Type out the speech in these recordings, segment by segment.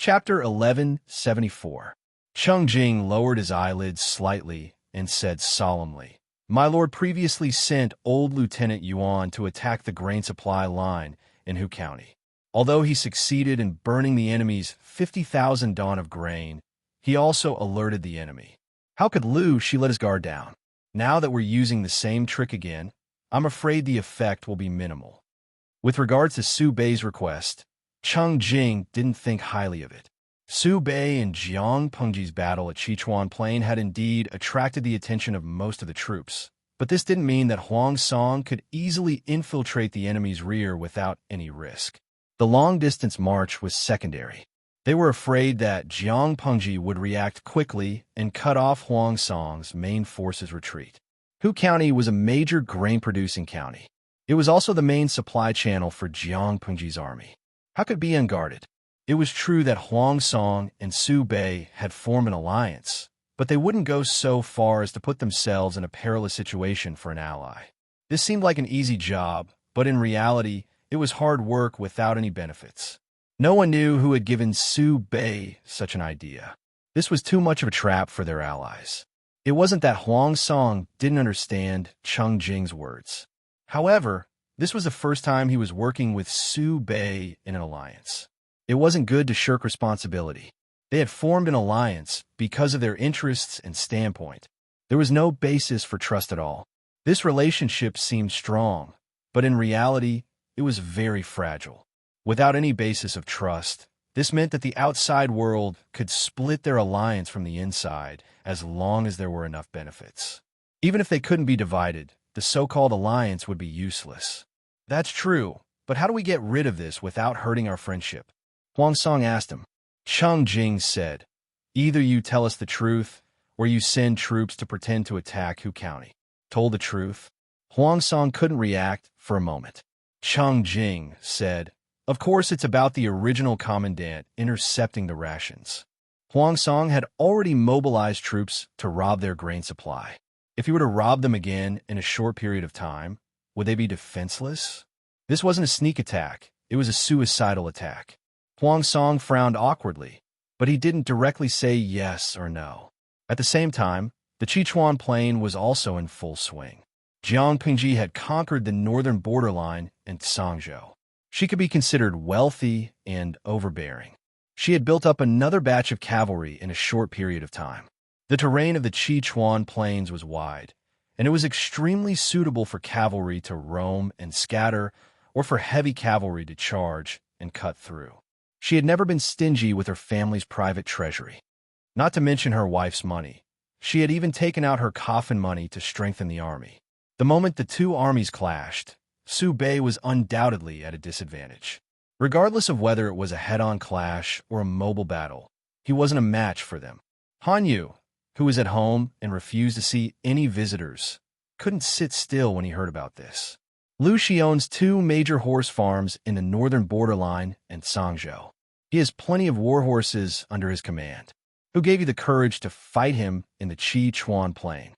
Chapter 1174. Cheng Jing lowered his eyelids slightly and said solemnly, "My lord previously sent old Lieutenant Yuan to attack the grain supply line in Hu County. Although he succeeded in burning the enemy's 50,000 don of grain, he also alerted the enemy. How could she let his guard down? Now that we're using the same trick again, I'm afraid the effect will be minimal." With regards to Su Bei's request, Cheng Jing didn't think highly of it. Su Bei and Jiang Pengji's battle at Sichuan Plain had indeed attracted the attention of most of the troops, but this didn't mean that Huang Song could easily infiltrate the enemy's rear without any risk. The long-distance march was secondary. They were afraid that Jiang Pengji would react quickly and cut off Huang Song's main force's retreat. Hu County was a major grain-producing county. It was also the main supply channel for Jiang Pengji's army. How could it be unguarded? It was true that Huang Song and Su Bei had formed an alliance, but they wouldn't go so far as to put themselves in a perilous situation for an ally. This seemed like an easy job, but in reality, it was hard work without any benefits. No one knew who had given Su Bei such an idea. This was too much of a trap for their allies. It wasn't that Huang Song didn't understand Cheng Jing's words. However, this was the first time he was working with Su Bei in an alliance. It wasn't good to shirk responsibility. They had formed an alliance because of their interests and standpoint. There was no basis for trust at all. This relationship seemed strong, but in reality, it was very fragile. Without any basis of trust, this meant that the outside world could split their alliance from the inside as long as there were enough benefits. Even if they couldn't be divided, the so-called alliance would be useless. That's true, but how do we get rid of this without hurting our friendship? Huang Song asked him. Cheng Jing said, "Either you tell us the truth, or you send troops to pretend to attack Hu County." Told the truth? Huang Song couldn't react for a moment. Cheng Jing said, "Of course it's about the original commandant intercepting the rations." Huang Song had already mobilized troops to rob their grain supply. If he were to rob them again in a short period of time, would they be defenseless? This wasn't a sneak attack, it was a suicidal attack. Huang Song frowned awkwardly, but he didn't directly say yes or no. At the same time, the Sichuan Plain was also in full swing. Jiang Pengji had conquered the northern borderline in Sangzhou. She could be considered wealthy and overbearing. She had built up another batch of cavalry in a short period of time. The terrain of the Sichuan Plains was wide, and it was extremely suitable for cavalry to roam and scatter, or for heavy cavalry to charge and cut through. She had never been stingy with her family's private treasury. Not to mention her wife's money. She had even taken out her coffin money to strengthen the army. The moment the two armies clashed, Su Bei was undoubtedly at a disadvantage. Regardless of whether it was a head-on clash or a mobile battle, he wasn't a match for them. Han Yu, who was at home and refused to see any visitors, couldn't sit still when he heard about this. Lu Shi owns 2 major horse farms in the northern borderline and Sangzhou. He has plenty of war horses under his command. Who gave you the courage to fight him in the Sichuan Plain?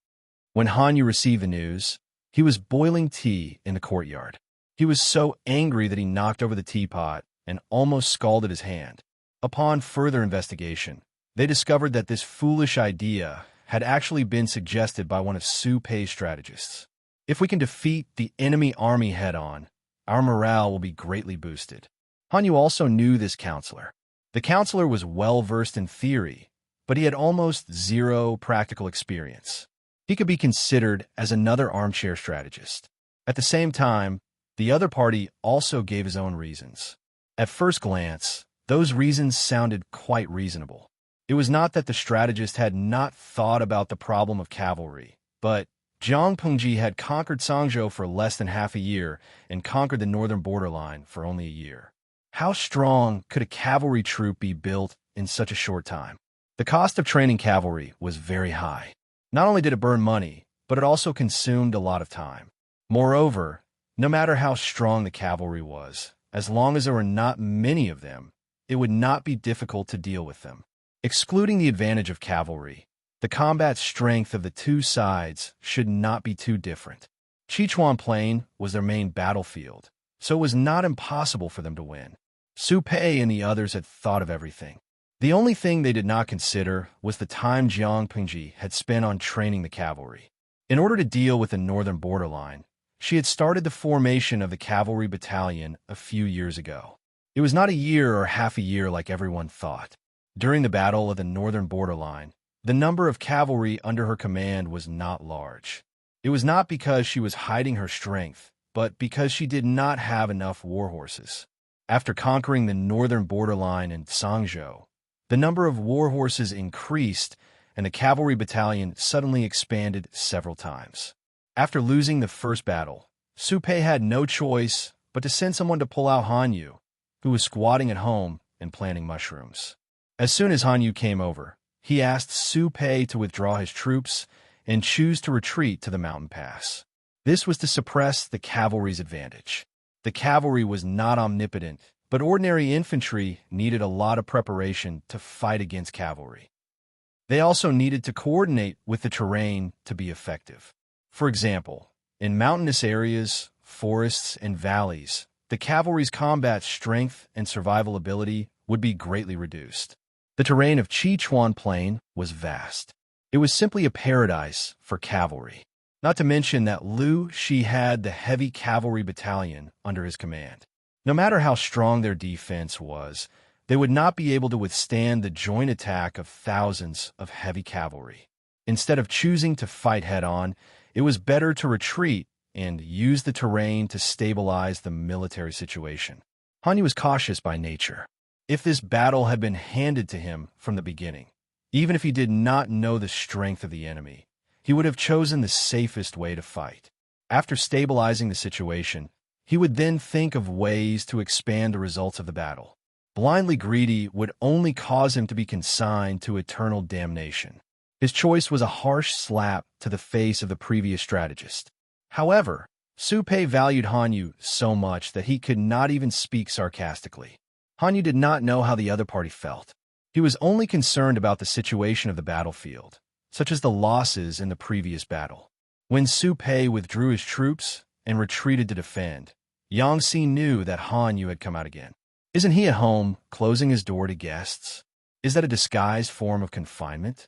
When Han Yu received the news, he was boiling tea in the courtyard. He was so angry that he knocked over the teapot and almost scalded his hand. Upon further investigation, they discovered that this foolish idea had actually been suggested by one of Su Pei's strategists. If we can defeat the enemy army head-on, our morale will be greatly boosted. Han Yu also knew this counselor. The counselor was well-versed in theory, but he had almost zero practical experience. He could be considered as another armchair strategist. At the same time, the other party also gave his own reasons. At first glance, those reasons sounded quite reasonable. It was not that the strategist had not thought about the problem of cavalry, but Jiang Pengji had conquered Sangzhou for less than half a year and conquered the northern borderline for only a year. How strong could a cavalry troop be built in such a short time? The cost of training cavalry was very high. Not only did it burn money, but it also consumed a lot of time. Moreover, no matter how strong the cavalry was, as long as there were not many of them, it would not be difficult to deal with them. Excluding the advantage of cavalry, the combat strength of the two sides should not be too different. Sichuan Plain was their main battlefield, so it was not impossible for them to win. Su Pei and the others had thought of everything. The only thing they did not consider was the time Jiang Pingji had spent on training the cavalry. In order to deal with the northern borderline, she had started the formation of the cavalry battalion a few years ago. It was not a year or half a year like everyone thought. During the battle of the northern borderline, the number of cavalry under her command was not large. It was not because she was hiding her strength, but because she did not have enough war horses. After conquering the northern borderline in Sangzhou, the number of war horses increased, and the cavalry battalion suddenly expanded several times. After losing the first battle, Su Pei had no choice but to send someone to pull out Han Yu, who was squatting at home and planting mushrooms. As soon as Han Yu came over, he asked Su Pei to withdraw his troops and choose to retreat to the mountain pass. This was to suppress the cavalry's advantage. The cavalry was not omnipotent, but ordinary infantry needed a lot of preparation to fight against cavalry. They also needed to coordinate with the terrain to be effective. For example, in mountainous areas, forests, and valleys, the cavalry's combat strength and survival ability would be greatly reduced. The terrain of Sichuan Plain was vast. It was simply a paradise for cavalry. Not to mention that Liu Shi had the heavy cavalry battalion under his command. No matter how strong their defense was, they would not be able to withstand the joint attack of thousands of heavy cavalry. Instead of choosing to fight head-on, it was better to retreat and use the terrain to stabilize the military situation. Han Yu was cautious by nature. If this battle had been handed to him from the beginning, even if he did not know the strength of the enemy, he would have chosen the safest way to fight. After stabilizing the situation, he would then think of ways to expand the results of the battle. Blindly greedy would only cause him to be consigned to eternal damnation. His choice was a harsh slap to the face of the previous strategist. However, Su Pei valued Han Yu so much that he could not even speak sarcastically. Han Yu did not know how the other party felt. He was only concerned about the situation of the battlefield, such as the losses in the previous battle. When Su Pei withdrew his troops and retreated to defend, Yang Si knew that Han Yu had come out again. Isn't he at home, closing his door to guests? Is that a disguised form of confinement?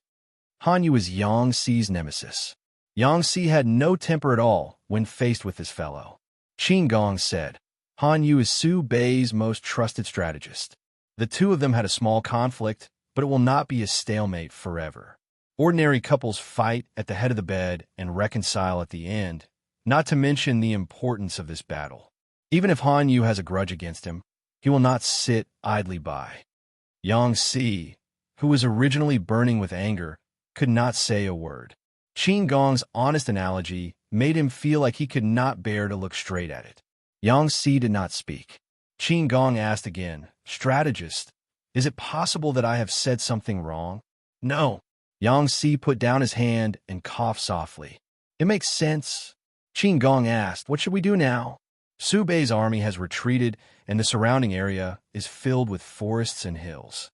Han Yu is Yang Si's nemesis. Yang Si had no temper at all when faced with this fellow. Qin Gong said, Han Yu is Su Bei's most trusted strategist. The two of them had a small conflict, but it will not be a stalemate forever. Ordinary couples fight at the head of the bed and reconcile at the end, not to mention the importance of this battle. Even if Han Yu has a grudge against him, he will not sit idly by. Yang Si, who was originally burning with anger, could not say a word. Qin Gong's honest analogy made him feel like he could not bear to look straight at it. Yang Si did not speak. Qin Gong asked again, Strategist, is it possible that I have said something wrong? No. Yang Si put down his hand and coughed softly. It makes sense. Qin Gong asked, what should we do now? Su Bei's army has retreated, and the surrounding area is filled with forests and hills.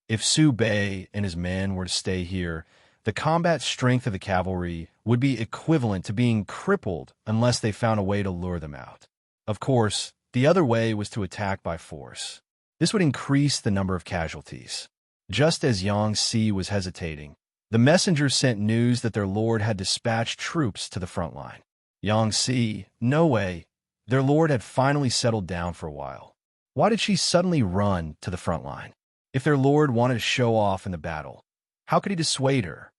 If Su Bei and his men were to stay here, the combat strength of the cavalry would be equivalent to being crippled unless they found a way to lure them out. Of course, the other way was to attack by force. This would increase the number of casualties. Just as Yang Si was hesitating, the messengers sent news that their lord had dispatched troops to the front line. Yang Si, no way. Their lord had finally settled down for a while. Why did she suddenly run to the front line? If their lord wanted to show off in the battle, how could he dissuade her?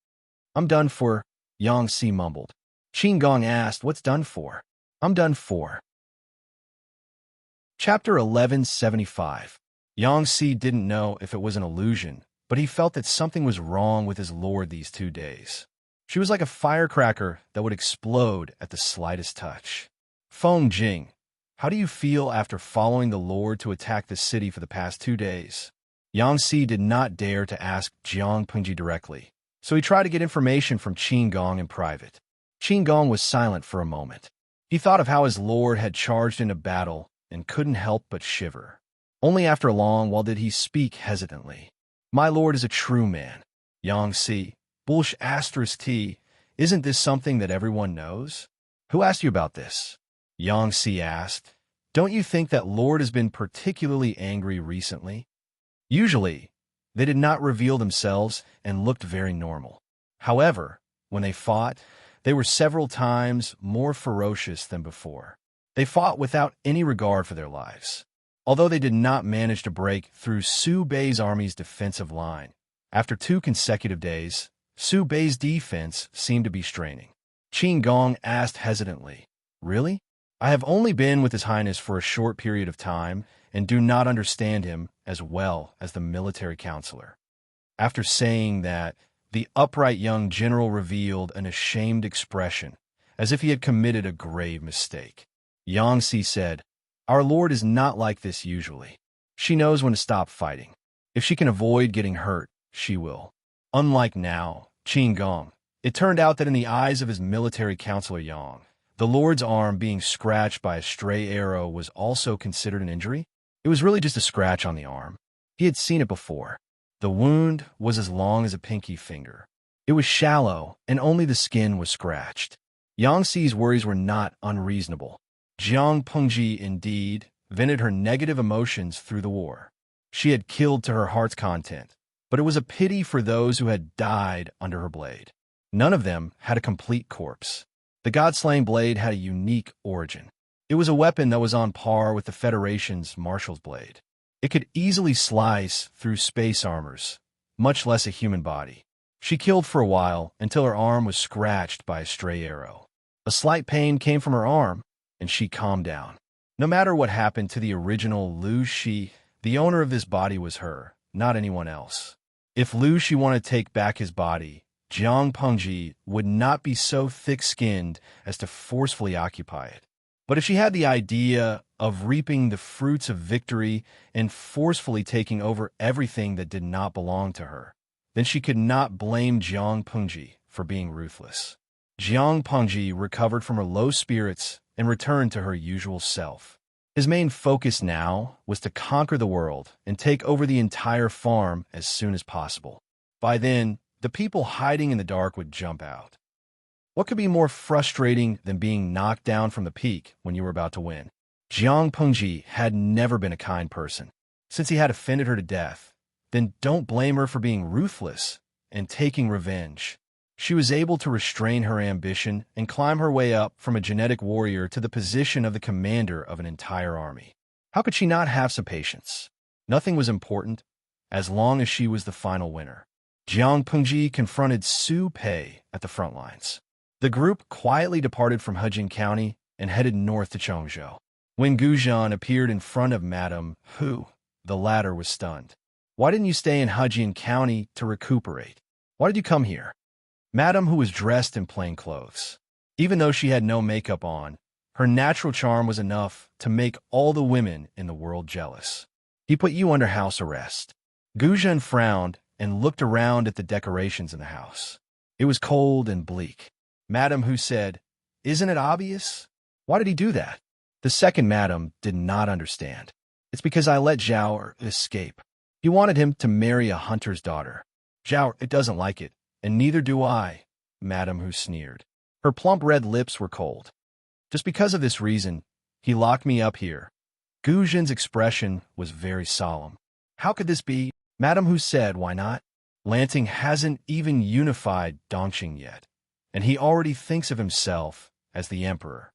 I'm done for, Yang Si mumbled. Qin Gong asked, what's done for? I'm done for. Chapter 1175. Yang Si didn't know if it was an illusion, but he felt that something was wrong with his lord these 2 days. She was like a firecracker that would explode at the slightest touch. Feng Jing, how do you feel after following the lord to attack the city for the past 2 days? Yang Si did not dare to ask Jiang Pingji directly, so he tried to get information from Qin Gong in private. Qin Gong was silent for a moment. He thought of how his lord had charged into battle and couldn't help but shiver. Only after a long while did he speak hesitantly. My lord is a true man. Yang Si, Bullsh *T, isn't this something that everyone knows? Who asked you about this? Yang Si asked. Don't you think that lord has been particularly angry recently? Usually, They did not reveal themselves and looked very normal. However, when they fought, they were several times more ferocious than before. They fought without any regard for their lives. Although they did not manage to break through Su Bei's army's defensive line, after 2 consecutive days, Su Bei's defense seemed to be straining. Qin Gong asked hesitantly, "Really? I have only been with His Highness for a short period of time and do not understand him as well as the military counselor." After saying that, the upright young general revealed an ashamed expression, as if he had committed a grave mistake. Yangtze said, "Our lord is not like this usually. She knows when to stop fighting. If she can avoid getting hurt, she will." Unlike now, Qin Gong, it turned out that in the eyes of his military counselor Yang, the lord's arm being scratched by a stray arrow was also considered an injury. It was really just a scratch on the arm. He had seen it before. The wound was as long as a pinky finger. It was shallow, and only the skin was scratched. Yangtze's worries were not unreasonable. Jiang Pengji, indeed, vented her negative emotions through the war. She had killed to her heart's content, but it was a pity for those who had died under her blade. None of them had a complete corpse. The God-slaying blade had a unique origin. It was a weapon that was on par with the Federation's Marshal's blade. It could easily slice through space armors, much less a human body. She killed for a while until her arm was scratched by a stray arrow. A slight pain came from her arm, and she calmed down. No matter what happened to the original Lu Shi, the owner of this body was her, not anyone else. If Lu Shi wanted to take back his body, Jiang Pengji would not be so thick-skinned as to forcefully occupy it. But if she had the idea of reaping the fruits of victory and forcefully taking over everything that did not belong to her, then she could not blame Jiang Pengji for being ruthless. Jiang Pengji recovered from her low spirits and returned to her usual self. His main focus now was to conquer the world and take over the entire farm as soon as possible. By then, the people hiding in the dark would jump out. What could be more frustrating than being knocked down from the peak when you were about to win? Jiang Pengji had never been a kind person. Since he had offended her to death, then don't blame her for being ruthless and taking revenge. She was able to restrain her ambition and climb her way up from a genetic warrior to the position of the commander of an entire army. How could she not have some patience? Nothing was important, as long as she was the final winner. Jiang Pengji confronted Su Pei at the front lines. The group quietly departed from Hejin County and headed north to Chongzhou. When Guzhan appeared in front of Madame Hu, the latter was stunned. "Why didn't you stay in Hejin County to recuperate? Why did you come here?" Madame Hu was dressed in plain clothes. Even though she had no makeup on, her natural charm was enough to make all the women in the world jealous. "He put you under house arrest." Guzhan frowned and looked around at the decorations in the house. It was cold and bleak. Madame Hu said, "Isn't it obvious? Why did he do that?" The second madam did not understand. "It's because I let Zhao escape. He wanted him to marry a hunter's daughter. Zhao doesn't like it, and neither do I," Madame Hu sneered. Her plump red lips were cold. "Just because of this reason, he locked me up here." Guzhan's expression was very solemn. "How could this be?" Madame Hu said, "Why not? Lanting hasn't even unified Dongqing yet, and he already thinks of himself as the emperor."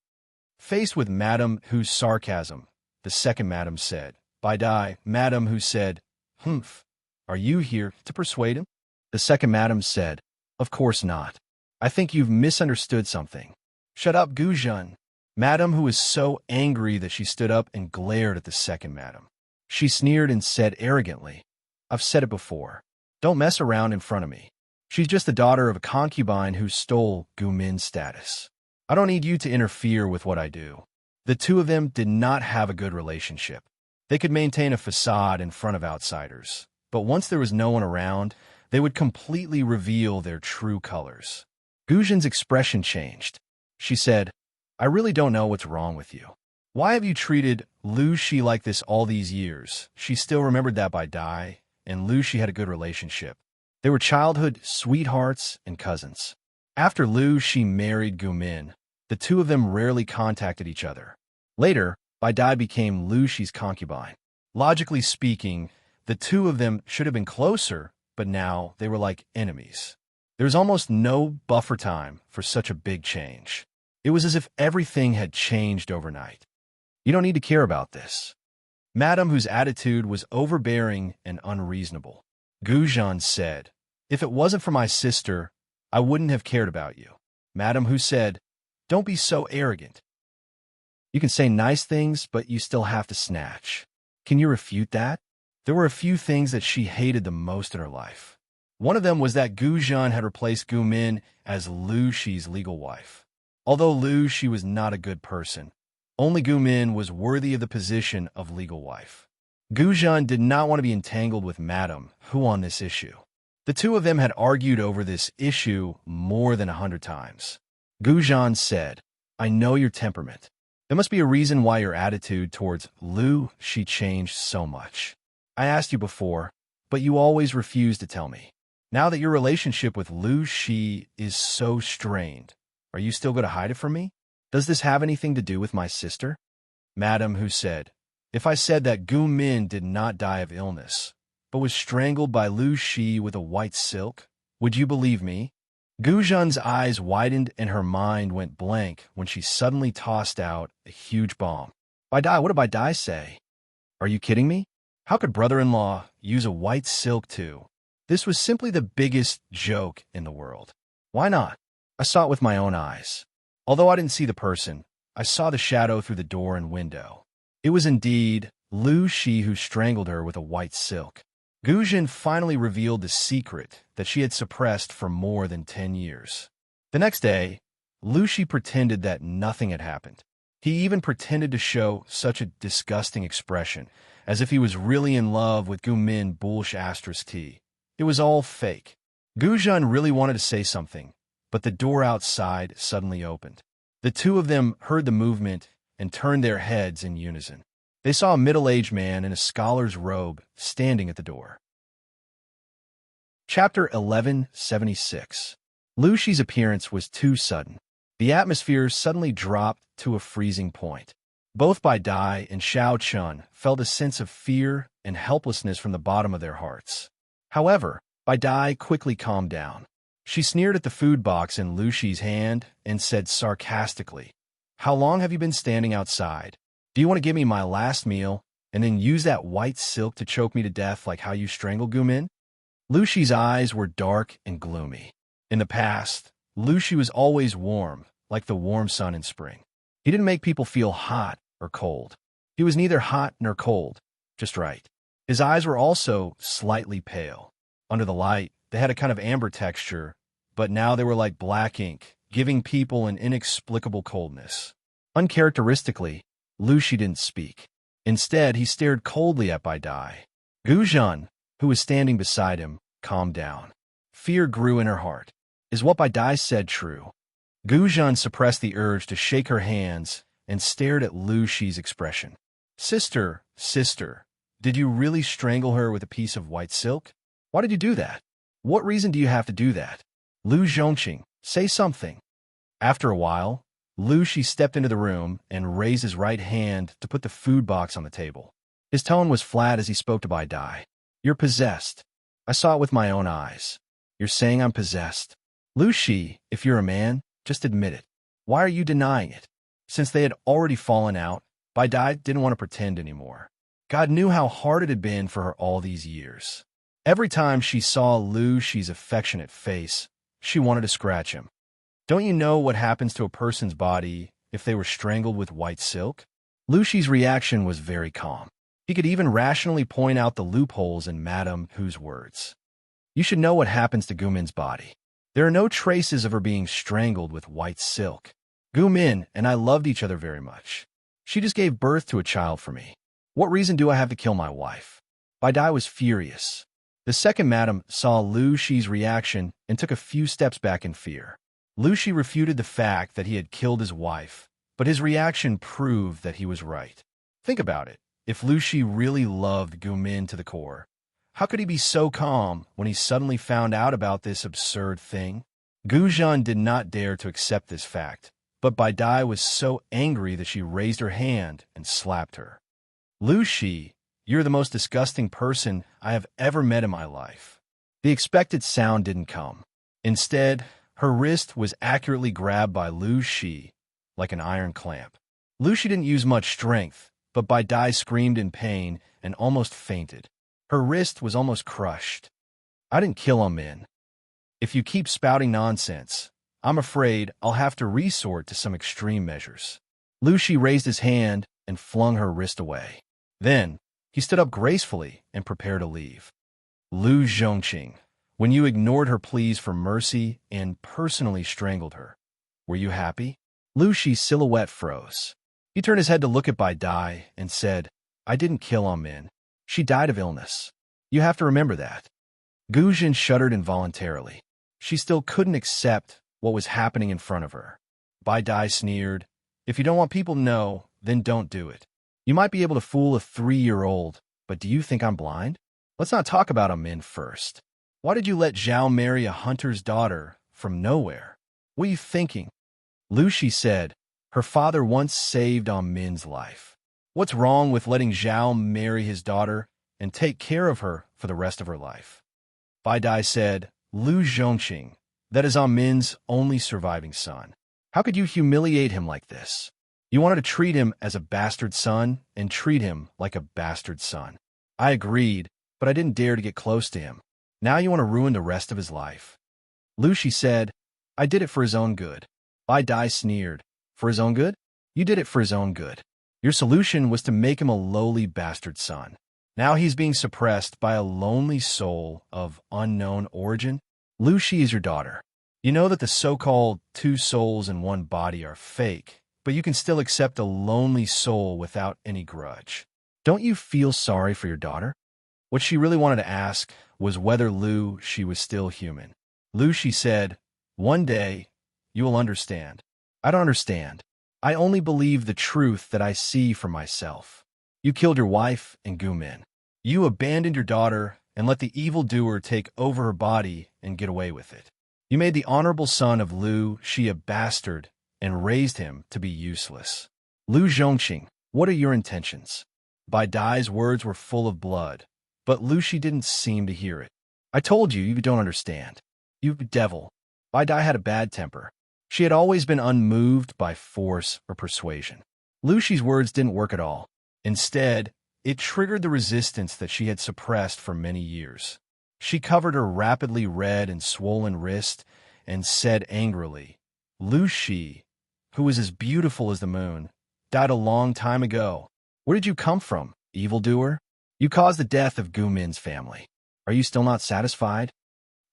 Faced with Madame Hu's sarcasm, the second madam said, "By Dai." Madame Hu said, "Humph, are you here to persuade him?" The second madam said, "Of course not. I think you've misunderstood something." "Shut up, Guzhan." Madame Hu was so angry that she stood up and glared at the second madam. She sneered and said arrogantly, "I've said it before. Don't mess around in front of me. She's just the daughter of a concubine who stole Gumin's status. I don't need you to interfere with what I do." The two of them did not have a good relationship. They could maintain a facade in front of outsiders, but once there was no one around, they would completely reveal their true colors. Guzhan's expression changed. She said, "I really don't know what's wrong with you. Why have you treated Lu Shi like this all these years?" She still remembered that by Dai, and Lu Shi had a good relationship. They were childhood sweethearts and cousins. After Lu Shi married Gumin, the two of them rarely contacted each other. Later, Bai Dai became Lu Shi's concubine. Logically speaking, The two of them should have been closer, but now they were like enemies. There was almost no buffer time for such a big change. It was as if everything had changed overnight. You don't need to care about this. Madame, whose attitude was overbearing and unreasonable, Goujon said, if it wasn't for my sister, I wouldn't have cared about you. Madame, who said, don't be so arrogant. You can say nice things, but you still have to snatch. Can you refute that? There were a few things that she hated the most in her life. One of them was that Goujon had replaced Gu Min as Lu Shi's legal wife. Although Lu Shi was not a good person, only Gu Min was worthy of the position of legal wife. Goujon did not want to be entangled with Madame Hu on this issue. The two of them had argued over this issue more than 100 times. Goujon said, I know your temperament. There must be a reason why your attitude towards Lu Shi changed so much. I asked you before, but you always refused to tell me. Now that your relationship with Lu Shi is so strained, are you still going to hide it from me? Does this have anything to do with my sister? Madame, who said, if I said that Gu Min did not die of illness, but was strangled by Lu Shi with a white silk, would you believe me? Goujon's eyes widened and her mind went blank when she suddenly tossed out a huge bomb. Bai Dai, what did Bai Dai say? Are you kidding me? How could brother-in-law use a white silk too? This was simply the biggest joke in the world. Why not? I saw it with my own eyes. Although I didn't see the person, I saw the shadow through the door and window. It was indeed Lu Shi who strangled her with a white silk. Goujon finally revealed the secret that she had suppressed for more than 10 years. The next day, Lu Shi pretended that nothing had happened. He even pretended to show such a disgusting expression, as if he was really in love with Gu Min Bulsh *T. It was all fake. Goujon really wanted to say something, but the door outside suddenly opened. The two of them heard the movement and turned their heads in unison. They saw a middle-aged man in a scholar's robe standing at the door. Chapter 1176. Lu Shi's appearance was too sudden. The atmosphere suddenly dropped to a freezing point. Both Bai Dai and Xiao Chun felt a sense of fear and helplessness from the bottom of their hearts. However, Bai Dai quickly calmed down. She sneered at the food box in Lu Shi's hand and said sarcastically, how long have you been standing outside? Do you want to give me my last meal and then use that white silk to choke me to death like how you strangled Gu Min? Lu Shi's eyes were dark and gloomy. In the past, Lu Shi was always warm, like the warm sun in spring. He didn't make people feel hot or cold. He was neither hot nor cold, just right. His eyes were also slightly pale. Under the light, they had a kind of amber texture, but now they were like black ink, giving people an inexplicable coldness. Uncharacteristically, Lu Shi didn't speak. Instead, he stared coldly at Bai Dai. Goujon, who was standing beside him, calmed down. Fear grew in her heart. Is what Bai Dai said true? Goujon suppressed the urge to shake her hands and stared at Lu Shi's expression. Sister, did you really strangle her with a piece of white silk? Why did you do that? What reason do you have to do that? Lu Zhongqing, say something. After a while, Lu Shi stepped into the room and raised his right hand to put the food box on the table. His tone was flat as he spoke to Bai Dai. You're possessed. I saw it with my own eyes. You're saying I'm possessed. Lu Shi, if you're a man, just admit it. Why are you denying it? Since they had already fallen out, Bai Dai didn't want to pretend anymore. God knew how hard it had been for her all these years. Every time she saw Lu Shi's affectionate face, she wanted to scratch him. Don't you know what happens to a person's body if they were strangled with white silk? Lu Shi's reaction was very calm. He could even rationally point out the loopholes in Madame Hu's words. You should know what happens to Gu Min's body. There are no traces of her being strangled with white silk. Gu Min and I loved each other very much. She just gave birth to a child for me. What reason do I have to kill my wife? Bai Dai was furious. The second madam saw Lu Shi's reaction and took a few steps back in fear. Lu Shi refuted the fact that he had killed his wife, but his reaction proved that he was right. Think about it. If Lu Shi really loved Gu Min to the core, how could he be so calm when he suddenly found out about this absurd thing? Goujon did not dare to accept this fact, but Bai Dai was so angry that she raised her hand and slapped her. Lu Shi, You're the most disgusting person I have ever met in my life. The expected sound didn't come. Instead, her wrist was accurately grabbed by Lu Shi like an iron clamp. Lu Shi didn't use much strength, but Bai Dai screamed in pain and almost fainted. Her wrist was almost crushed. I didn't kill him, Min. If you keep spouting nonsense, I'm afraid I'll have to resort to some extreme measures. Lu Shi raised his hand and flung her wrist away. Then, he stood up gracefully and prepared to leave. Lu Zhongqing, when you ignored her pleas for mercy and personally strangled her, were you happy? Lu Shi's silhouette froze. He turned his head to look at Bai Dai and said, I didn't kill on Min. She died of illness. You have to remember that. Gu Jin shuddered involuntarily. She still couldn't accept what was happening in front of her. Bai Dai sneered, if you don't want people to know, then don't do it. You might be able to fool a 3-year-old, but do you think I'm blind? Let's not talk about a Min first. Why did you let Zhao marry a hunter's daughter from nowhere? What are you thinking? Lu Shi said, her father once saved on Min's life. What's wrong with letting Zhao marry his daughter and take care of her for the rest of her life? Bai Dai said, Lu Zhongqing, that is on Min's only surviving son. How could you humiliate him like this? You wanted to treat him as a bastard son and treat him like a bastard son. I agreed, but I didn't dare to get close to him. Now you want to ruin the rest of his life. Lu Shi said, I did it for his own good. Bai Dai sneered, for his own good? You did it for his own good. Your solution was to make him a lowly bastard son. Now he's being suppressed by a lonely soul of unknown origin. Lu Shi is your daughter. You know that the so-called 2 souls in 1 body are fake, but you can still accept a lonely soul without any grudge. Don't you feel sorry for your daughter? What she really wanted to ask was whether Lu Shi was still human. Lu Shi said, one day, you will understand. I don't understand. I only believe the truth that I see for myself. You killed your wife and Gu Min. You abandoned your daughter and let the evildoer take over her body and get away with it. You made the honorable son of Lu Shi a bastard and raised him to be useless. Lu Zhongqing, what are your intentions? Bai Dai's words were full of blood, but Lu Shi didn't seem to hear it. I told you, you don't understand. You devil. Bai Dai had a bad temper. She had always been unmoved by force or persuasion. Lu Shi's words didn't work at all. Instead, it triggered the resistance that she had suppressed for many years. She covered her rapidly red and swollen wrist and said angrily, Lu Shi, who was as beautiful as the moon, died a long time ago. Where did you come from, evildoer? You caused the death of Gu Min's family. Are you still not satisfied?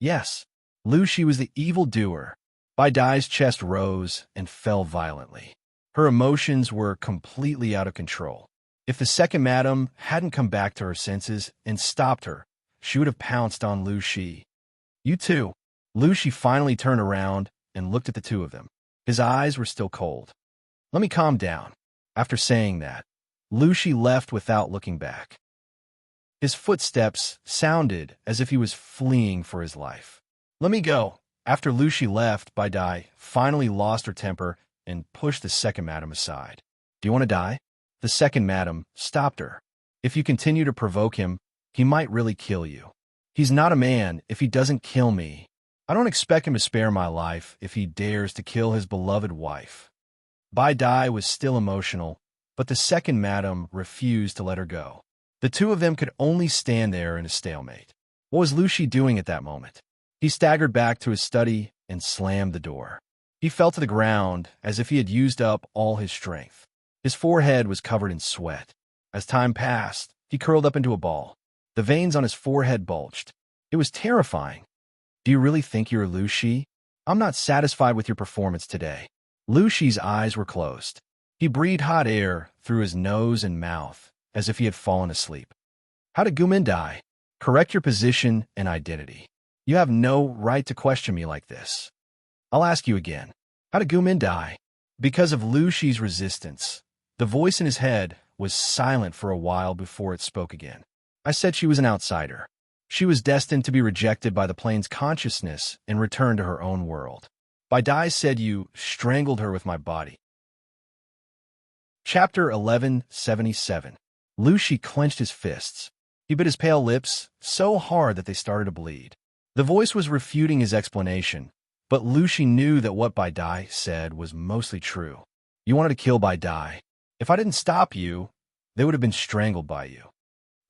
Yes. Lu Shi was the evildoer. Bai Dai's chest rose and fell violently. Her emotions were completely out of control. If the second madam hadn't come back to her senses and stopped her, she would have pounced on Lu Shi. You too. Lu Shi finally turned around and looked at the two of them. His eyes were still cold. Let me calm down. After saying that, Lu Shi left without looking back. His footsteps sounded as if he was fleeing for his life. Let me go. After Lu Shi left, Bai Dai finally lost her temper and pushed the second madam aside. Do you want to die? The second madam stopped her. If you continue to provoke him, he might really kill you. He's not a man if he doesn't kill me. I don't expect him to spare my life if he dares to kill his beloved wife. Bai Dai was still emotional, but the second madam refused to let her go. The two of them could only stand there in a stalemate. What was Lu Shi doing at that moment? He staggered back to his study and slammed the door. He fell to the ground as if he had used up all his strength. His forehead was covered in sweat. As time passed, he curled up into a ball. The veins on his forehead bulged. It was terrifying. Do you really think you're Lu Shi? I'm not satisfied with your performance today. Lu Shi's eyes were closed. He breathed hot air through his nose and mouth as if he had fallen asleep. How did Gu Min die? Correct your position and identity. You have no right to question me like this. I'll ask you again. How did Gu Min die? Because of Lu Shi's resistance, the voice in his head was silent for a while before it spoke again. I said she was an outsider. She was destined to be rejected by the plane's consciousness and return to her own world. Bai Dai said you strangled her with my body. Chapter 1177. Lu Shi clenched his fists. He bit his pale lips so hard that they started to bleed. The voice was refuting his explanation, but Lu Shi knew that what Bai Dai said was mostly true. You wanted to kill Bai Dai. If I didn't stop you, they would have been strangled by you.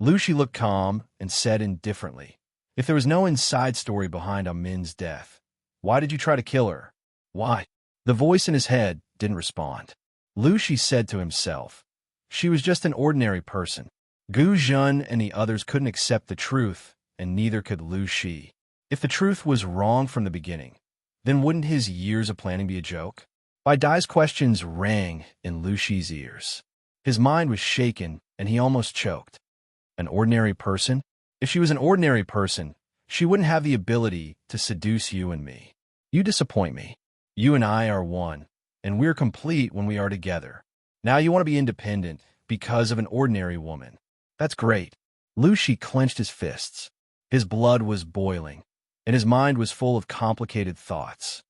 Lu Shi looked calm and said indifferently, if there was no inside story behind Min's death, why did you try to kill her? Why? The voice in his head didn't respond. Lu Shi said to himself, she was just an ordinary person. Gu Zhen and the others couldn't accept the truth, and neither could Lu Shi. If the truth was wrong from the beginning, then wouldn't his years of planning be a joke? Bai Dai's questions rang in Lu Shi's ears. His mind was shaken, and he almost choked. An ordinary person? If she was an ordinary person, she wouldn't have the ability to seduce you and me. You disappoint me. You and I are one, and we're complete when we are together. Now you want to be independent because of an ordinary woman. That's great. Lu Shi clenched his fists. His blood was boiling, and his mind was full of complicated thoughts.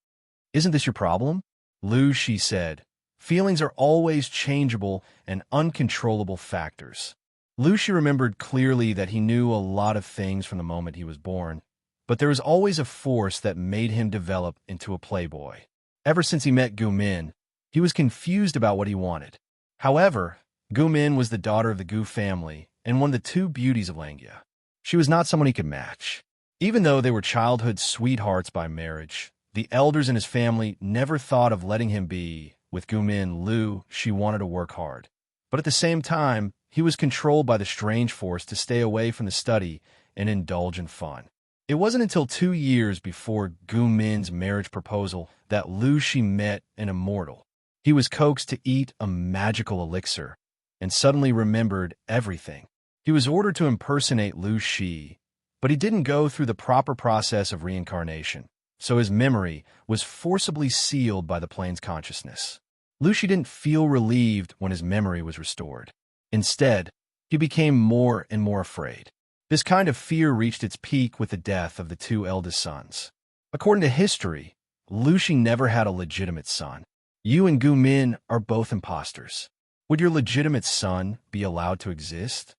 Isn't this your problem? Lu Shi said, feelings are always changeable and uncontrollable factors. Lu Shi remembered clearly that he knew a lot of things from the moment he was born, but there was always a force that made him develop into a playboy. Ever since he met Gu Min, he was confused about what he wanted. However, Gu Min was the daughter of the Gu family and one of the two beauties of Langya. She was not someone he could match. Even though they were childhood sweethearts by marriage, the elders in his family never thought of letting him be with Gu Min. Lu Shi wanted to work hard, but at the same time, he was controlled by the strange force to stay away from the study and indulge in fun. It wasn't until 2 years before Gu Min's marriage proposal that Lu Shi met an immortal. He was coaxed to eat a magical elixir and suddenly remembered everything. He was ordered to impersonate Lu Shi, but he didn't go through the proper process of reincarnation, so his memory was forcibly sealed by the plane's consciousness. Lu Shi didn't feel relieved when his memory was restored. Instead, he became more and more afraid. This kind of fear reached its peak with the death of the two eldest sons. According to history, Lu Shi never had a legitimate son. You and Gu Min are both imposters. Would your legitimate son be allowed to exist?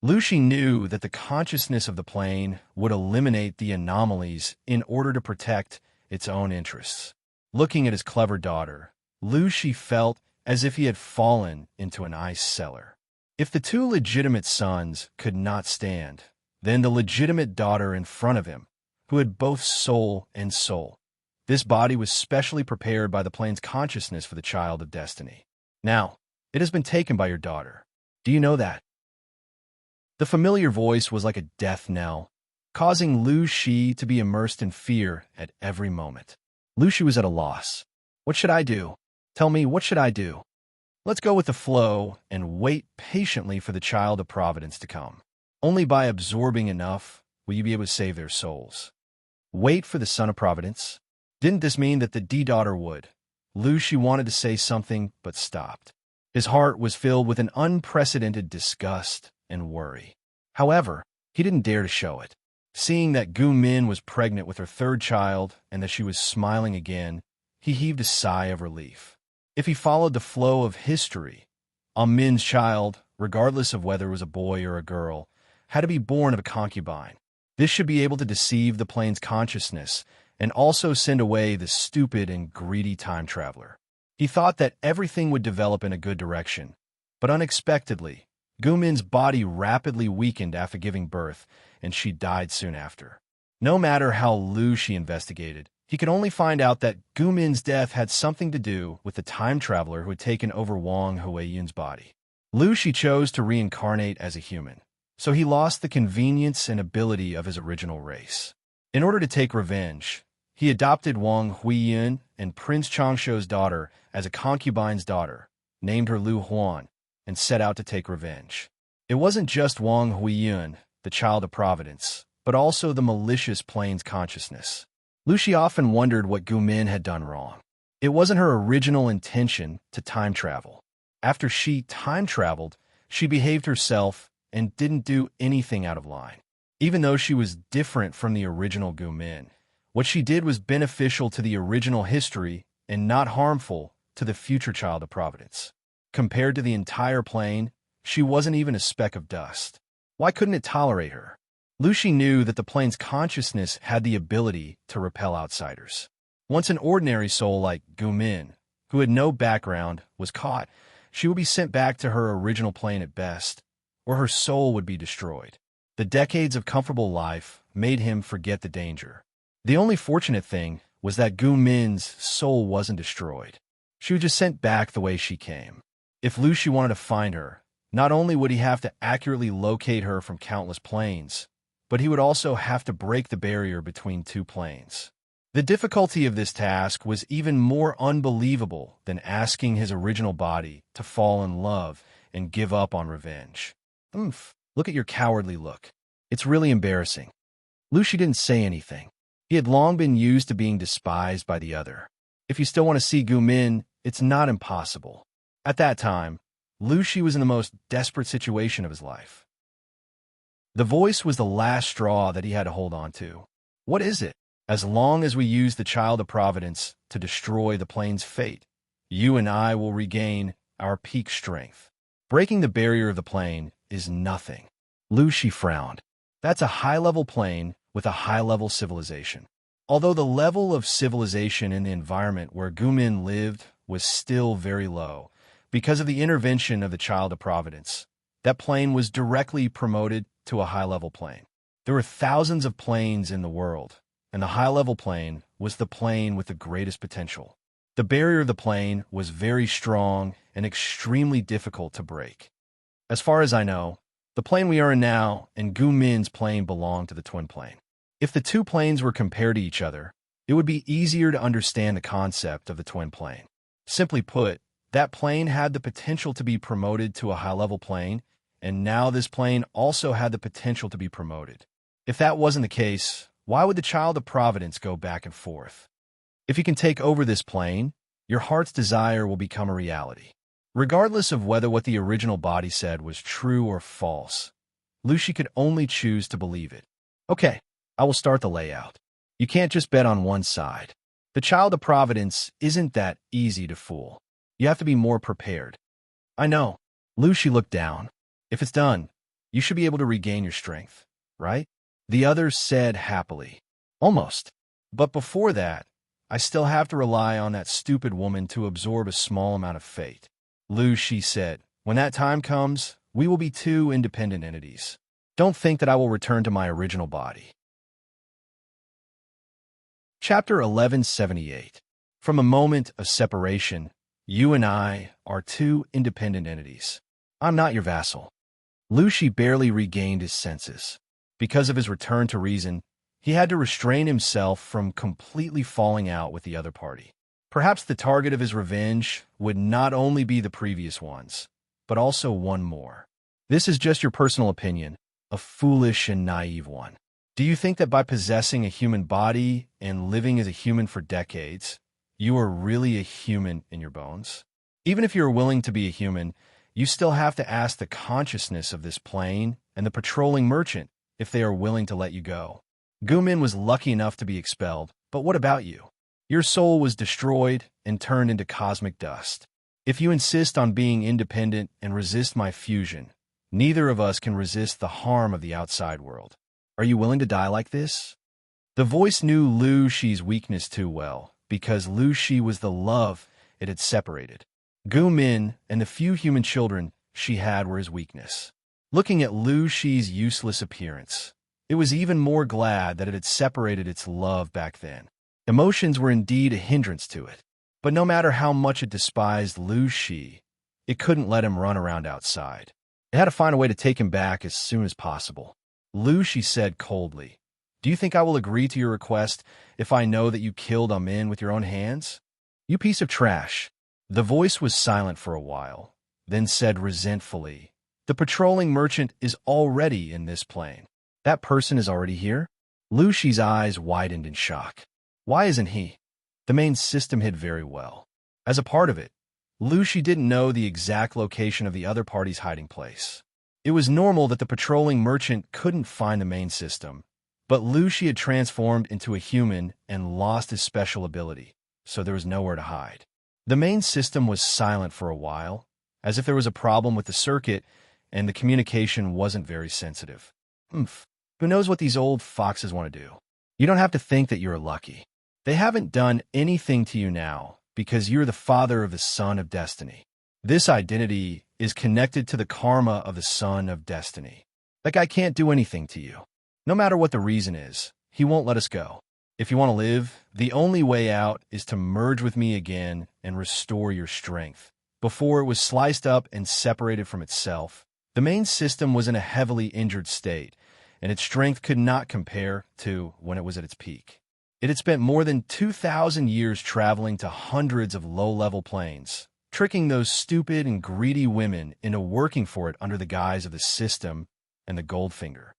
Lu Shi knew that the consciousness of the plane would eliminate the anomalies in order to protect its own interests. Looking at his clever daughter, Lu Shi felt as if he had fallen into an ice cellar. If the two legitimate sons could not stand, then the legitimate daughter in front of him, who had both soul and soul. This body was specially prepared by the plane's consciousness for the child of destiny. Now, it has been taken by your daughter. Do you know that? The familiar voice was like a death knell, causing Lu Shi to be immersed in fear at every moment. Lu Shi was at a loss. What should I do? Tell me, what should I do? Let's go with the flow and wait patiently for the child of providence to come. Only by absorbing enough will you be able to save their souls. Wait for the son of providence? Didn't this mean that the D-daughter would? Lu Shi wanted to say something, but stopped. His heart was filled with an unprecedented disgust and worry. However, he didn't dare to show it. Seeing that Gu Min was pregnant with her third child and that she was smiling again, he heaved a sigh of relief. If he followed the flow of history, Min's child, regardless of whether it was a boy or a girl, had to be born of a concubine. This should be able to deceive the plane's consciousness and also send away the stupid and greedy time traveler. He thought that everything would develop in a good direction, but unexpectedly, Gu Min's body rapidly weakened after giving birth, and she died soon after. No matter how Lu Shi investigated, he could only find out that Gu Min's death had something to do with the time traveler who had taken over Wang Huiyun's body. Lu Shi chose to reincarnate as a human, so he lost the convenience and ability of his original race. In order to take revenge, he adopted Wang Huiyun and Prince Changshuo's daughter as a concubine's daughter, named her Lu Huan, and set out to take revenge. It wasn't just Wang Huiyun, the child of providence, but also the malicious plane's consciousness. Lu Shi often wondered what Gu Min had done wrong. It wasn't her original intention to time travel. After she time traveled, she behaved herself and didn't do anything out of line. Even though she was different from the original Gu Min, what she did was beneficial to the original history and not harmful to the future child of providence. Compared to the entire plane, She wasn't even a speck of dust. Why couldn't it tolerate her? Lucy knew that the plane's consciousness had the ability to repel outsiders. Once an ordinary soul like Gumin, who had no background, was caught, she would be sent back to her original plane at best, or her soul would be destroyed. The decades of comfortable life made him forget the danger. The only fortunate thing was that Gumin's soul wasn't destroyed. She was just sent back the way she came. If Lucy wanted to find her, not only would he have to accurately locate her from countless planes, but he would also have to break the barrier between two planes. The difficulty of this task was even more unbelievable than asking his original body to fall in love and give up on revenge. Look at your cowardly look. It's really embarrassing. Lucy didn't say anything. He had long been used to being despised by the other. If you still want to see Gumin, it's not impossible. At that time, Lucy was in the most desperate situation of his life. The voice was the last straw that he had to hold on to. What is it? As long as we use the Child of Providence to destroy the plane's fate, you and I will regain our peak strength. Breaking the barrier of the plane is nothing. Lucy frowned. That's a high-level plane with a high-level civilization. Although the level of civilization in the environment where Gumin lived was still very low, because of the intervention of the Child of Providence, that plane was directly promoted to a high-level plane. There were thousands of planes in the world, and the high-level plane was the plane with the greatest potential. The barrier of the plane was very strong and extremely difficult to break. As far as I know, the plane we are in now and Gumin's plane belong to the twin plane. If the two planes were compared to each other, it would be easier to understand the concept of the twin plane. Simply put, that plane had the potential to be promoted to a high-level plane, and now this plane also had the potential to be promoted. If that wasn't the case, why would the Child of Providence go back and forth? If you can take over this plane, your heart's desire will become a reality. Regardless of whether what the original body said was true or false, Lucy could only choose to believe it. Okay, I will start the layout. You can't just bet on one side. The Child of Providence isn't that easy to fool. You have to be more prepared. I know. Lucy looked down. If it's done, you should be able to regain your strength, right? The other said happily. Almost. But before that, I still have to rely on that stupid woman to absorb a small amount of fate. Lucy said, when that time comes, we will be two independent entities. Don't think that I will return to my original body. Chapter 1178. From a moment of separation, you and I are two independent entities. I'm not your vassal. Lucy barely regained his senses. Because of his return to reason, he had to restrain himself from completely falling out with the other party. Perhaps the target of his revenge would not only be the previous ones, but also one more. This is just your personal opinion, a foolish and naive one. Do you think that by possessing a human body and living as a human for decades, you are really a human in your bones? Even if you're willing to be a human, you still have to ask the consciousness of this plane and the patrolling merchant if they are willing to let you go. Gumin was lucky enough to be expelled, but what about you? Your soul was destroyed and turned into cosmic dust. If you insist on being independent and resist my fusion, neither of us can resist the harm of the outside world. Are you willing to die like this? The voice knew Lucy's weakness too well, because Lucy was the love it had separated. Gumin and the few human children she had were his weakness. Looking at Lucy's useless appearance, it was even more glad that it had separated its love back then. Emotions were indeed a hindrance to it, but no matter how much it despised Lucy, it couldn't let him run around outside. It had to find a way to take him back as soon as possible. Lucy said coldly, "Do you think I will agree to your request if I know that you killed Amin with your own hands? You piece of trash." The voice was silent for a while, then said resentfully, "The patrolling merchant is already in this plane. That person is already here?" Lucy's eyes widened in shock. Why isn't he? The main system hid very well. As a part of it, Lucy didn't know the exact location of the other party's hiding place. It was normal that the patrolling merchant couldn't find the main system, but Lucy had transformed into a human and lost his special ability, so there was nowhere to hide. The main system was silent for a while, as if there was a problem with the circuit, and the communication wasn't very sensitive. Who knows what these old foxes want to do? You don't have to think that you're lucky. They haven't done anything to you now because you're the father of the son of destiny. This identity is connected to the karma of the son of destiny. That guy can't do anything to you. No matter what the reason is, he won't let us go. If you want to live, the only way out is to merge with me again and restore your strength. Before it was sliced up and separated from itself, the main system was in a heavily injured state, and its strength could not compare to when it was at its peak. It had spent more than 2,000 years traveling to hundreds of low-level planes, tricking those stupid and greedy women into working for it under the guise of the system and the Goldfinger.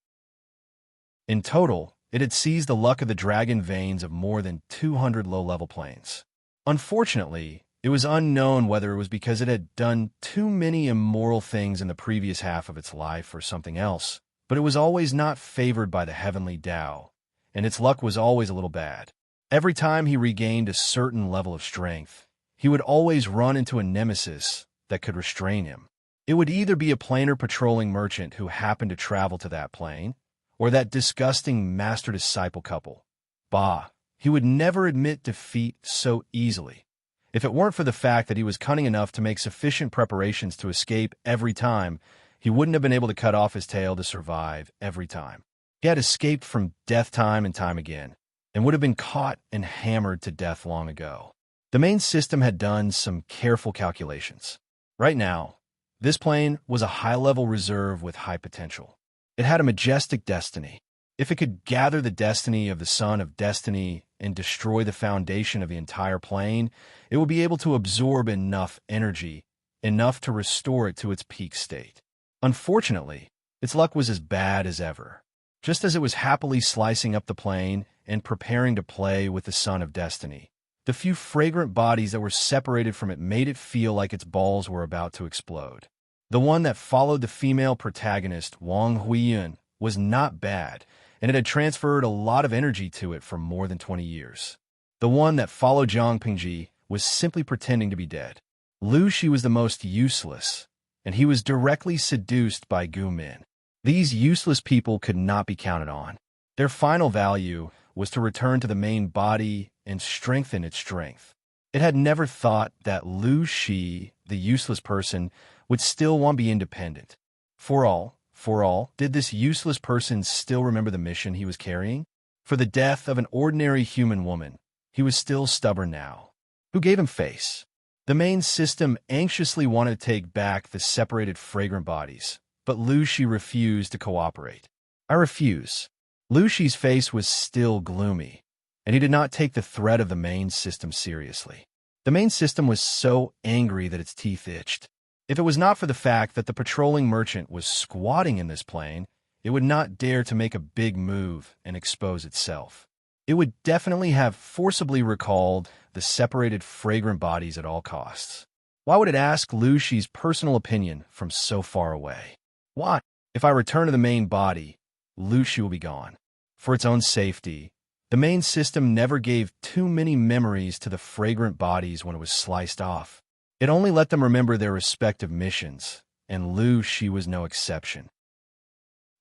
In total, it had seized the luck of the dragon veins of more than 200 low-level planes. Unfortunately, it was unknown whether it was because it had done too many immoral things in the previous half of its life or something else, but it was always not favored by the heavenly Tao, and its luck was always a little bad. Every time he regained a certain level of strength, he would always run into a nemesis that could restrain him. It would either be a planar patrolling merchant who happened to travel to that plane, or that disgusting master-disciple couple. Bah, he would never admit defeat so easily. If it weren't for the fact that he was cunning enough to make sufficient preparations to escape every time, he wouldn't have been able to cut off his tail to survive every time. He had escaped from death time and time again, and would have been caught and hammered to death long ago. The main system had done some careful calculations. Right now, this plane was a high-level reserve with high potential. It had a majestic destiny. If it could gather the destiny of the son of destiny and destroy the foundation of the entire plane, it would be able to absorb enough energy, enough to restore it to its peak state. Unfortunately, its luck was as bad as ever. Just as it was happily slicing up the plane and preparing to play with the son of destiny, the few fragrant bodies that were separated from it made it feel like its balls were about to explode. The one that followed the female protagonist, Wang Huiyun, was not bad, and it had transferred a lot of energy to it for more than 20 years. The one that followed Jiang Pingji was simply pretending to be dead. Lu Shi was the most useless, and he was directly seduced by Gu Min. These useless people could not be counted on. Their final value was to return to the main body and strengthen its strength. It had never thought that Lu Shi, the useless person, would still want to be independent. For all, did this useless person still remember the mission he was carrying? For the death of an ordinary human woman, he was still stubborn now. Who gave him face? The main system anxiously wanted to take back the separated fragrant bodies, but Lu Shi refused to cooperate. I refuse. Lu Shi's face was still gloomy, and he did not take the threat of the main system seriously. The main system was so angry that its teeth itched. If it was not for the fact that the patrolling merchant was squatting in this plane, it would not dare to make a big move and expose itself. It would definitely have forcibly recalled the separated fragrant bodies at all costs. Why would it ask Lu Shi's personal opinion from so far away? Why? If I return to the main body, Lu Shi will be gone. For its own safety, the main system never gave too many memories to the fragrant bodies when it was sliced off. It only let them remember their respective missions, and Lu Shi was no exception.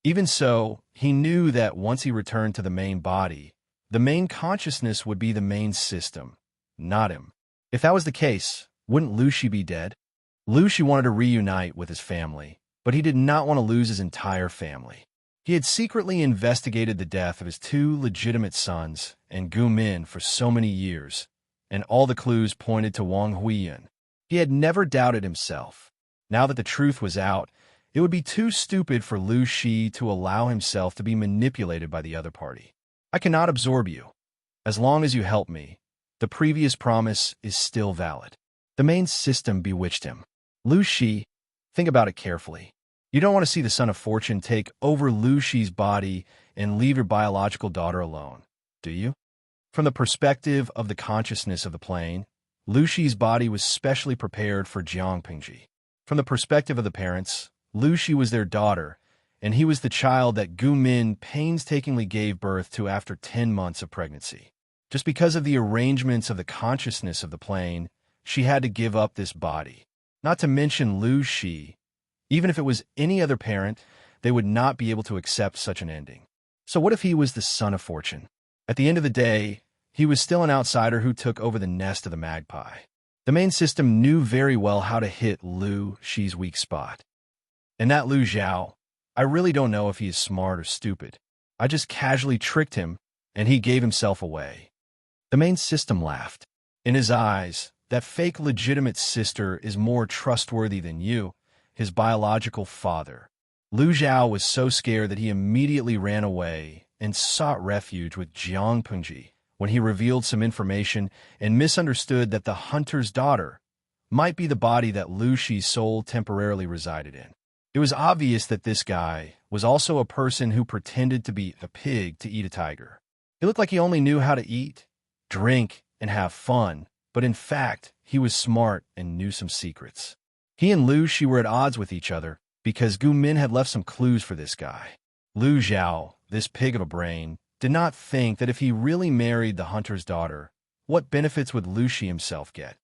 Even so, he knew that once he returned to the main body, the main consciousness would be the main system, not him. If that was the case, wouldn't Lu Shi be dead? Lu Shi wanted to reunite with his family, but he did not want to lose his entire family. He had secretly investigated the death of his two legitimate sons and Gu Min for so many years, and all the clues pointed to Wang Huiyun. He had never doubted himself. Now that the truth was out, it would be too stupid for Lu Shi to allow himself to be manipulated by the other party. I cannot absorb you. As long as you help me, the previous promise is still valid. The main system bewitched him. Lu Shi, think about it carefully. You don't want to see the Son of Fortune take over Lu Shi's body and leave your biological daughter alone, do you? From the perspective of the consciousness of the plane, Lu Shi's body was specially prepared for Jiang Pingji. From the perspective of the parents, Lu Shi was their daughter, and he was the child that Gu Min painstakingly gave birth to after 10 months of pregnancy. Just because of the arrangements of the consciousness of the plane, she had to give up this body. Not to mention Lu Shi, Even if it was any other parent, they would not be able to accept such an ending. So what if he was the son of fortune? At the end of the day, he was still an outsider who took over the nest of the magpie. The main system knew very well how to hit Lu Shi's weak spot. And that Lu Zhao, I really don't know if he is smart or stupid. I just casually tricked him, and he gave himself away. The main system laughed. In his eyes, that fake legitimate sister is more trustworthy than you, his biological father. Lu Zhao was so scared that he immediately ran away and sought refuge with Jiang Pengji when he revealed some information and misunderstood that the hunter's daughter might be the body that Lu Shi's soul temporarily resided in. It was obvious that this guy was also a person who pretended to be a pig to eat a tiger. He looked like he only knew how to eat, drink, and have fun, but in fact, he was smart and knew some secrets. He and Lu Shi were at odds with each other because Gu Min had left some clues for this guy. Lu Zhao, this pig of a brain, did not think that if he really married the hunter's daughter, what benefits would Lu Shi himself get?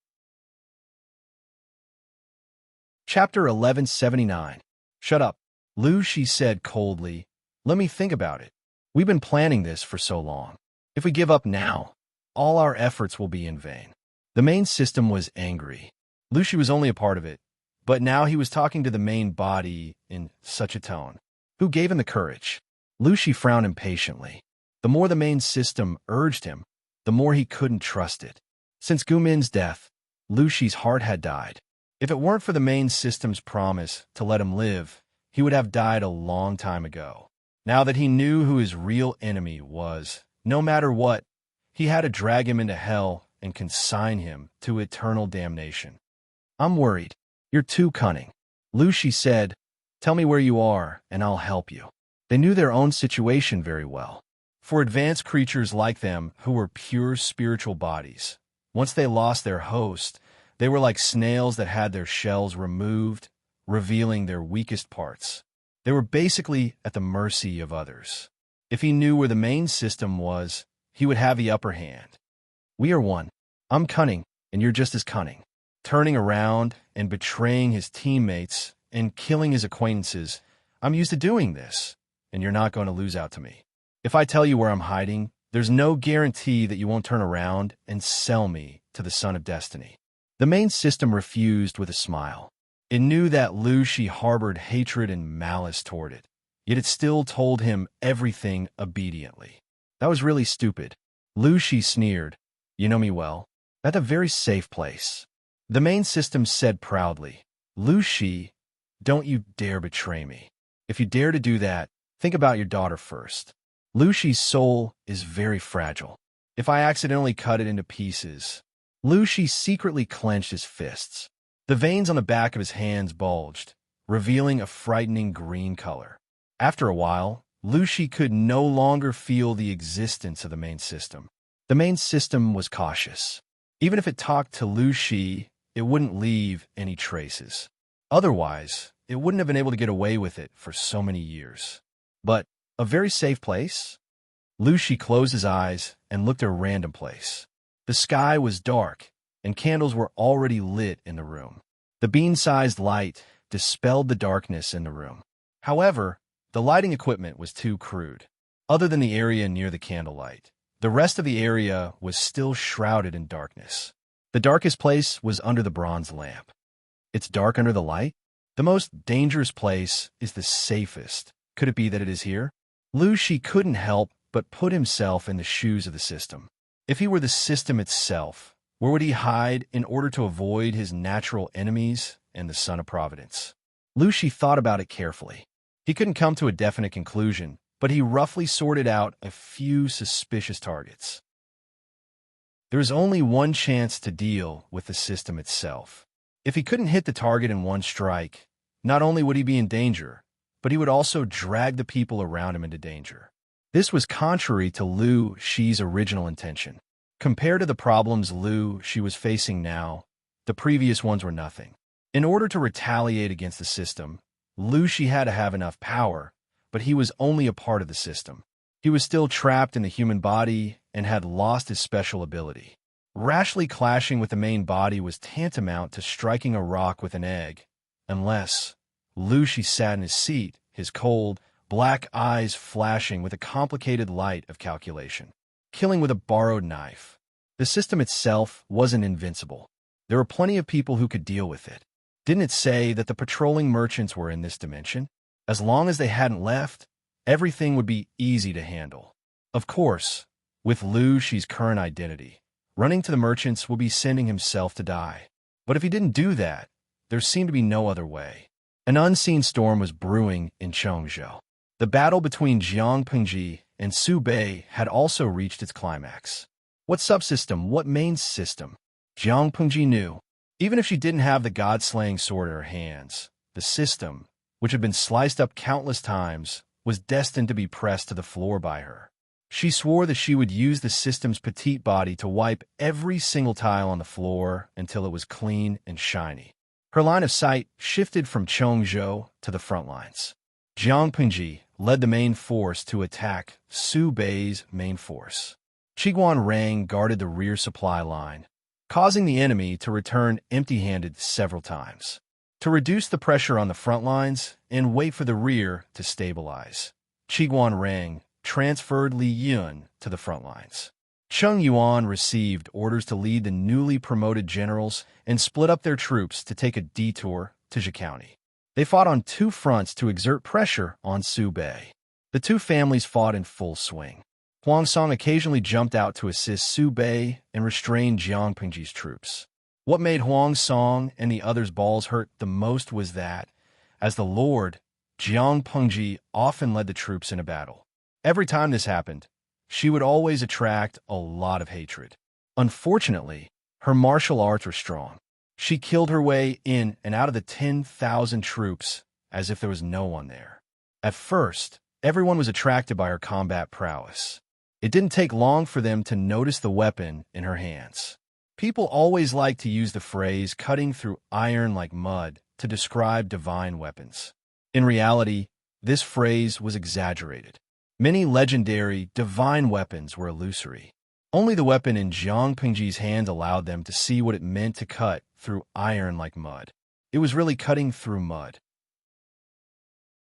Chapter 1179. Shut up, Lu Shi said coldly. Let me think about it. We've been planning this for so long. If we give up now, all our efforts will be in vain. The main system was angry. Lu Shi was only a part of it, but now he was talking to the main body in such a tone. Who gave him the courage? Lu Shi frowned impatiently. The more the main system urged him, the more he couldn't trust it. Since Gu Min's death, Lu Shi's heart had died. If it weren't for the main system's promise to let him live, he would have died a long time ago. Now that he knew who his real enemy was, no matter what, he had to drag him into hell and consign him to eternal damnation. I'm worried. You're too cunning. Lu Shi said, tell me where you are, and I'll help you. They knew their own situation very well. For advanced creatures like them who were pure spiritual bodies, once they lost their host, they were like snails that had their shells removed, revealing their weakest parts. They were basically at the mercy of others. If he knew where the main system was, he would have the upper hand. We are one. I'm cunning, and you're just as cunning. Turning around and betraying his teammates and killing his acquaintances, I'm used to doing this, and you're not going to lose out to me. If I tell you where I'm hiding, there's no guarantee that you won't turn around and sell me to the Son of Destiny. The main system refused with a smile. It knew that Lu Shi harbored hatred and malice toward it, yet it still told him everything obediently. That was really stupid. Lu Shi sneered. You know me well. That's a very safe place. The main system said proudly, Lu Shi, don't you dare betray me. If you dare to do that, think about your daughter first. Lu Shi's soul is very fragile. If I accidentally cut it into pieces... Lu Shi secretly clenched his fists. The veins on the back of his hands bulged, revealing a frightening green color. After a while, Lu Shi could no longer feel the existence of the main system. The main system was cautious. Even if it talked to Lu Shi, it wouldn't leave any traces. Otherwise, it wouldn't have been able to get away with it for so many years. But a very safe place? Lu Shi closed his eyes and looked at a random place. The sky was dark, and candles were already lit in the room. The bean-sized light dispelled the darkness in the room. However, the lighting equipment was too crude. Other than the area near the candlelight, the rest of the area was still shrouded in darkness. The darkest place was under the bronze lamp. It's dark under the light? The most dangerous place is the safest. Could it be that it is here? Lu Shi couldn't help but put himself in the shoes of the system. If he were the system itself, where would he hide in order to avoid his natural enemies and the Son of Providence? Lu Shi thought about it carefully. He couldn't come to a definite conclusion, but he roughly sorted out a few suspicious targets. There is only one chance to deal with the system itself. If he couldn't hit the target in one strike, not only would he be in danger, but he would also drag the people around him into danger. This was contrary to Lu Shi's original intention. Compared to the problems Lu Shi was facing now, the previous ones were nothing. In order to retaliate against the system, Lu Shi had to have enough power, but he was only a part of the system. He was still trapped in the human body and had lost his special ability. Rashly clashing with the main body was tantamount to striking a rock with an egg, unless, Lu Shi sat in his seat, his cold, black eyes flashing with a complicated light of calculation. Killing with a borrowed knife. The system itself wasn't invincible. There were plenty of people who could deal with it. Didn't it say that the patrolling merchants were in this dimension? As long as they hadn't left, everything would be easy to handle. Of course, with Lu Shi's current identity, running to the merchants would be sending himself to die. But if he didn't do that, there seemed to be no other way. An unseen storm was brewing in Chengzhou. The battle between Jiang Pengji and Su Bei had also reached its climax. What subsystem, what main system? Jiang Pengji knew. Even if she didn't have the god-slaying sword in her hands, the system, which had been sliced up countless times, was destined to be pressed to the floor by her. She swore that she would use the system's petite body to wipe every single tile on the floor until it was clean and shiny. Her line of sight shifted from Chengzhou to the front lines. Jiang Pengji led the main force to attack Su Bei's main force. Qiguan Rang guarded the rear supply line, causing the enemy to return empty-handed several times. To reduce the pressure on the front lines and wait for the rear to stabilize, Qiguan Rang transferred Li Yun to the front lines. Cheng Yuan received orders to lead the newly promoted generals and split up their troops to take a detour to Zhe County. They fought on two fronts to exert pressure on Su Bei. The two families fought in full swing. Huang Song occasionally jumped out to assist Su Bei and restrain Jiang Pengji's troops. What made Huang Song and the others' balls hurt the most was that, as the Lord, Jiang Pengji often led the troops in a battle. Every time this happened, she would always attract a lot of hatred. Unfortunately, her martial arts were strong. She killed her way in and out of the 10,000 troops as if there was no one there. At first, everyone was attracted by her combat prowess. It didn't take long for them to notice the weapon in her hands. People always like to use the phrase cutting through iron like mud to describe divine weapons. In reality, this phrase was exaggerated. Many legendary, divine weapons were illusory. Only the weapon in Jiang Pengji's hand allowed them to see what it meant to cut through iron like mud. It was really cutting through mud.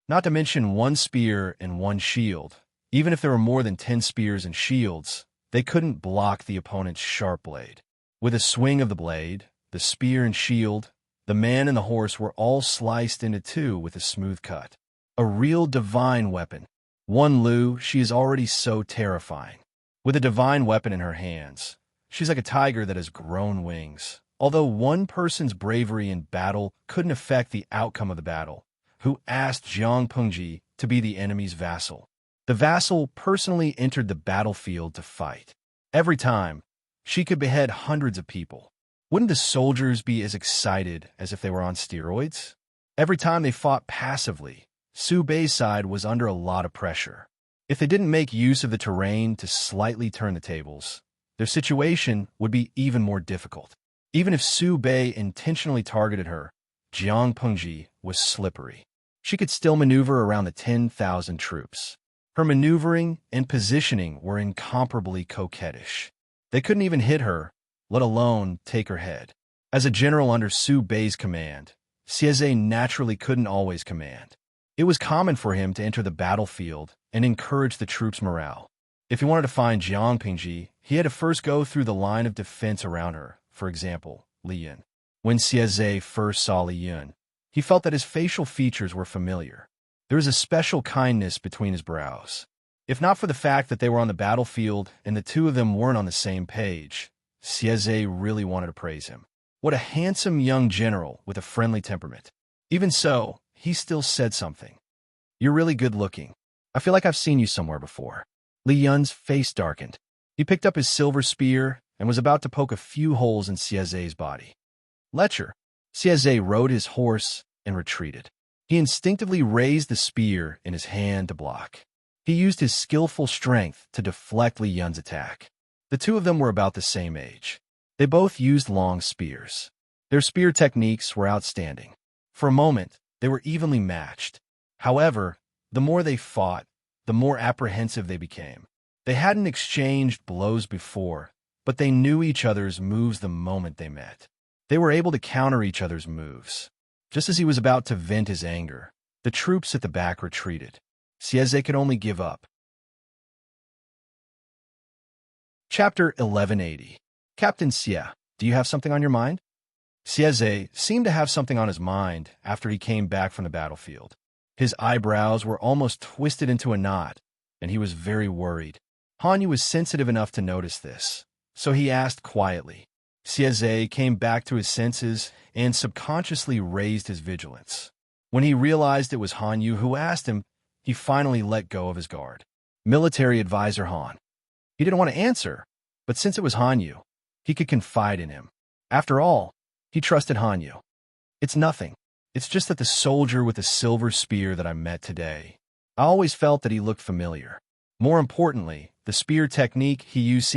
Not to mention one spear and one shield. Even if there were more than 10 spears and shields, they couldn't block the opponent's sharp blade. With a swing of the blade, the spear and shield, the man and the horse were all sliced into two with a smooth cut. A real divine weapon. One Lu, she is already so terrifying. With a divine weapon in her hands, she's like a tiger that has grown wings. Although one person's bravery in battle couldn't affect the outcome of the battle, who asked Jiang Pengji to be the enemy's vassal. The vassal personally entered the battlefield to fight. Every time, she could behead hundreds of people. Wouldn't the soldiers be as excited as if they were on steroids? Every time they fought passively, Su Bei's side was under a lot of pressure. If they didn't make use of the terrain to slightly turn the tables, their situation would be even more difficult. Even if Su Bei intentionally targeted her, Jiang Pengji was slippery. She could still maneuver around the 10,000 troops. Her maneuvering and positioning were incomparably coquettish. They couldn't even hit her, let alone take her head. As a general under Su Bei's command, Xieze naturally couldn't always command. It was common for him to enter the battlefield and encourage the troops' morale. If he wanted to find Jiang Pengji, he had to first go through the line of defense around her, for example, Li Yun. When Xieze first saw Li Yun, he felt that his facial features were familiar. There was a special kindness between his brows. If not for the fact that they were on the battlefield and the two of them weren't on the same page, Xieze really wanted to praise him. What a handsome young general with a friendly temperament. Even so, he still said something. "You're really good looking. I feel like I've seen you somewhere before." Li Yun's face darkened. He picked up his silver spear and was about to poke a few holes in Xieze's body. "Lecher." Xieze rode his horse and retreated. He instinctively raised the spear in his hand to block. He used his skillful strength to deflect Li Yun's attack. The two of them were about the same age. They both used long spears. Their spear techniques were outstanding. For a moment, they were evenly matched. However, the more they fought, the more apprehensive they became. They hadn't exchanged blows before, but they knew each other's moves the moment they met. They were able to counter each other's moves. Just as he was about to vent his anger, the troops at the back retreated. Sieze could only give up. Chapter 1180. Captain Xie, do you have something on your mind? Sieze seemed to have something on his mind after he came back from the battlefield. His eyebrows were almost twisted into a knot, and he was very worried. Hanyu was sensitive enough to notice this, so he asked quietly. Sieze came back to his senses and subconsciously raised his vigilance. When he realized it was Hanyu who asked him, he finally let go of his guard. Military advisor Han. He didn't want to answer, but since it was Hanyu, he could confide in him. After all, he trusted Hanyu. It's nothing. It's just that the soldier with the silver spear that I met today, I always felt that he looked familiar. More importantly, the spear technique he used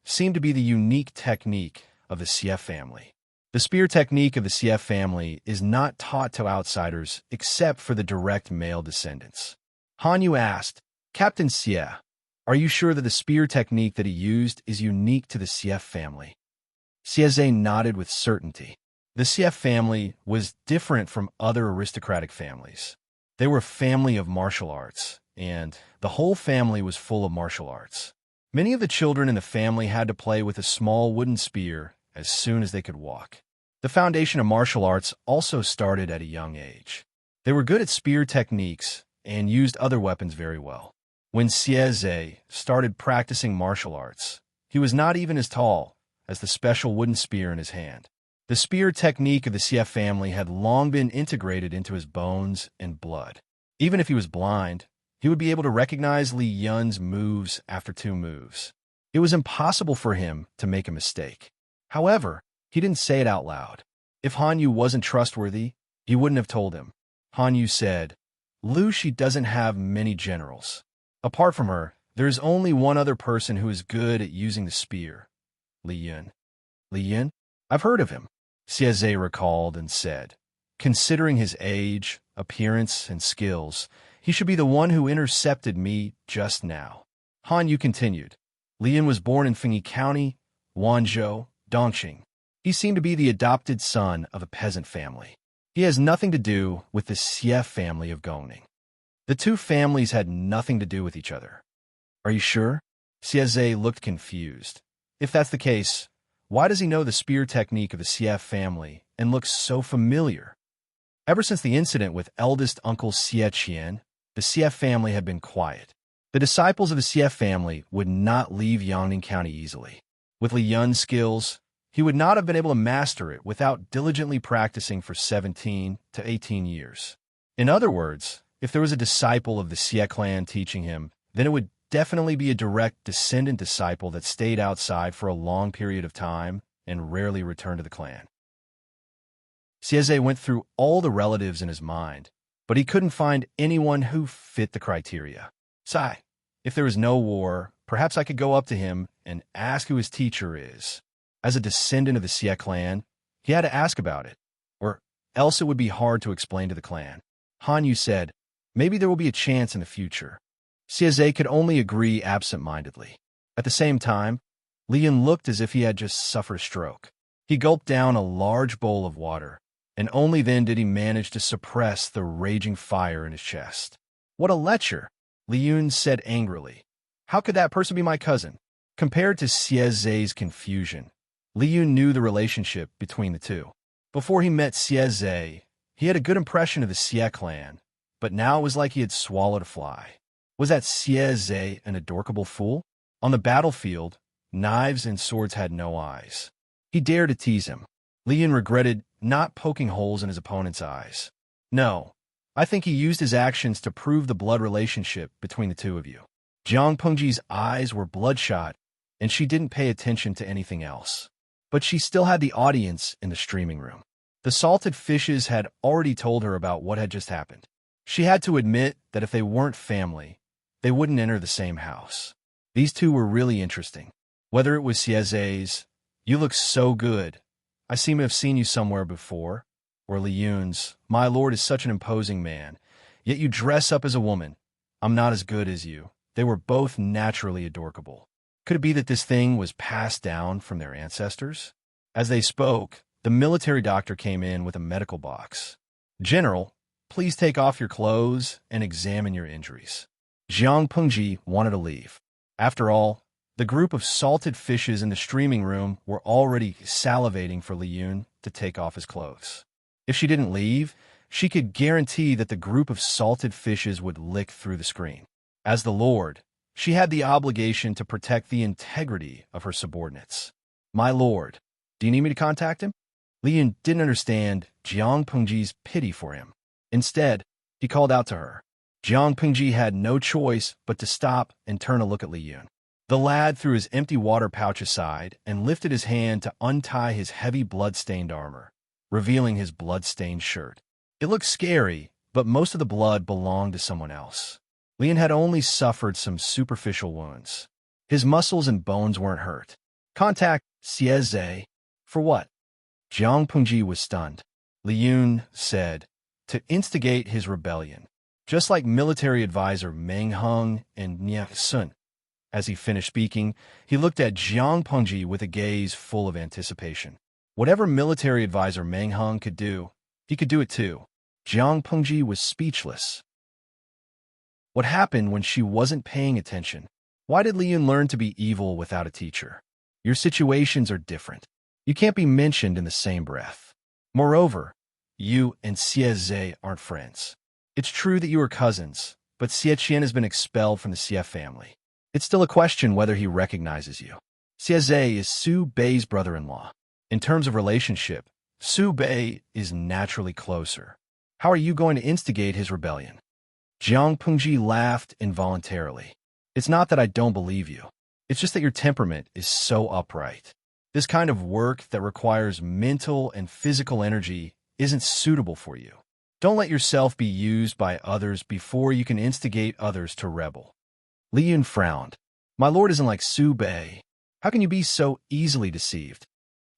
seemed to be the unique technique of the Xie family. The spear technique of the Xie family is not taught to outsiders except for the direct male descendants. Hanyu asked, Captain Xie, are you sure that the spear technique that he used is unique to the Xie family? Sieze nodded with certainty. The Xie family was different from other aristocratic families. They were a family of martial arts, and the whole family was full of martial arts. Many of the children in the family had to play with a small wooden spear as soon as they could walk. The foundation of martial arts also started at a young age. They were good at spear techniques and used other weapons very well. When Sieze started practicing martial arts, he was not even as tall as the special wooden spear in his hand. The spear technique of the Xie family had long been integrated into his bones and blood. Even if he was blind, he would be able to recognize Li Yun's moves after 2 moves. It was impossible for him to make a mistake. However, he didn't say it out loud. If Hanyu wasn't trustworthy, he wouldn't have told him. Hanyu said, Lu Shi doesn't have many generals. Apart from her, there is only one other person who is good at using the spear. Li Yun. Li Yun? I've heard of him, Sieze recalled and said. Considering his age, appearance, and skills, he should be the one who intercepted me just now. Hanyu continued. Li Yun was born in Fengyi County, Wanzhou, Dongqing. He seemed to be the adopted son of a peasant family. He has nothing to do with the Xie family of Gongning. The 2 families had nothing to do with each other. Are you sure? Sieze looked confused. If that's the case, why does he know the spear technique of the Xie family and looks so familiar? Ever since the incident with eldest uncle Xie Qian, the Xie family had been quiet. The disciples of the Xie family would not leave Yangning County easily. With Li Yun's skills, he would not have been able to master it without diligently practicing for 17 to 18 years. In other words, if there was a disciple of the Xie clan teaching him, then it would definitely be a direct descendant disciple that stayed outside for a long period of time and rarely returned to the clan. Sieze went through all the relatives in his mind, but he couldn't find anyone who fit the criteria. Sigh, if there is no war, perhaps I could go up to him and ask who his teacher is. As a descendant of the Xie clan, he had to ask about it, or else it would be hard to explain to the clan. Hanyu said, maybe there will be a chance in the future. Sieze could only agree absent-mindedly. At the same time, Li Yun looked as if he had just suffered a stroke. He gulped down a large bowl of water, and only then did he manage to suppress the raging fire in his chest. What a lecher, Li Yun said angrily. How could that person be my cousin? Compared to Sieze's confusion, Li Yun knew the relationship between the 2. Before he met Sieze, he had a good impression of the Xie clan, but now it was like he had swallowed a fly. Was that Sieze an adorable fool? On the battlefield, knives and swords had no eyes. He dared to tease him. Li Yun regretted not poking holes in his opponent's eyes. No, I think he used his actions to prove the blood relationship between the 2 of you. Jiang Pengji's eyes were bloodshot, and she didn't pay attention to anything else. But she still had the audience in the streaming room. The salted fishes had already told her about what had just happened. She had to admit that if they weren't family, they wouldn't enter the same house. These 2 were really interesting. Whether it was Sieze's, "You look so good. I seem to have seen you somewhere before," or Li Yun's, "My lord is such an imposing man, yet you dress up as a woman. I'm not as good as you." They were both naturally adorable. Could it be that this thing was passed down from their ancestors? As they spoke, the military doctor came in with a medical box. General, please take off your clothes and examine your injuries. Jiang Pengji wanted to leave. After all, the group of salted fishes in the streaming room were already salivating for Li Yun to take off his clothes. If she didn't leave, she could guarantee that the group of salted fishes would lick through the screen. As the Lord, she had the obligation to protect the integrity of her subordinates. My lord, do you need me to contact him? Li Yun didn't understand Jiang Pengji's pity for him. Instead, he called out to her. Jiang Pengji had no choice but to stop and turn a look at Li Yun. The lad threw his empty water pouch aside and lifted his hand to untie his heavy blood-stained armor, revealing his blood-stained shirt. It looked scary, but most of the blood belonged to someone else. Li Yun had only suffered some superficial wounds. His muscles and bones weren't hurt. Contact Xieze. For what? Jiang Pengji was stunned. Li Yun said, to instigate his rebellion, just like military advisor Meng Heng and Nia Sun. As he finished speaking, he looked at Jiang Pengji with a gaze full of anticipation. Whatever military advisor Meng Heng could do, he could do it too. Jiang Pengji was speechless. What happened when she wasn't paying attention? Why did Li Yun learn to be evil without a teacher? Your situations are different. You can't be mentioned in the same breath. Moreover, you and Xieze aren't friends. It's true that you are cousins, but Xie Qian has been expelled from the Xie family. It's still a question whether he recognizes you. Xieze is Su Bei's brother-in-law. In terms of relationship, Su Bei is naturally closer. How are you going to instigate his rebellion? Jiang Pengji laughed involuntarily. It's not that I don't believe you. It's just that your temperament is so upright. This kind of work that requires mental and physical energy isn't suitable for you. Don't let yourself be used by others before you can instigate others to rebel. Li Yun frowned. My lord isn't like Su Bei. How can you be so easily deceived?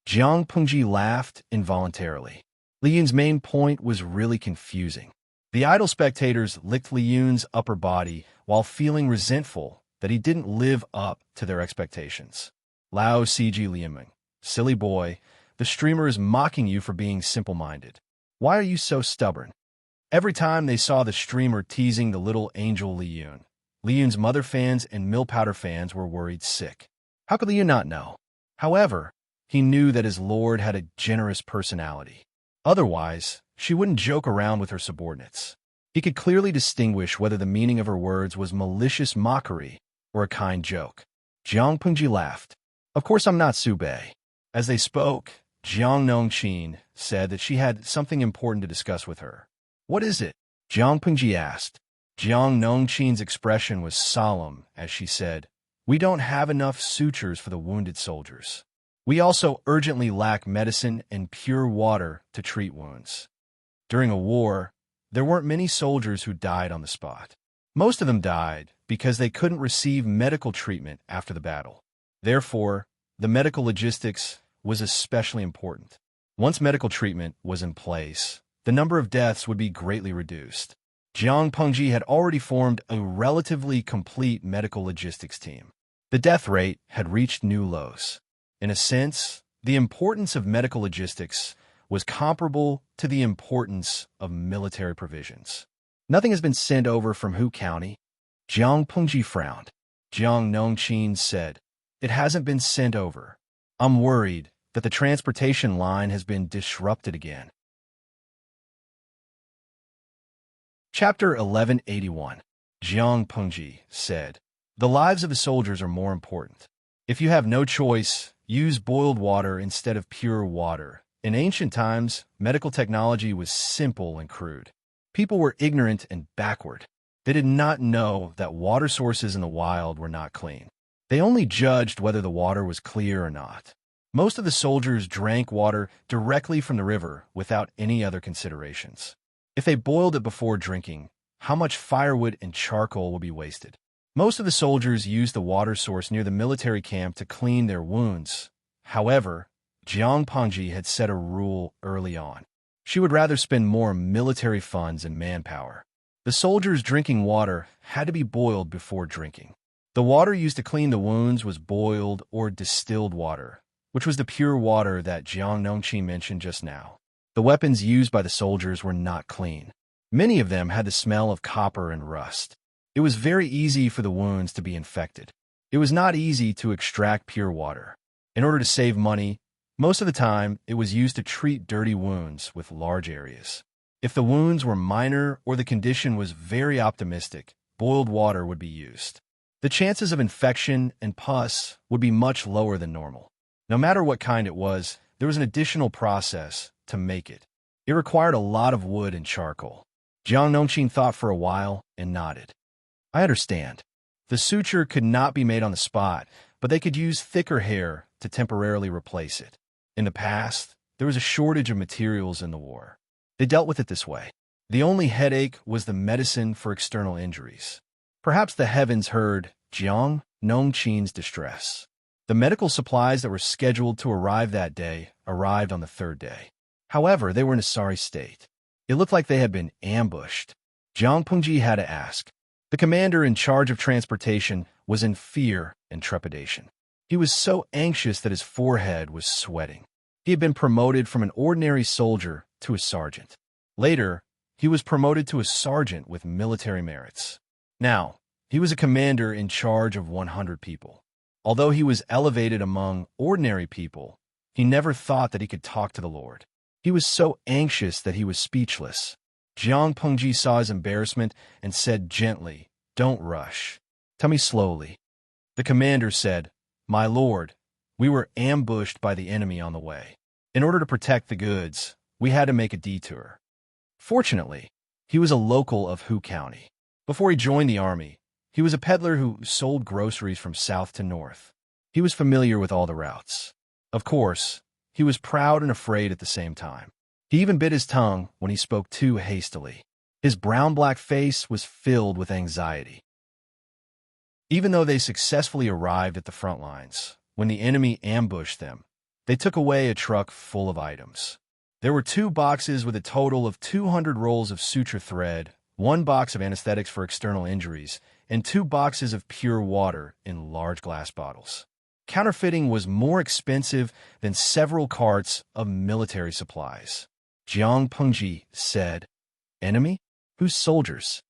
Jiang Pengji laughed involuntarily. Li Yun's main point was really confusing. The idle spectators licked Li Yun's upper body while feeling resentful that he didn't live up to their expectations. Lao Cg Lieming, silly boy, the streamer is mocking you for being simple-minded. Why are you so stubborn? Every time they saw the streamer teasing the little angel Li Yun's mother fans and mill powder fans were worried sick. How could Li Yun not know? However, he knew that his lord had a generous personality. Otherwise, she wouldn't joke around with her subordinates. He could clearly distinguish whether the meaning of her words was malicious mockery or a kind joke. Jiang Pengji laughed. Of course I'm not Su Bei. As they spoke, Jiang Nongqin said that she had something important to discuss with her. What is it? Jiang Pengji asked. Jiang Nongqin's expression was solemn as she said, We don't have enough sutures for the wounded soldiers. We also urgently lack medicine and pure water to treat wounds. During a war, there weren't many soldiers who died on the spot. Most of them died because they couldn't receive medical treatment after the battle. Therefore, the medical logistics was especially important. Once medical treatment was in place, the number of deaths would be greatly reduced. Jiang Pengji had already formed a relatively complete medical logistics team. The death rate had reached new lows. In a sense, the importance of medical logistics was comparable to the importance of military provisions. Nothing has been sent over from Hu County. Jiang Pengji frowned. Jiang Nongqin said, It hasn't been sent over. I'm worried that the transportation line has been disrupted again. Chapter 1181. Jiang Pengji said, The lives of the soldiers are more important. If you have no choice, use boiled water instead of pure water. In ancient times, medical technology was simple and crude. People were ignorant and backward. They did not know that water sources in the wild were not clean. They only judged whether the water was clear or not. Most of the soldiers drank water directly from the river without any other considerations. If they boiled it before drinking, how much firewood and charcoal would be wasted? Most of the soldiers used the water source near the military camp to clean their wounds. However, Jiang Pengji had set a rule early on. She would rather spend more military funds and manpower. The soldiers drinking water had to be boiled before drinking. The water used to clean the wounds was boiled or distilled water, which was the pure water that Jiang Nongqin mentioned just now. The weapons used by the soldiers were not clean. Many of them had the smell of copper and rust. It was very easy for the wounds to be infected. It was not easy to extract pure water. In order to save money, most of the time it was used to treat dirty wounds with large areas. If the wounds were minor or the condition was very optimistic, boiled water would be used. The chances of infection and pus would be much lower than normal. No matter what kind it was, there was an additional process to make it. It required a lot of wood and charcoal. Jiang Nongqin thought for a while and nodded. I understand. The suture could not be made on the spot, but they could use thicker hair to temporarily replace it. In the past, there was a shortage of materials in the war. They dealt with it this way. The only headache was the medicine for external injuries. Perhaps the heavens heard Jiang Nongqin's distress. The medical supplies that were scheduled to arrive that day arrived on the third day. However, they were in a sorry state. It looked like they had been ambushed. Jiang Pengji had to ask. The commander in charge of transportation was in fear and trepidation. He was so anxious that his forehead was sweating. He had been promoted from an ordinary soldier to a sergeant. Later, he was promoted to a sergeant with military merits. Now, he was a commander in charge of 100 people. Although he was elevated among ordinary people, he never thought that he could talk to the Lord. He was so anxious that he was speechless. Jiang Pengji saw his embarrassment and said gently, "Don't rush. Tell me slowly." The commander said, "My lord, we were ambushed by the enemy on the way. In order to protect the goods, we had to make a detour." Fortunately, he was a local of Hu County. Before he joined the army, he was a peddler who sold groceries from south to north. He was familiar with all the routes. Of course, he was proud and afraid at the same time. He even bit his tongue when he spoke too hastily. His brown-black face was filled with anxiety. Even though they successfully arrived at the front lines, when the enemy ambushed them, they took away a truck full of items. There were 2 boxes with a total of 200 rolls of suture thread, 1 box of anesthetics for external injuries, and 2 boxes of pure water in large glass bottles. Counterfeiting was more expensive than several carts of military supplies. Jiang Pengji said, "Enemy? Whose soldiers?"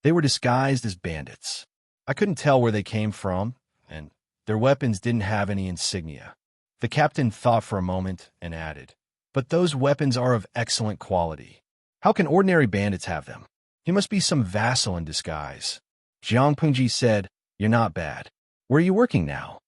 They were disguised as bandits. I couldn't tell where they came from, and their weapons didn't have any insignia. The captain thought for a moment and added, "But those weapons are of excellent quality. How can ordinary bandits have them? He must be some vassal in disguise." Jiang Pengji said, "You're not bad. Where are you working now?"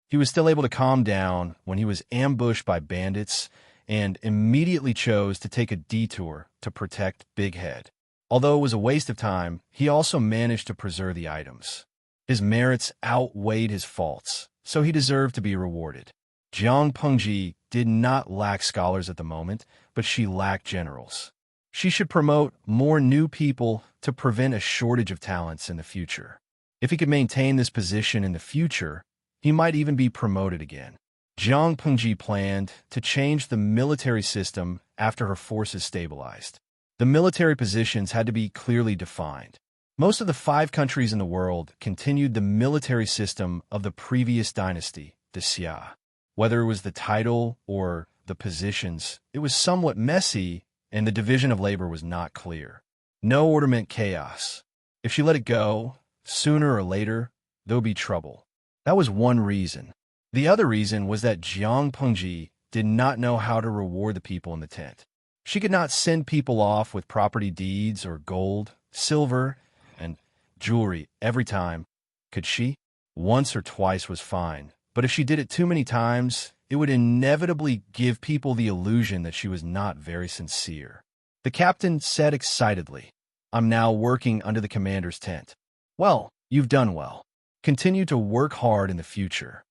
He was still able to calm down when he was ambushed by bandits and immediately chose to take a detour to protect Big Head. Although it was a waste of time, he also managed to preserve the items. His merits outweighed his faults, so he deserved to be rewarded. Jiang Pengji did not lack scholars at the moment, but she lacked generals. She should promote more new people to prevent a shortage of talents in the future. If he could maintain this position in the future, he might even be promoted again. Jiang Pengji planned to change the military system after her forces stabilized. The military positions had to be clearly defined. Most of the 5 countries in the world continued the military system of the previous dynasty, the Xia. Whether it was the title or the positions, it was somewhat messy, and the division of labor was not clear. No order meant chaos. If she let it go, sooner or later, there would be trouble. That was one reason. The other reason was that Jiang Pengji did not know how to reward the people in the tent. She could not send people off with property deeds or gold, silver, and jewelry every time, could she? Once or twice was fine, but if she did it too many times, it would inevitably give people the illusion that she was not very sincere. The captain said excitedly, "I'm now working under the commander's tent." "Well, you've done well. Continue to work hard in the future."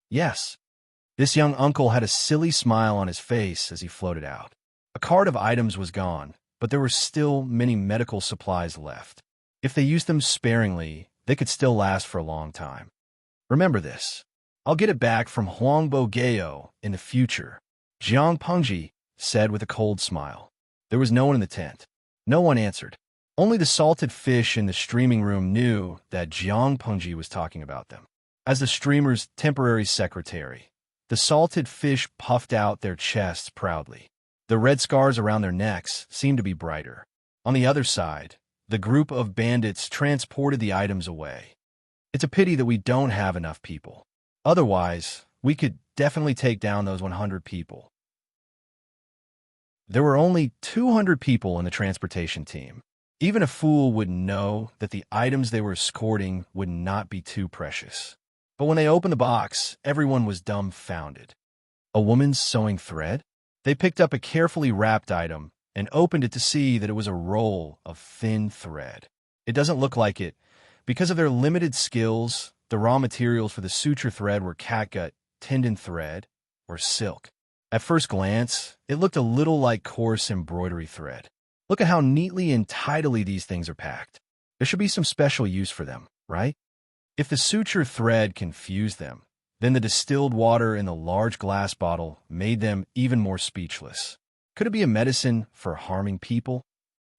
"Yes." This young uncle had a silly smile on his face as he floated out. A cart of items was gone, but there were still many medical supplies left. If they used them sparingly, they could still last for a long time. Remember this. I'll get it back from Huangbo Geo in the future, Jiang Pengji said with a cold smile. There was no one in the tent. No one answered. Only the salted fish in the streaming room knew that Jiang Pengji was talking about them. As the streamer's temporary secretary, the salted fish puffed out their chests proudly. The red scars around their necks seemed to be brighter. On the other side, the group of bandits transported the items away. It's a pity that we don't have enough people. Otherwise, we could definitely take down those 100 people. There were only 200 people in the transportation team. Even a fool would know that the items they were escorting would not be too precious. But when they opened the box, everyone was dumbfounded. A woman's sewing thread? They picked up a carefully wrapped item and opened it to see that it was a roll of thin thread. It doesn't look like it. Because of their limited skills, the raw materials for the suture thread were catgut, tendon thread, or silk. At first glance, it looked a little like coarse embroidery thread. Look at how neatly and tidily these things are packed. There should be some special use for them, right? If the suture thread confused them, then the distilled water in the large glass bottle made them even more speechless. Could it be a medicine for harming people?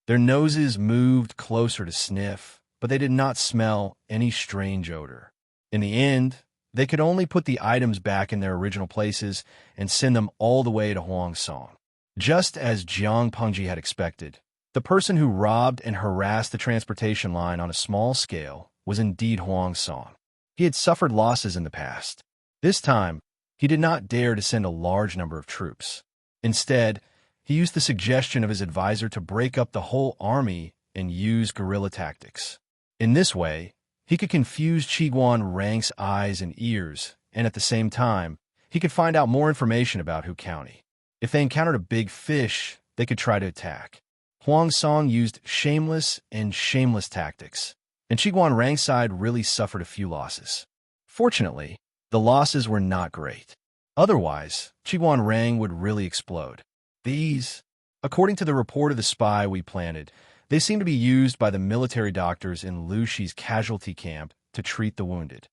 Their noses moved closer to sniff, but they did not smell any strange odor. In the end, they could only put the items back in their original places and send them all the way to Huang Song. Just as Jiang Pengji had expected, the person who robbed and harassed the transportation line on a small scale was indeed Huang Song. He had suffered losses in the past. This time, he did not dare to send a large number of troops. Instead, he used the suggestion of his advisor to break up the whole army and use guerrilla tactics. In this way, he could confuse Qiguan Rang's eyes and ears, and at the same time, he could find out more information about Hu County. If they encountered a big fish, they could try to attack. Huang Song used shameless and shameless tactics, and Qiguan Rang's side really suffered a few losses. Fortunately, the losses were not great. Otherwise, Qiguan Rang would really explode. These, according to the report of the spy we planted, they seem to be used by the military doctors in Lu Shi's casualty camp to treat the wounded.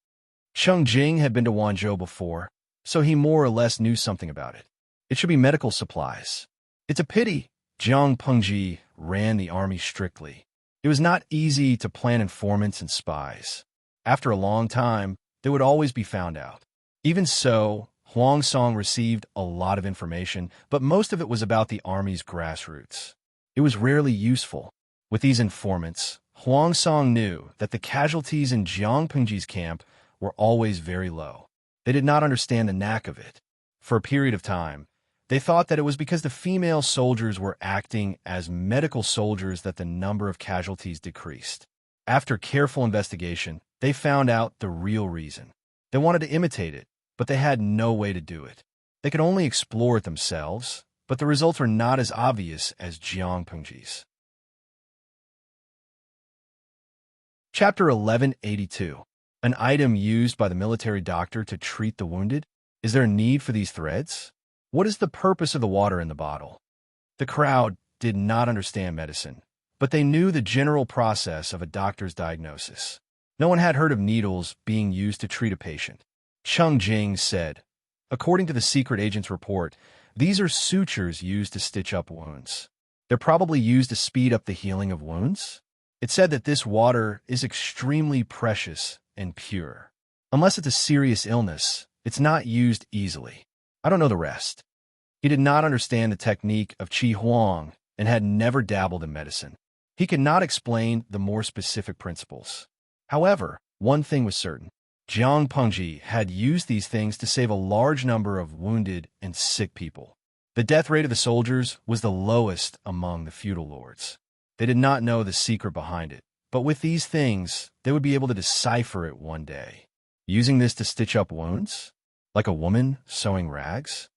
Cheng Jing had been to Wanzhou before, so he more or less knew something about it. It should be medical supplies. It's a pity Jiang Pengji ran the army strictly. It was not easy to plan informants and spies. After a long time, they would always be found out. Even so, Huang Song received a lot of information, but most of it was about the army's grassroots. It was rarely useful. With these informants, Huang Song knew that the casualties in Jiang Pengji's camp were always very low. They did not understand the knack of it. For a period of time, they thought that it was because the female soldiers were acting as medical soldiers that the number of casualties decreased. After careful investigation, they found out the real reason. They wanted to imitate it, but they had no way to do it. They could only explore it themselves, but the results were not as obvious as Jiang Pengji's. Chapter 1182. An item used by the military doctor to treat the wounded? Is there a need for these threads? What is the purpose of the water in the bottle? The crowd did not understand medicine, but they knew the general process of a doctor's diagnosis. No one had heard of needles being used to treat a patient. Cheng Jing said, according to the secret agent's report, these are sutures used to stitch up wounds. They're probably used to speed up the healing of wounds. It said that this water is extremely precious and pure. Unless it's a serious illness, it's not used easily. I don't know the rest. He did not understand the technique of Qi Huang and had never dabbled in medicine. He could not explain the more specific principles. However, one thing was certain. Jiang Pengji had used these things to save a large number of wounded and sick people. The death rate of the soldiers was the lowest among the feudal lords. They did not know the secret behind it, but with these things, they would be able to decipher it one day. Using this to stitch up wounds? Like a woman sewing rags?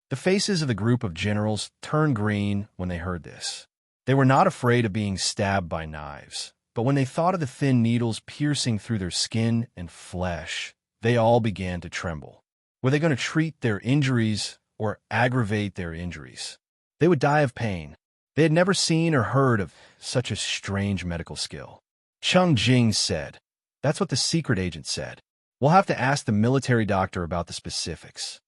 The faces of the group of generals turned green when they heard this. They were not afraid of being stabbed by knives, but when they thought of the thin needles piercing through their skin and flesh, they all began to tremble. Were they going to treat their injuries or aggravate their injuries? They would die of pain. They had never seen or heard of such a strange medical skill. Cheng Jing said, "That's what the secret agent said. We'll have to ask the military doctor about the specifics."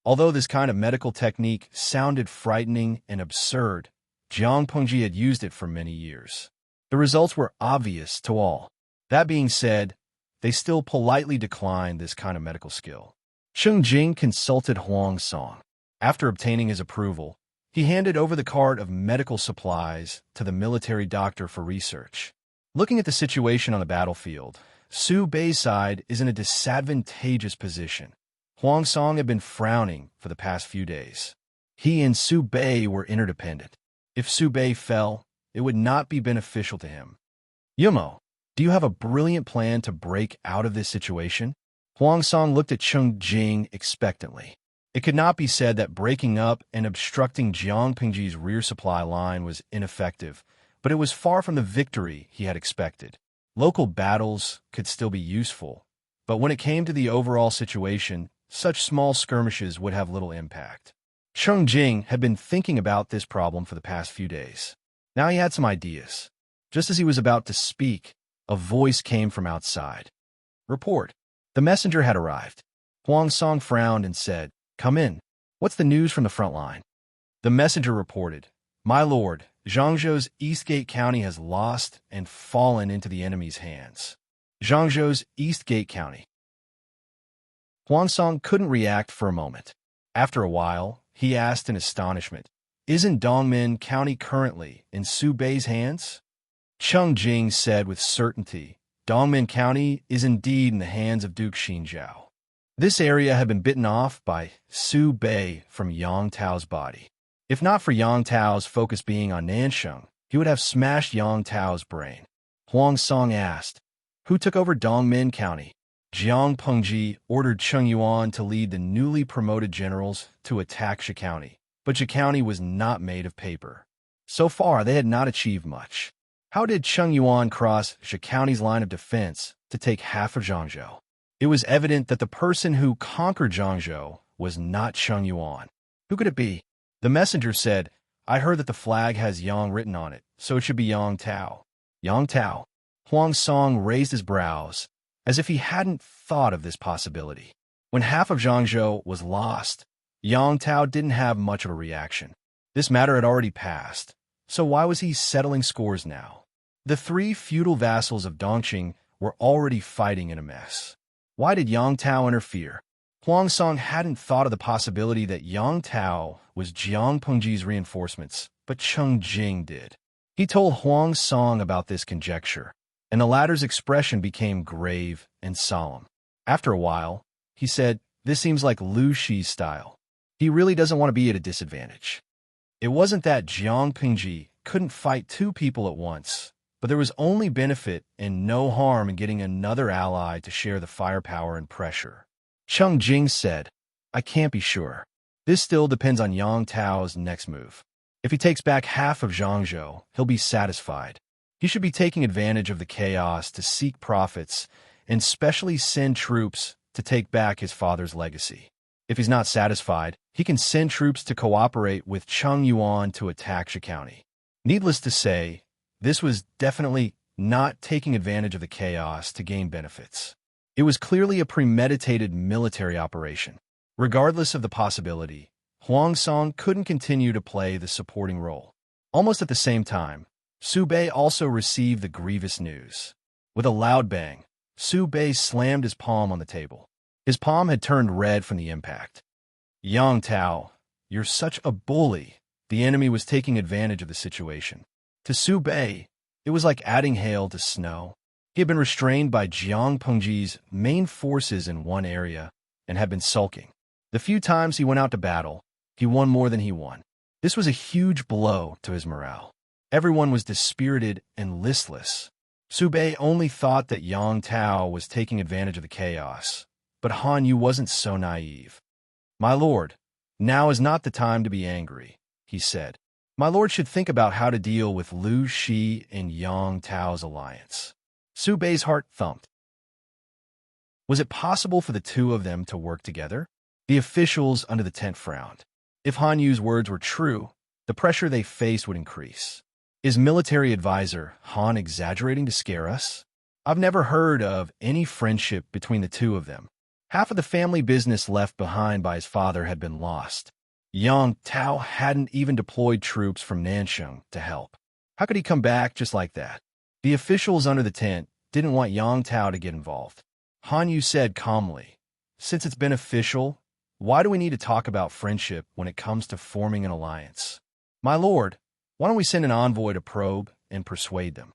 Although this kind of medical technique sounded frightening and absurd, Jiang Pengji had used it for many years. The results were obvious to all. That being said, they still politely declined this kind of medical skill. Cheng Jing consulted Huang Song. After obtaining his approval, He handed over the cart of medical supplies to the military doctor for research. Looking at the situation on the battlefield, Su Bei's side is in a disadvantageous position. Huang Song had been frowning for the past few days. He and Su Bei were interdependent. If Su Bei fell, it would not be beneficial to him. Yumo, do you have a brilliant plan to break out of this situation? Huang Song looked at Cheng Jing expectantly. It could not be said that breaking up and obstructing Jiang Pingji's rear supply line was ineffective, but it was far from the victory he had expected. Local battles could still be useful, but when it came to the overall situation, such small skirmishes would have little impact. Cheng Jing had been thinking about this problem for the past few days. Now he had some ideas. Just as he was about to speak, a voice came from outside. Report. The messenger had arrived. Huang Song frowned and said, Come in. What's the news from the front line? The messenger reported, My lord, Zhangzhou's Eastgate County has lost and fallen into the enemy's hands. Zhangzhou's Eastgate County. Huang Song couldn't react for a moment. After a while, he asked in astonishment, Isn't Dongmen County currently in Su Bei's hands? Cheng Jing said with certainty, Dongmen County is indeed in the hands of Duke Xinjiao. This area had been bitten off by Su Bei from Yang Tao's body. If not for Yang Tao's focus being on Nansheng, he would have smashed Yang Tao's brain. Huang Song asked, Who took over Dongmen County? Jiang Pengji ordered Cheng Yuan to lead the newly promoted generals to attack Shi County, but Shi County was not made of paper. So far, they had not achieved much. How did Cheng Yuan cross Shi County's line of defense to take half of Zhangzhou? It was evident that the person who conquered Zhangzhou was not Cheng Yuan. Who could it be? The messenger said, I heard that the flag has Yang written on it, so it should be Yang Tao. Yang Tao. Huang Song raised his brows, as if he hadn't thought of this possibility. When half of Zhangzhou was lost, Yang Tao didn't have much of a reaction. This matter had already passed, so why was he settling scores now? The three feudal vassals of Dongqing were already fighting in a mess. Why did Yang Tao interfere? Huang Song hadn't thought of the possibility that Yang Tao was Jiang Pengji's reinforcements, but Cheng Jing did. He told Huang Song about this conjecture, and the latter's expression became grave and solemn. After a while, he said, This seems like Lu Shi's style. He really doesn't want to be at a disadvantage. It wasn't that Jiang Pingji couldn't fight two people at once, but there was only benefit and no harm in getting another ally to share the firepower and pressure. Cheng Jing said, I can't be sure. This still depends on Yang Tao's next move. If he takes back half of Zhangzhou, he'll be satisfied. He should be taking advantage of the chaos to seek profits and specially send troops to take back his father's legacy. If he's not satisfied, he can send troops to cooperate with Cheng Yuan to attack Shi County. Needless to say, this was definitely not taking advantage of the chaos to gain benefits. It was clearly a premeditated military operation. Regardless of the possibility, Huang Song couldn't continue to play the supporting role. Almost at the same time, Su Bei also received the grievous news. With a loud bang, Su Bei slammed his palm on the table. His palm had turned red from the impact. Yang Tao, you're such a bully. The enemy was taking advantage of the situation. To Su Bei, it was like adding hail to snow. He had been restrained by Jiang Pengji's main forces in one area and had been sulking. The few times he went out to battle, he won more than he won. This was a huge blow to his morale. Everyone was dispirited and listless. Su Bei only thought that Yang Tao was taking advantage of the chaos, but Han Yu wasn't so naive. My lord, now is not the time to be angry, he said. My lord should think about how to deal with Lu Shi and Yang Tao's alliance. Su Bei's heart thumped. Was it possible for the two of them to work together? The officials under the tent frowned. If Han Yu's words were true, the pressure they faced would increase. Is military advisor Han exaggerating to scare us? I've never heard of any friendship between the two of them. Half of the family business left behind by his father had been lost. Yang Tao hadn't even deployed troops from Nansheng to help. How could he come back just like that? The officials under the tent didn't want Yang Tao to get involved. Han Yu said calmly, Since it's beneficial, why do we need to talk about friendship when it comes to forming an alliance? "My lord, why don't we send an envoy to probe and persuade them?"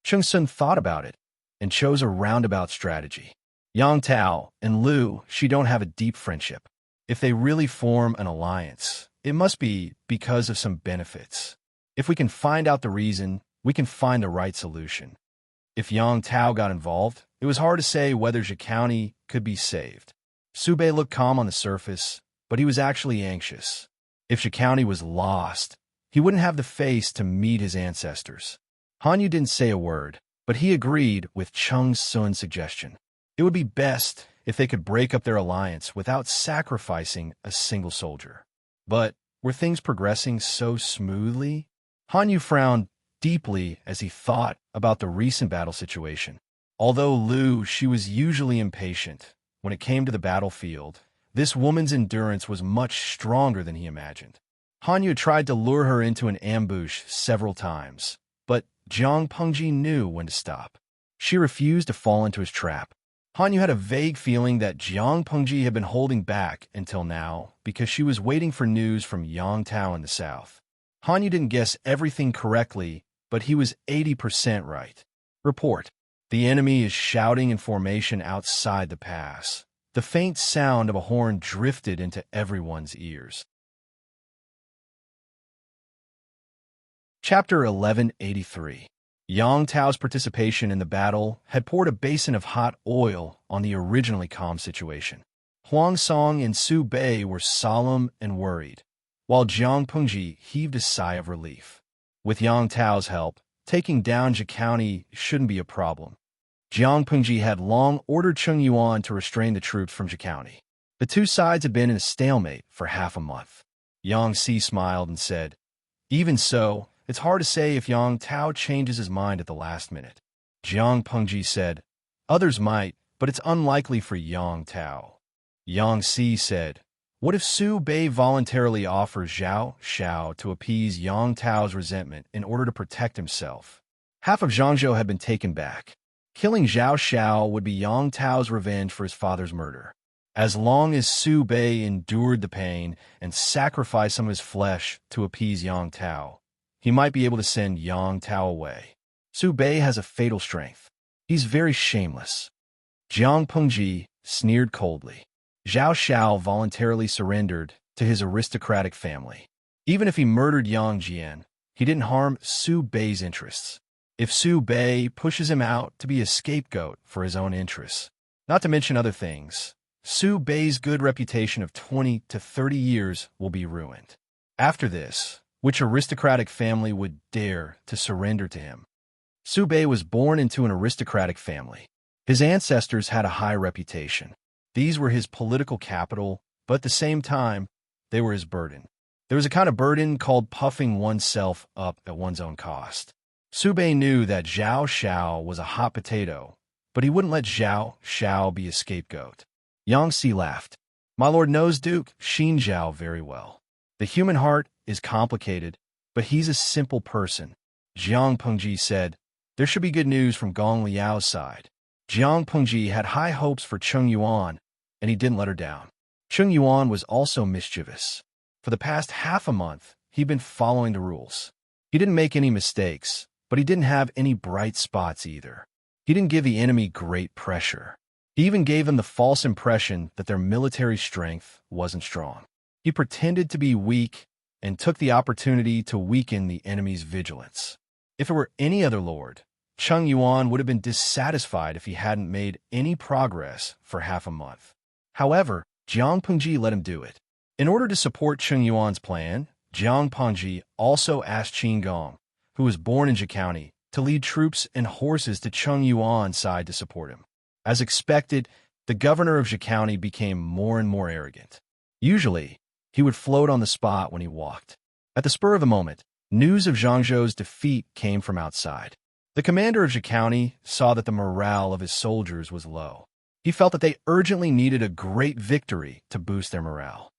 Chung Sun thought about it and chose a roundabout strategy. Yang Tao and Liu, she don't have a deep friendship. If they really form an alliance, it must be because of some benefits. If we can find out the reason, we can find the right solution. If Yang Tao got involved, it was hard to say whether Zhe County could be saved. Su Bei looked calm on the surface, but he was actually anxious. If Zhe County was lost, he wouldn't have the face to meet his ancestors. Han Yu didn't say a word, but he agreed with Chung Sun's suggestion. It would be best if they could break up their alliance without sacrificing a single soldier. But were things progressing so smoothly? Han Yu frowned deeply as he thought about the recent battle situation. Although Liu, she was usually impatient when it came to the battlefield, this woman's endurance was much stronger than he imagined. Han Yu tried to lure her into an ambush several times, but Jiang Pengji knew when to stop. She refused to fall into his trap. Han Yu had a vague feeling that Jiang Pengji had been holding back until now because she was waiting for news from Yang Tao in the south. Han Yu didn't guess everything correctly, but he was 80% right. Report. The enemy is shouting in formation outside the pass. The faint sound of a horn drifted into everyone's ears. Chapter 1183. Yang Tao's participation in the battle had poured a basin of hot oil on the originally calm situation. Huang Song and Su Bei were solemn and worried, while Jiang Pengji heaved a sigh of relief. With Yang Tao's help, taking down Zhe County shouldn't be a problem. Jiang Pengji had long ordered Chung Yuan to restrain the troops from Zhe County. The two sides had been in a stalemate for half a month. Yang Si smiled and said, "Even so, it's hard to say if Yang Tao changes his mind at the last minute." Jiang Pengji said, "Others might, but it's unlikely for Yang Tao." Yang Si said, "What if Su Bei voluntarily offers Zhao Xiao to appease Yang Tao's resentment in order to protect himself?" Half of Zhangzhou had been taken back. Killing Zhao Xiao would be Yang Tao's revenge for his father's murder. As long as Su Bei endured the pain and sacrificed some of his flesh to appease Yang Tao, he might be able to send Yang Tao away. Su Bei has a fatal strength. He's very shameless. Jiang Pengji sneered coldly. Zhao Xiao voluntarily surrendered to his aristocratic family. Even if he murdered Yang Jian, he didn't harm Su Bei's interests. If Su Bei pushes him out to be a scapegoat for his own interests, not to mention other things, Su Bei's good reputation of 20 to 30 years will be ruined. After this, which aristocratic family would dare to surrender to him? Su Bei was born into an aristocratic family. His ancestors had a high reputation. These were his political capital, but at the same time, they were his burden. There was a kind of burden called puffing oneself up at one's own cost. Su Bei knew that Zhao Xiao was a hot potato, but he wouldn't let Zhao Xiao be a scapegoat. Yang Si laughed. "My lord knows Duke Xin Zhao very well. The human heart is complicated, but he's a simple person." Jiang Pengji said, "There should be good news from Gong Liao's side." Jiang Pengji had high hopes for Chung Yuan, and he didn't let her down. Chung Yuan was also mischievous. For the past half a month, he'd been following the rules. He didn't make any mistakes, but he didn't have any bright spots either. He didn't give the enemy great pressure. He even gave them the false impression that their military strength wasn't strong. He pretended to be weak and took the opportunity to weaken the enemy's vigilance. If it were any other lord, Chung Yuan would have been dissatisfied if he hadn't made any progress for half a month. However, Jiang Pengji let him do it. In order to support Chung Yuan's plan, Jiang Pengji also asked Qin Gong, who was born in Zhe County, to lead troops and horses to Chung Yuan's side to support him. As expected, the governor of Zhe County became more and more arrogant. Usually, he would float on the spot when he walked. At the spur of the moment, news of Zhangzhou's defeat came from outside. The commander of Zhe County saw that the morale of his soldiers was low. He felt that they urgently needed a great victory to boost their morale.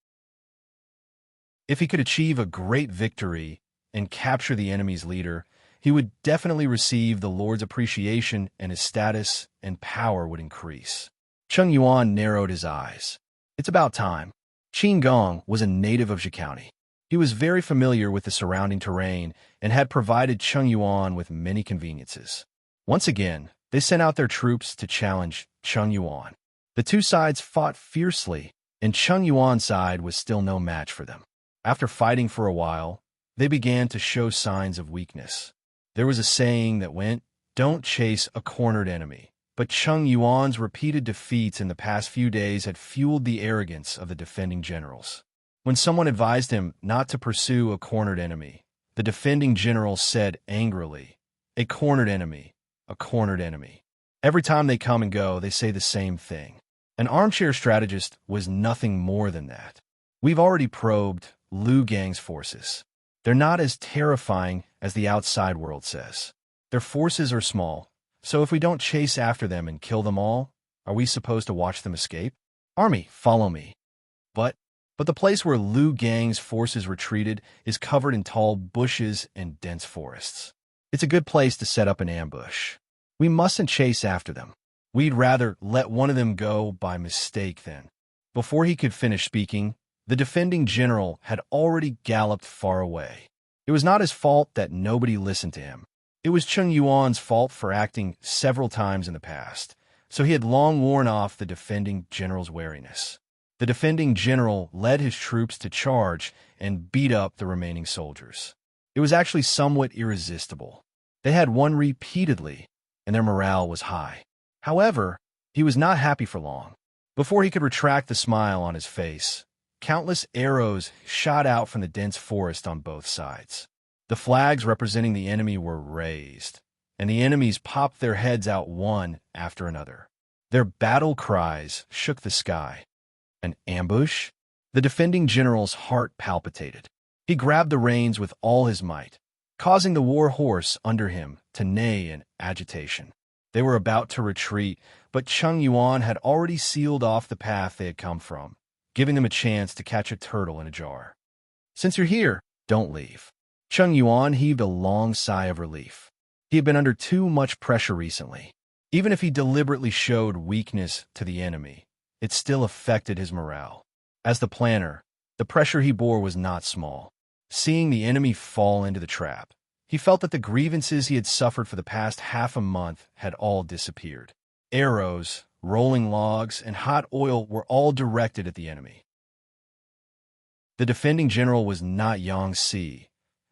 If he could achieve a great victory and capture the enemy's leader, he would definitely receive the Lord's appreciation, and his status and power would increase. Chung Yuan narrowed his eyes. It's about time. Qin Gong was a native of Zhe County. He was very familiar with the surrounding terrain and had provided Cheng Yuan with many conveniences. Once again, they sent out their troops to challenge Cheng Yuan. The two sides fought fiercely, and Cheng Yuan's side was still no match for them. After fighting for a while, they began to show signs of weakness. There was a saying that went, "Don't chase a cornered enemy." But Cheng Yuan's repeated defeats in the past few days had fueled the arrogance of the defending generals. When someone advised him not to pursue a cornered enemy, the defending general said angrily, "A cornered enemy, a cornered enemy." Every time they come and go, they say the same thing. An armchair strategist was nothing more than that. We've already probed Liu Gang's forces. They're not as terrifying as the outside world says. Their forces are small, so if we don't chase after them and kill them all, are we supposed to watch them escape? Army, follow me. But the place where Liu Gang's forces retreated is covered in tall bushes and dense forests. It's a good place to set up an ambush. We mustn't chase after them. We'd rather let one of them go by mistake then. Before he could finish speaking, the defending general had already galloped far away. It was not his fault that nobody listened to him. It was Cheng Yuan's fault for acting several times in the past, so he had long worn off the defending general's wariness. The defending general led his troops to charge and beat up the remaining soldiers. It was actually somewhat irresistible. They had won repeatedly, and their morale was high. However, he was not happy for long. Before he could retract the smile on his face, countless arrows shot out from the dense forest on both sides. The flags representing the enemy were raised, and the enemies popped their heads out one after another. Their battle cries shook the sky. An ambush? The defending general's heart palpitated. He grabbed the reins with all his might, causing the war horse under him to neigh in agitation. They were about to retreat, but Cheng Yuan had already sealed off the path they had come from, giving them a chance to catch a turtle in a jar. "Since you're here, don't leave." Cheng Yuan heaved a long sigh of relief. He had been under too much pressure recently. Even if he deliberately showed weakness to the enemy, it still affected his morale. As the planner, the pressure he bore was not small. Seeing the enemy fall into the trap, he felt that the grievances he had suffered for the past half a month had all disappeared. Arrows, rolling logs, and hot oil were all directed at the enemy. The defending general was not Yang Si,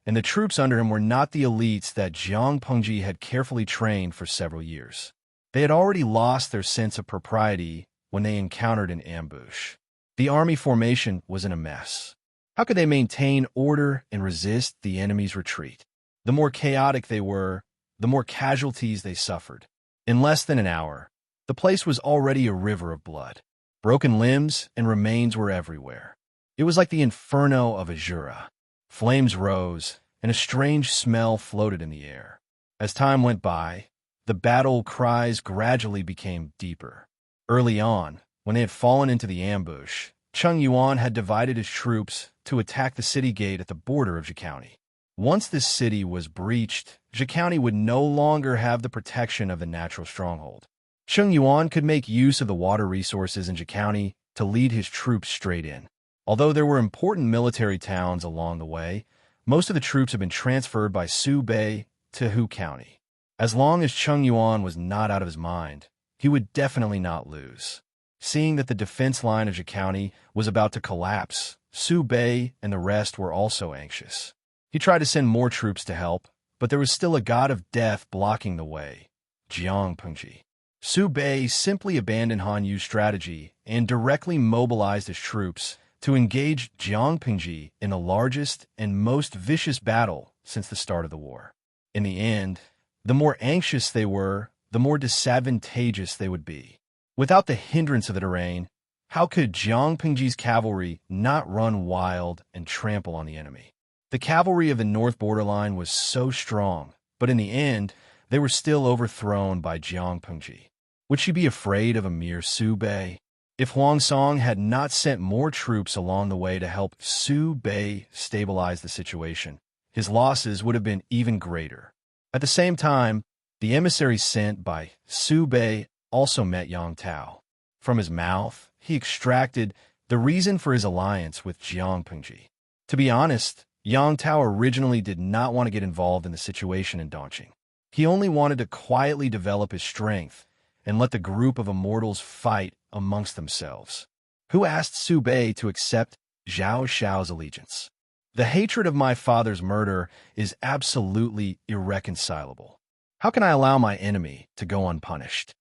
and the troops under him were not the elites that Jiang Pengji had carefully trained for several years. They had already lost their sense of propriety when they encountered an ambush. The army formation was in a mess. How could they maintain order and resist the enemy's retreat? The more chaotic they were, the more casualties they suffered. In less than an hour, the place was already a river of blood. Broken limbs and remains were everywhere. It was like the inferno of Azura. Flames rose, and a strange smell floated in the air. As time went by, the battle cries gradually became deeper. Early on, when they had fallen into the ambush, Cheng Yuan had divided his troops to attack the city gate at the border of Zhe County. Once this city was breached, Zhe County would no longer have the protection of the natural stronghold. Cheng Yuan could make use of the water resources in Zhe County to lead his troops straight in. Although there were important military towns along the way, most of the troops had been transferred by Su Bei to Hu County. As long as Cheng Yuan was not out of his mind, he would definitely not lose. Seeing that the defense line of Zhe County was about to collapse, Su Bei and the rest were also anxious. He tried to send more troops to help, but there was still a god of death blocking the way, Jiang Pengji. Su Bei simply abandoned Han Yu's strategy and directly mobilized his troops to engage Jiang Pengji in the largest and most vicious battle since the start of the war. In the end, the more anxious they were, the more disadvantageous they would be. Without the hindrance of the terrain, how could Jiang Pengji's cavalry not run wild and trample on the enemy? The cavalry of the north borderline was so strong, but in the end, they were still overthrown by Jiang Pengji. Would she be afraid of a mere Su Bei? If Huang Song had not sent more troops along the way to help Su Bei stabilize the situation, his losses would have been even greater. At the same time, the emissary sent by Su Bei also met Yang Tao. From his mouth, he extracted the reason for his alliance with Jiang Pengji. To be honest, Yang Tao originally did not want to get involved in the situation in Dongqing. He only wanted to quietly develop his strength and let the group of immortals fight amongst themselves. Who asked Su Bei to accept Zhao Xiao's allegiance? The hatred of my father's murder is absolutely irreconcilable. How can I allow my enemy to go unpunished?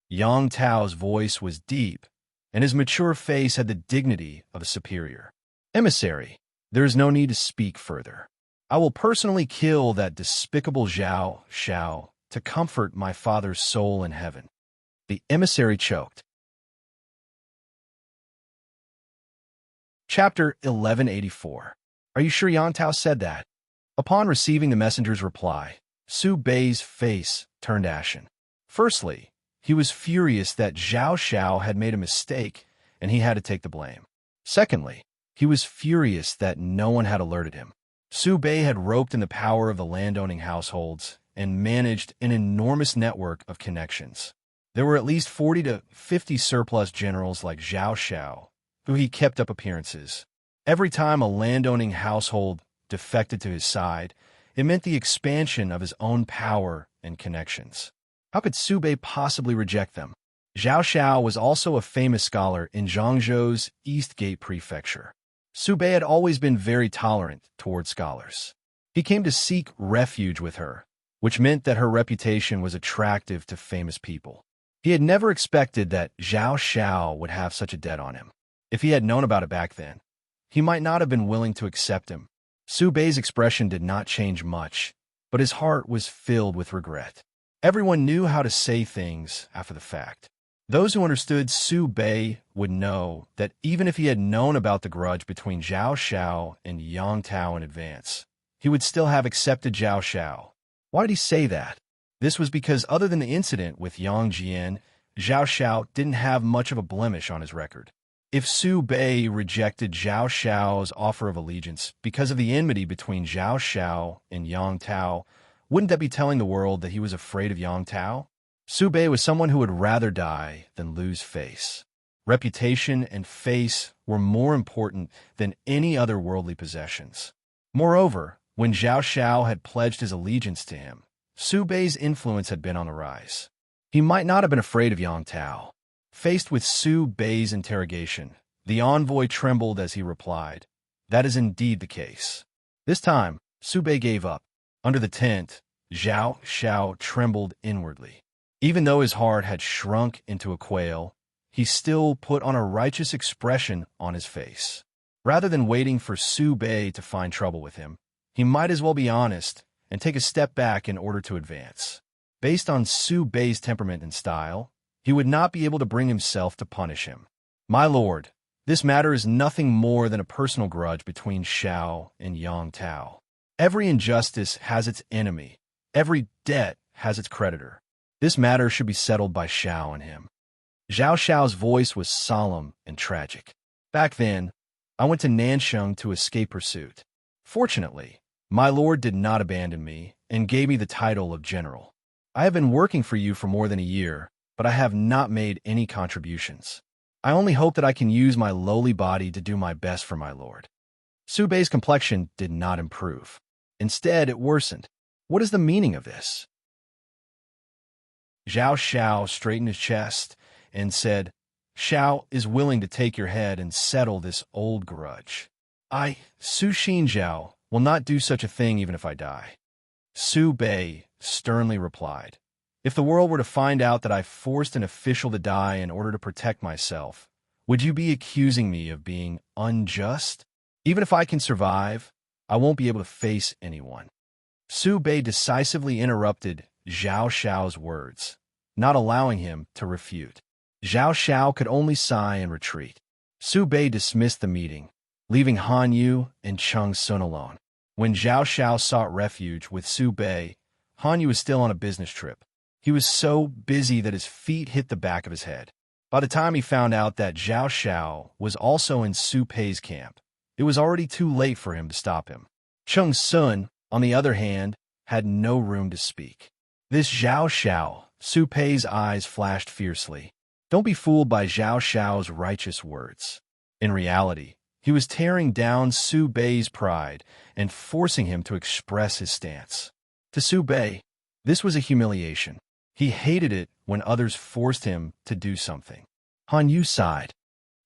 Yang Tao's voice was deep, and his mature face had the dignity of a superior. Emissary, there is no need to speak further. I will personally kill that despicable Zhao Xiao to comfort my father's soul in heaven. The emissary choked. Chapter 1184. Are you sure Yang Tao said that? Upon receiving the messenger's reply, Su Bei's face turned ashen. Firstly, he was furious that Zhao Xiao had made a mistake and he had to take the blame. Secondly, he was furious that no one had alerted him. Su Bei had roped in the power of the landowning households and managed an enormous network of connections. There were at least 40 to 50 surplus generals like Zhao Xiao, who he kept up appearances. Every time a landowning household defected to his side, it meant the expansion of his own power and connections. How could Su Bei possibly reject them? Zhao Xiao was also a famous scholar in Zhangzhou's East Gate Prefecture. Su Bei had always been very tolerant toward scholars. He came to seek refuge with her, which meant that her reputation was attractive to famous people. He had never expected that Zhao Xiao would have such a debt on him. If he had known about it back then, he might not have been willing to accept him. Su Bei's expression did not change much, but his heart was filled with regret. Everyone knew how to say things after the fact. Those who understood Su Bei would know that even if he had known about the grudge between Zhao Xiao and Yang Tao in advance, he would still have accepted Zhao Xiao. Why did he say that? This was because other than the incident with Yang Jian, Zhao Xiao didn't have much of a blemish on his record. If Su Bei rejected Zhao Xiao's offer of allegiance because of the enmity between Zhao Xiao and Yang Tao, wouldn't that be telling the world that he was afraid of Yang Tao? Su Bei was someone who would rather die than lose face. Reputation and face were more important than any other worldly possessions. Moreover, when Zhao Xiao had pledged his allegiance to him, Su Bei's influence had been on the rise. He might not have been afraid of Yang Tao. Faced with Su Bei's interrogation, the envoy trembled as he replied, "That is indeed the case." This time, Su Bei gave up. Under the tent, Zhao Xiao trembled inwardly. Even though his heart had shrunk into a quail, he still put on a righteous expression on his face. Rather than waiting for Su Bei to find trouble with him, he might as well be honest and take a step back in order to advance. Based on Su Bei's temperament and style, he would not be able to bring himself to punish him. My lord, this matter is nothing more than a personal grudge between Xiao and Yang Tao. Every injustice has its enemy. Every debt has its creditor. This matter should be settled by Xiao and him. Zhao Xiao's voice was solemn and tragic. Back then, I went to Nansheng to escape pursuit. Fortunately, my lord did not abandon me and gave me the title of general. I have been working for you for more than a year, but I have not made any contributions. I only hope that I can use my lowly body to do my best for my lord. Su Bei's complexion did not improve. Instead, it worsened. What is the meaning of this? Zhao Xiao straightened his chest and said, "Xiao is willing to take your head and settle this old grudge. I, Su Xinjiao, will not do such a thing even if I die." Su Bei sternly replied, "If the world were to find out that I forced an official to die in order to protect myself, would you be accusing me of being unjust? Even if I can survive, I won't be able to face anyone." Su Bei decisively interrupted Zhao Xiao's words, not allowing him to refute. Zhao Xiao could only sigh and retreat. Su Bei dismissed the meeting, leaving Han Yu and Cheng Sun alone. When Zhao Xiao sought refuge with Su Bei, Han Yu was still on a business trip. He was so busy that his feet hit the back of his head. By the time he found out that Zhao Xiao was also in Su Bei's camp, it was already too late for him to stop him. Cheng Sun, on the other hand, had no room to speak. This Zhao Xiao, Su Bei's eyes flashed fiercely. Don't be fooled by Zhao Xiao's righteous words. In reality, He was tearing down Su Bei's pride and forcing him to express his stance. To Su Bei, this was a humiliation. He hated it when others forced him to do something. Han Yu sighed.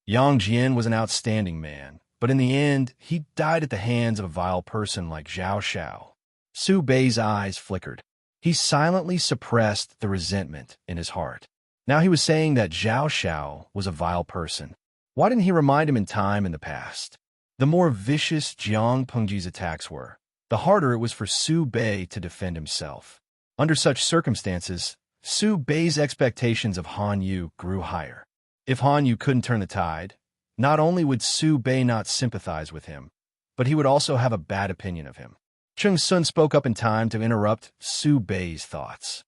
Yang Jian was an outstanding man, but in the end, he died at the hands of a vile person like Zhao Xiao. Su Bei's eyes flickered. He silently suppressed the resentment in his heart. Now he was saying that Zhao Xiao was a vile person. Why didn't he remind him in time in the past? The more vicious Jiang Pengji's attacks were, the harder it was for Su Bei to defend himself. Under such circumstances, Su Bei's expectations of Han Yu grew higher. If Han Yu couldn't turn the tide, not only would Su Bei not sympathize with him, but he would also have a bad opinion of him. Cheng Sun spoke up in time to interrupt Su Bei's thoughts.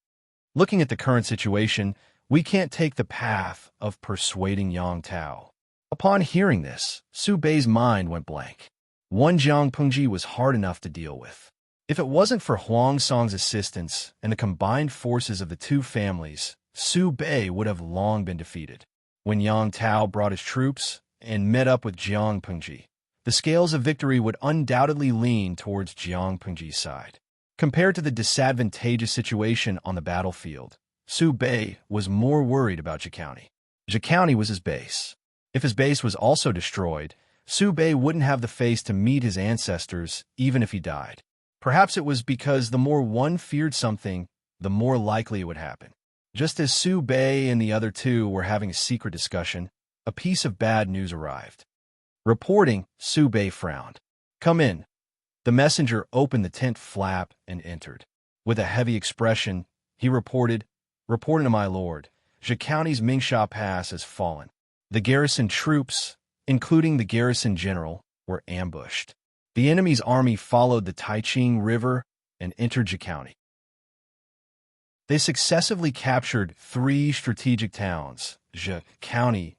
Looking at the current situation, we can't take the path of persuading Yang Tao. Upon hearing this, Su Bei's mind went blank. One Jiang Pengji was hard enough to deal with. If it wasn't for Huang Song's assistance and the combined forces of the two families, Su Bei would have long been defeated. When Yang Tao brought his troops and met up with Jiang Pengji, the scales of victory would undoubtedly lean towards Jiang Pengji's side. Compared to the disadvantageous situation on the battlefield, Su Bei was more worried about Zhikauni. Zhikauni was his base. If his base was also destroyed, Su Bei wouldn't have the face to meet his ancestors even if he died. Perhaps it was because the more one feared something, the more likely it would happen. Just as Su Bei and the other two were having a secret discussion, a piece of bad news arrived. Reporting, Su Bei frowned. "Come in." The messenger opened the tent flap and entered. With a heavy expression, he reported, "Reporting to my lord, Zhikauni's Mingsha Pass has fallen. The garrison troops, including the garrison general, were ambushed. The enemy's army followed the Taiching River and entered Zhikauni. They successively captured 3 strategic towns, Zhikauni.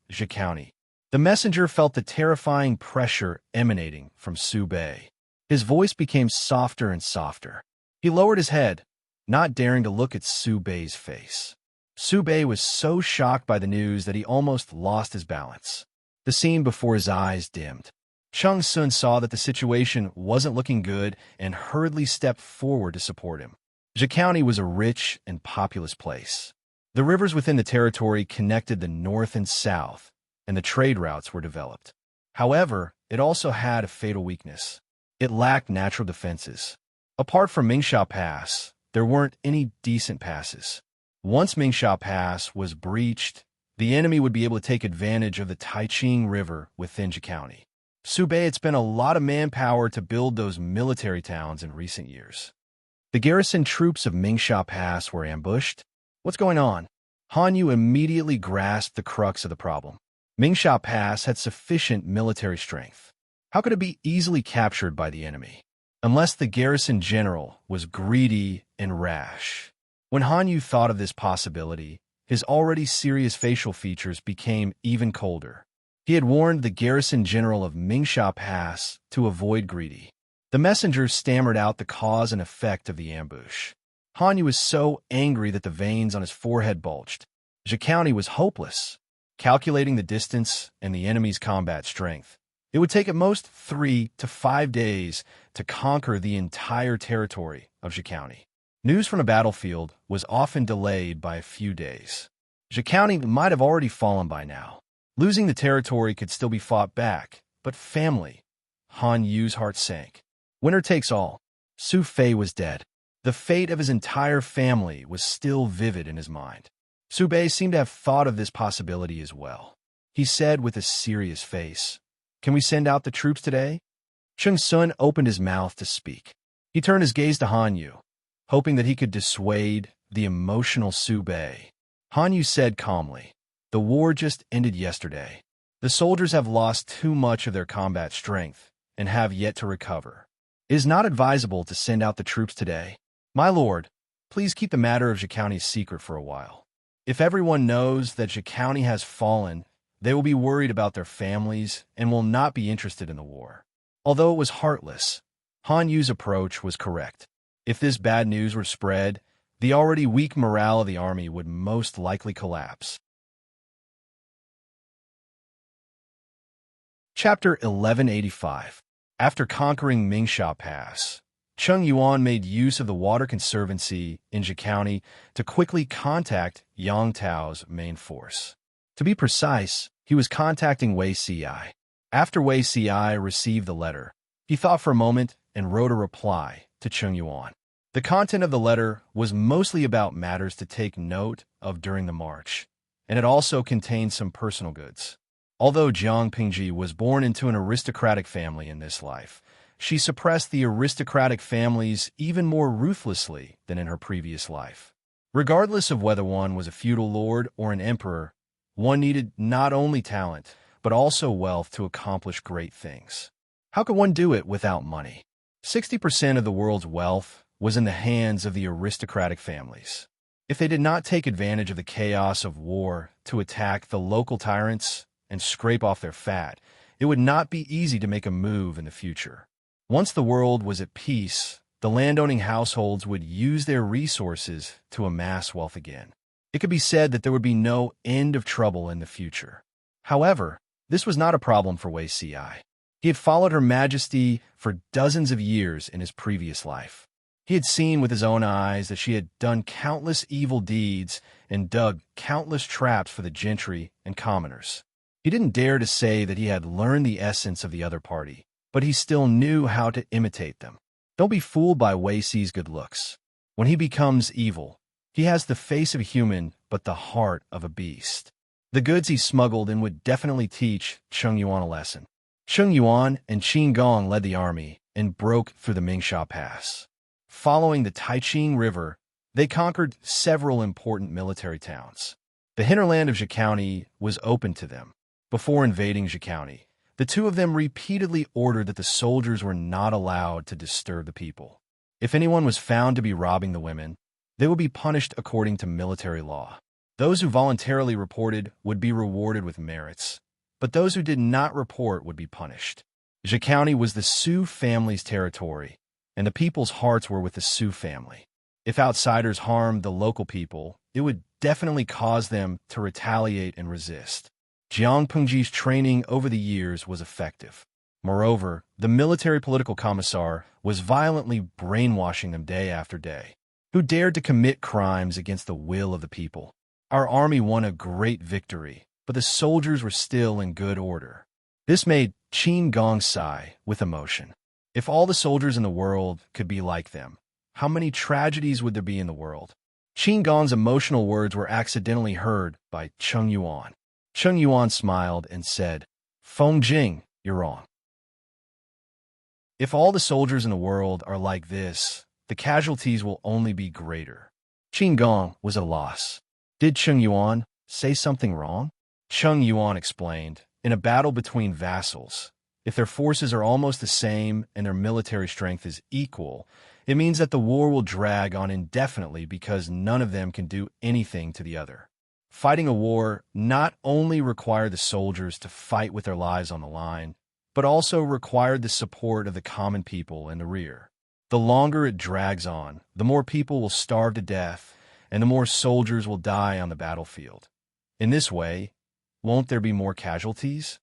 The messenger felt the terrifying pressure emanating from Su Bei. His voice became softer and softer. He lowered his head, not daring to look at Su Bei's face. Su Bei was so shocked by the news that he almost lost his balance. The scene before his eyes dimmed. Cheng Sun saw that the situation wasn't looking good and hurriedly stepped forward to support him. Zhikauni was a rich and populous place. The rivers within the territory connected the north and south, and the trade routes were developed. However, it also had a fatal weakness. It lacked natural defenses. Apart from Mingsha Pass, there weren't any decent passes. Once Mingsha Pass was breached, the enemy would be able to take advantage of the Taiching River within Zhikauni. Su Bei had spent a lot of manpower to build those military towns in recent years. The garrison troops of Mingsha Pass were ambushed. What's going on? Han Yu immediately grasped the crux of the problem. Mingsha Pass had sufficient military strength. How could it be easily captured by the enemy? Unless the garrison general was greedy and rash. When Han Yu thought of this possibility, his already serious facial features became even colder. He had warned the garrison general of Mingsha Pass to avoid greedy. The messenger stammered out the cause and effect of the ambush. Han Yu was so angry that the veins on his forehead bulged. Zhikauni was hopeless. Calculating the distance and the enemy's combat strength, it would take at most 3 to 5 days to conquer the entire territory of Zhikauni. News from the battlefield was often delayed by a few days. Zhikauni might have already fallen by now. Losing the territory could still be fought back, but family. Han Yu's heart sank. Winner takes all. Su Fei was dead. The fate of his entire family was still vivid in his mind. Su Bei seemed to have thought of this possibility as well. He said with a serious face, "Can we send out the troops today?" Cheng Sun opened his mouth to speak. He turned his gaze to Han Yu, hoping that he could dissuade the emotional Su Bei. Han Yu said calmly, "The war just ended yesterday. The soldiers have lost too much of their combat strength and have yet to recover. It is not advisable to send out the troops today. My lord, please keep the matter of Zhikauni secret for a while. If everyone knows that Zhikauni has fallen, they will be worried about their families and will not be interested in the war." Although it was heartless, Han Yu's approach was correct. If this bad news were spread, the already weak morale of the army would most likely collapse. Chapter 1185. After conquering Mingsha Pass, Chung Yuan made use of the Water Conservancy in Zhe County to quickly contact Yang Tao's main force. To be precise, he was contacting Wei Ci. After Wei Ci received the letter, he thought for a moment and wrote a reply to Chung Yuan. The content of the letter was mostly about matters to take note of during the march, and it also contained some personal goods. Although Jiang Pingji was born into an aristocratic family in this life, she suppressed the aristocratic families even more ruthlessly than in her previous life. Regardless of whether one was a feudal lord or an emperor, one needed not only talent, but also wealth to accomplish great things. How could one do it without money? 60% of the world's wealth was in the hands of the aristocratic families. If they did not take advantage of the chaos of war to attack the local tyrants and scrape off their fat, it would not be easy to make a move in the future. Once the world was at peace, the landowning households would use their resources to amass wealth again. It could be said that there would be no end of trouble in the future. However, this was not a problem for Wei Ci. He had followed Her Majesty for dozens of years in his previous life. He had seen with his own eyes that she had done countless evil deeds and dug countless traps for the gentry and commoners. He didn't dare to say that he had learned the essence of the other party, but he still knew how to imitate them. Don't be fooled by Wei Ci's good looks. When he becomes evil, he has the face of a human but the heart of a beast. The goods he smuggled in would definitely teach Chung Yuan a lesson. Chung Yuan and Qin Gong led the army and broke through the Mingsha Pass. Following the Taiqing River, they conquered several important military towns. The hinterland of Zhe County was open to them. Before invading Zhe County, the two of them repeatedly ordered that the soldiers were not allowed to disturb the people. If anyone was found to be robbing the women, they would be punished according to military law. Those who voluntarily reported would be rewarded with merits, but those who did not report would be punished. Zhe County was the Su family's territory, and the people's hearts were with the Su family. If outsiders harmed the local people, it would definitely cause them to retaliate and resist. Jiang Pengji's training over the years was effective. Moreover, the military political commissar was violently brainwashing them day after day, who dared to commit crimes against the will of the people. Our army won a great victory, but the soldiers were still in good order. This made Qin Gong sigh with emotion. If all the soldiers in the world could be like them, how many tragedies would there be in the world? Qin Gong's emotional words were accidentally heard by Chung Yuan. Chung Yuan smiled and said, "Feng Jing, you're wrong. If all the soldiers in the world are like this, the casualties will only be greater." Qin Gong was at a loss. Did Chung Yuan say something wrong? Chung Yuan explained, in a battle between vassals, if their forces are almost the same and their military strength is equal, it means that the war will drag on indefinitely because none of them can do anything to the other. Fighting a war not only required the soldiers to fight with their lives on the line, but also required the support of the common people in the rear. The longer it drags on, the more people will starve to death, and the more soldiers will die on the battlefield. In this way, won't there be more casualties?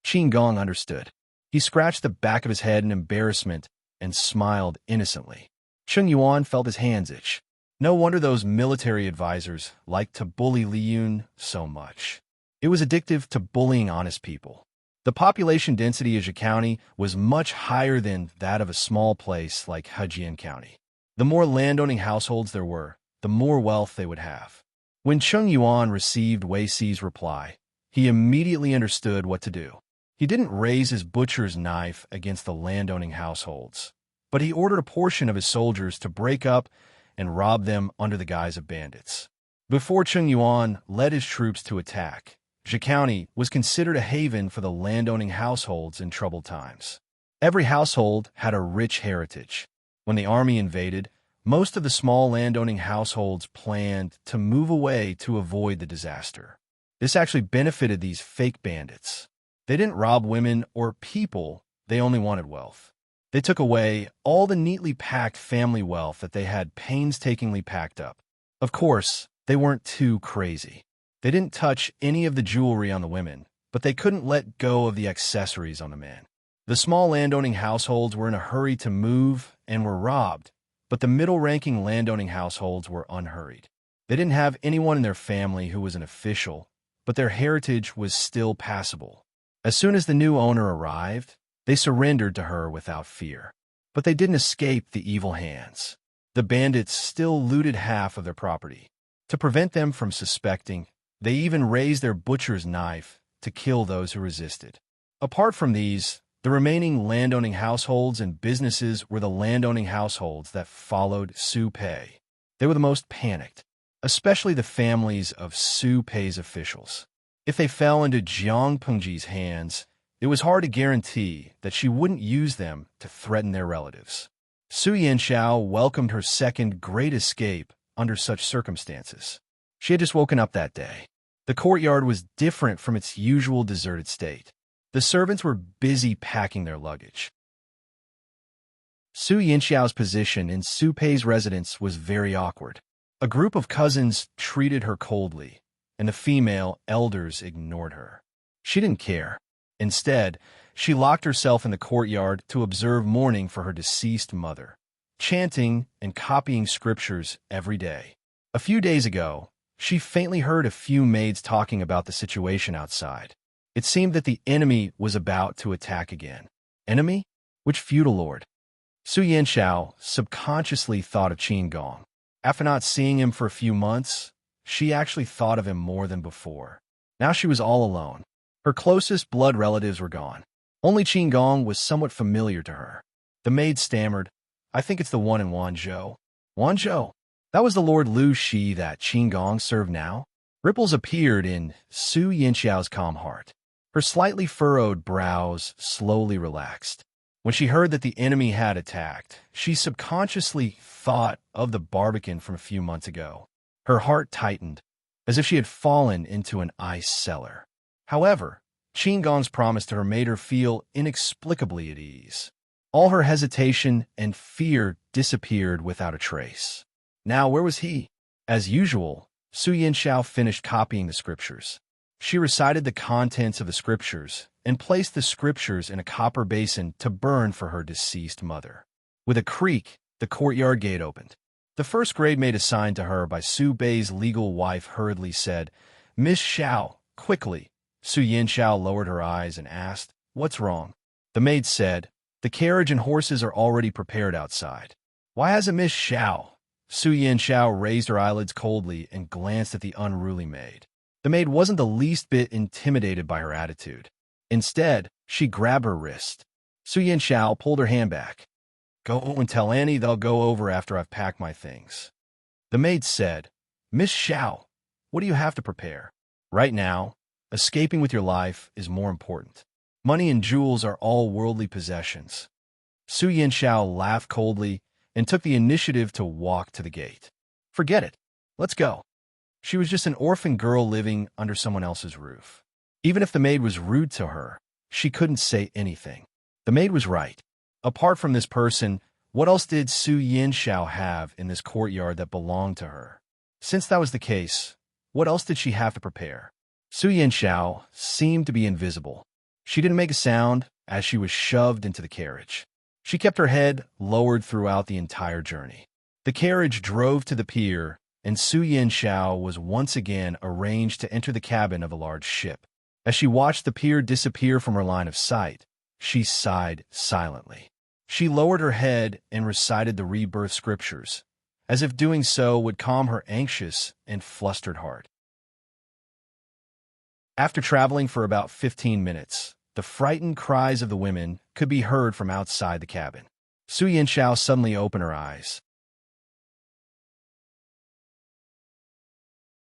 Qin Gong understood. He scratched the back of his head in embarrassment and smiled innocently. Chung Yuan felt his hands itch. No wonder those military advisors liked to bully Li Yun so much. It was addictive to bullying honest people. The population density of Zhe County was much higher than that of a small place like Hejian County. The more landowning households there were, the more wealth they would have. When Chung Yuan received Wei Ci's reply, he immediately understood what to do. He didn't raise his butcher's knife against the landowning households, but he ordered a portion of his soldiers to break up and rob them under the guise of bandits. Before Chung Yuan led his troops to attack, Zhe County was considered a haven for the landowning households in troubled times. Every household had a rich heritage. When the army invaded, most of the small landowning households planned to move away to avoid the disaster. This actually benefited these fake bandits. They didn't rob women or people, they only wanted wealth. They took away all the neatly packed family wealth that they had painstakingly packed up. Of course, they weren't too crazy. They didn't touch any of the jewelry on the women, but they couldn't let go of the accessories on the man. The small landowning households were in a hurry to move and were robbed, but the middle-ranking landowning households were unhurried. They didn't have anyone in their family who was an official, but their heritage was still passable. As soon as the new owner arrived, they surrendered to her without fear. But they didn't escape the evil hands. The bandits still looted half of their property. To prevent them from suspecting, they even raised their butcher's knife to kill those who resisted. Apart from these, the remaining landowning households and businesses were the landowning households that followed Su Pei. They were the most panicked, especially the families of Su Pei's officials. If they fell into Jiang Pengji's hands, it was hard to guarantee that she wouldn't use them to threaten their relatives. Su Yanxiao welcomed her second great escape under such circumstances. She had just woken up that day. The courtyard was different from its usual deserted state. The servants were busy packing their luggage. Su Yanxiao's position in Su Pei's residence was very awkward. A group of cousins treated her coldly, and the female elders ignored her. She didn't care. Instead, she locked herself in the courtyard to observe mourning for her deceased mother, chanting and copying scriptures every day. A few days ago, she faintly heard a few maids talking about the situation outside. It seemed that the enemy was about to attack again. Enemy? Which feudal lord? Su Yanxiao subconsciously thought of Qin Gong. After not seeing him for a few months, she actually thought of him more than before. Now she was all alone. Her closest blood relatives were gone. Only Qin Gong was somewhat familiar to her. The maid stammered, "I think it's the one in Wanzhou." Wanzhou? That was the Lord Lu Shi that Qin Gong served now? Ripples appeared in Su Yanxiao's calm heart. Her slightly furrowed brows slowly relaxed. When she heard that the enemy had attacked, she subconsciously thought of the barbican from a few months ago. Her heart tightened, as if she had fallen into an ice cellar. However, Qin Gong's promise to her made her feel inexplicably at ease. All her hesitation and fear disappeared without a trace. Now, where was he? As usual, Su Yanxiao finished copying the scriptures. She recited the contents of the scriptures and placed the scriptures in a copper basin to burn for her deceased mother. With a creak, the courtyard gate opened. The first grade maid assigned to her by Su Bei's legal wife hurriedly said, "Miss Xiao, quickly." Su Yanxiao lowered her eyes and asked, "What's wrong?" The maid said, "The carriage and horses are already prepared outside." "Why hasn't Miss Xiao?" Su Yanxiao raised her eyelids coldly and glanced at the unruly maid. The maid wasn't the least bit intimidated by her attitude. Instead, she grabbed her wrist. Su Yanxiao pulled her hand back. "Go and tell Annie they'll go over after I've packed my things." The maid said, "Miss Xiao, what do you have to prepare? Right now, escaping with your life is more important. Money and jewels are all worldly possessions." Su Yanxiao laughed coldly and took the initiative to walk to the gate. "Forget it. Let's go." She was just an orphan girl living under someone else's roof. Even if the maid was rude to her, she couldn't say anything. The maid was right. Apart from this person, what else did Su Yanxiao have in this courtyard that belonged to her? Since that was the case, what else did she have to prepare? Su Yanxiao seemed to be invisible. She didn't make a sound as she was shoved into the carriage. She kept her head lowered throughout the entire journey. The carriage drove to the pier, and Su Yanxiao was once again arranged to enter the cabin of a large ship. As she watched the pier disappear from her line of sight, she sighed silently. She lowered her head and recited the rebirth scriptures, as if doing so would calm her anxious and flustered heart. After traveling for about 15 minutes, the frightened cries of the women could be heard from outside the cabin. Su Yanxiao suddenly opened her eyes.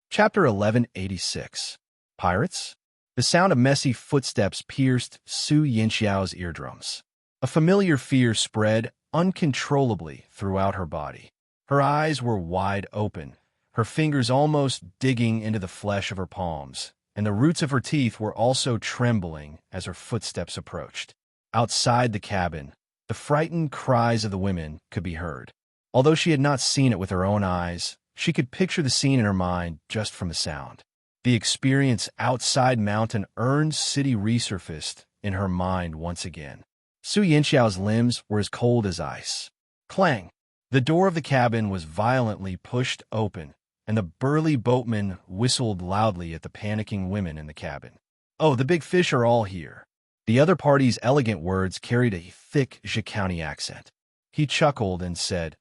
Chapter 1186. Pirates? The sound of messy footsteps pierced Su Yanxiao's eardrums. A familiar fear spread uncontrollably throughout her body. Her eyes were wide open, her fingers almost digging into the flesh of her palms, and the roots of her teeth were also trembling as her footsteps approached. Outside the cabin, the frightened cries of the women could be heard. Although she had not seen it with her own eyes, she could picture the scene in her mind just from the sound. The experience outside Mountain Ern City resurfaced in her mind once again. Su Yinxiao's limbs were as cold as ice. Clang! The door of the cabin was violently pushed open, and the burly boatman whistled loudly at the panicking women in the cabin. "Oh, the big fish are all here." The other party's elegant words carried a thick Zhecounty accent. He chuckled and said,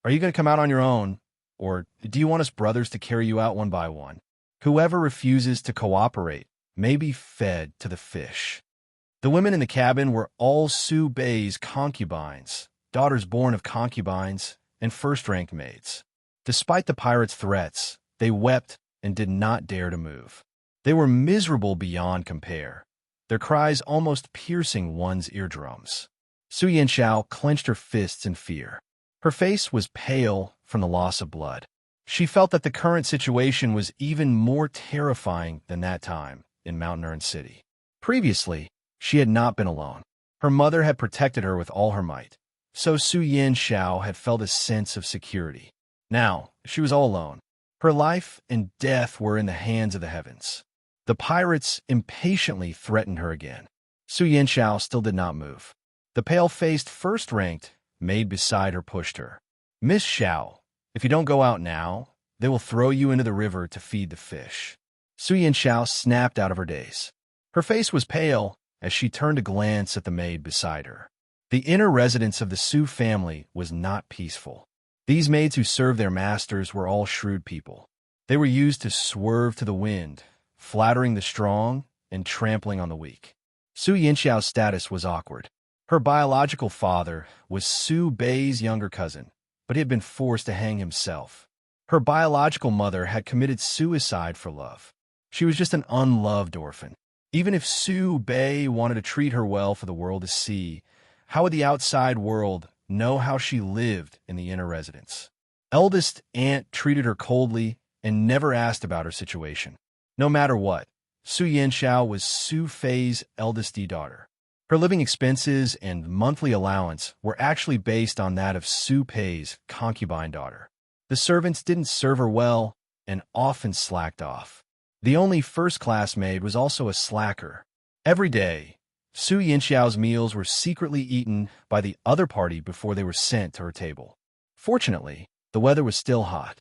"Are you going to come out on your own, or do you want us brothers to carry you out one by one? Whoever refuses to cooperate may be fed to the fish." The women in the cabin were all Su Bei's concubines, daughters born of concubines, and first-rank maids. Despite the pirates' threats, they wept and did not dare to move. They were miserable beyond compare, their cries almost piercing one's eardrums. Su Yinxiao clenched her fists in fear. Her face was pale from the loss of blood. She felt that the current situation was even more terrifying than that time in Mountain Ern City. Previously, she had not been alone. Her mother had protected her with all her might, so Su Yinxiao had felt a sense of security. Now, she was all alone. Her life and death were in the hands of the heavens. The pirates impatiently threatened her again. Su Yinxiao still did not move. The pale-faced first-ranked maid beside her pushed her. "Miss Xiao, if you don't go out now, they will throw you into the river to feed the fish." Su Yinxiao snapped out of her daze. Her face was pale as she turned to glance at the maid beside her. The inner residence of the Su family was not peaceful. These maids who served their masters were all shrewd people. They were used to swerve to the wind, flattering the strong and trampling on the weak. Su Yinxiao's status was awkward. Her biological father was Su Bei's younger cousin, but he had been forced to hang himself. Her biological mother had committed suicide for love. She was just an unloved orphan. Even if Su Bei wanted to treat her well for the world to see, how would the outside world know how she lived in the inner residence? Eldest aunt treated her coldly and never asked about her situation. No matter what, Su Yinxiao was Su Fei's eldest daughter. Her living expenses and monthly allowance were actually based on that of Su Pei's concubine daughter. The servants didn't serve her well and often slacked off. The only first-class maid was also a slacker. Every day, Su Yinxiao's meals were secretly eaten by the other party before they were sent to her table. Fortunately, the weather was still hot.